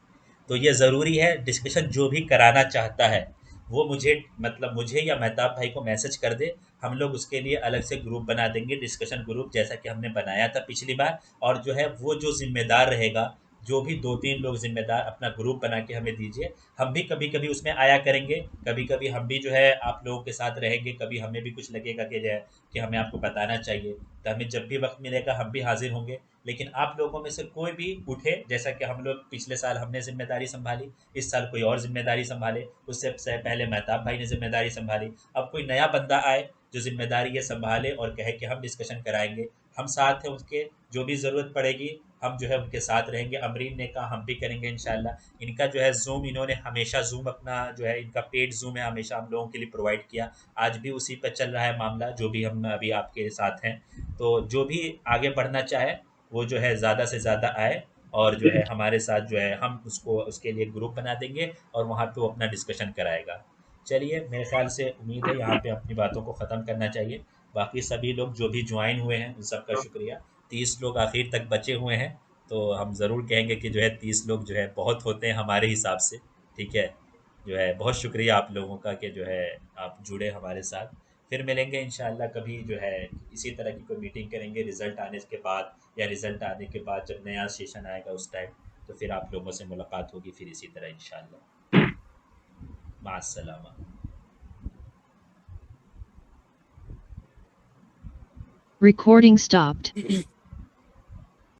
तो ये ज़रूरी है, डिस्कशन जो भी कराना चाहता है वो मुझे मतलब मुझे या मेहताब भाई को मैसेज कर दे। हम लोग उसके लिए अलग से ग्रुप बना देंगे, डिस्कशन ग्रुप जैसा कि हमने बनाया था पिछली बार। और जो है वो जो ज़िम्मेदार रहेगा, जो भी 2-3 लोग ज़िम्मेदार अपना ग्रुप बना के हमें दीजिए। हम भी कभी-कभी उसमें आया करेंगे, कभी-कभी हम भी जो है आप लोगों के साथ रहेंगे, कभी हमें भी कुछ लगेगा कि जो है कि हमें आपको बताना चाहिए, तो हमें जब भी वक़्त मिलेगा हम भी हाज़िर होंगे। लेकिन आप लोगों में से कोई भी उठे, जैसा कि हम लोग पिछले साल हमने ज़िम्मेदारी सँभाली, इस साल कोई और ज़िम्मेदारी सँभाले, उससे पहले मेहताब भाई ने ज़िम्मेदारी सँभाली। अब कोई नया बंदा आए जो ज़िम्मेदारी ये सँभाले और कहे कि हम डिस्कशन कराएँगे, हम साथ हैं उसके, जो भी ज़रूरत पड़ेगी हम जो है उनके साथ रहेंगे। अमरीन ने कहा हम भी करेंगे इंशाल्लाह। इनका जो है ज़ूम, इन्होंने हमेशा ज़ूम अपना जो है इनका पेड ज़ूम है, हमेशा हम लोगों के लिए प्रोवाइड किया। आज भी उसी पे चल रहा है मामला, जो भी हम अभी आपके साथ हैं। तो जो भी आगे बढ़ना चाहे वो जो है ज़्यादा से ज़्यादा आए और जो है हमारे साथ जो है हम उसको उसके लिए ग्रुप बना देंगे और वहाँ पे वो अपना डिस्कशन कराएगा। चलिए, मेरे ख़्याल से उम्मीद है यहाँ पे अपनी बातों को ख़त्म करना चाहिए। बाकी सभी लोग जो भी ज्वाइन हुए हैं उन सबका शुक्रिया। 30 लोग आखिर तक बचे हुए हैं, तो हम ज़रूर कहेंगे कि जो है 30 लोग जो है बहुत होते हैं हमारे हिसाब से। ठीक है, जो है बहुत शुक्रिया आप लोगों का कि जो है आप जुड़े हमारे साथ। फिर मिलेंगे इंशाल्लाह कभी, जो है इसी तरह की कोई मीटिंग करेंगे रिज़ल्ट आने के बाद, या रिज़ल्ट आने के बाद जब नया सेशन आएगा उस टाइम, तो फिर आप लोगों से मुलाकात होगी फिर इसी तरह इंशाल्लाह। माअस्सलामा। Recording stopped.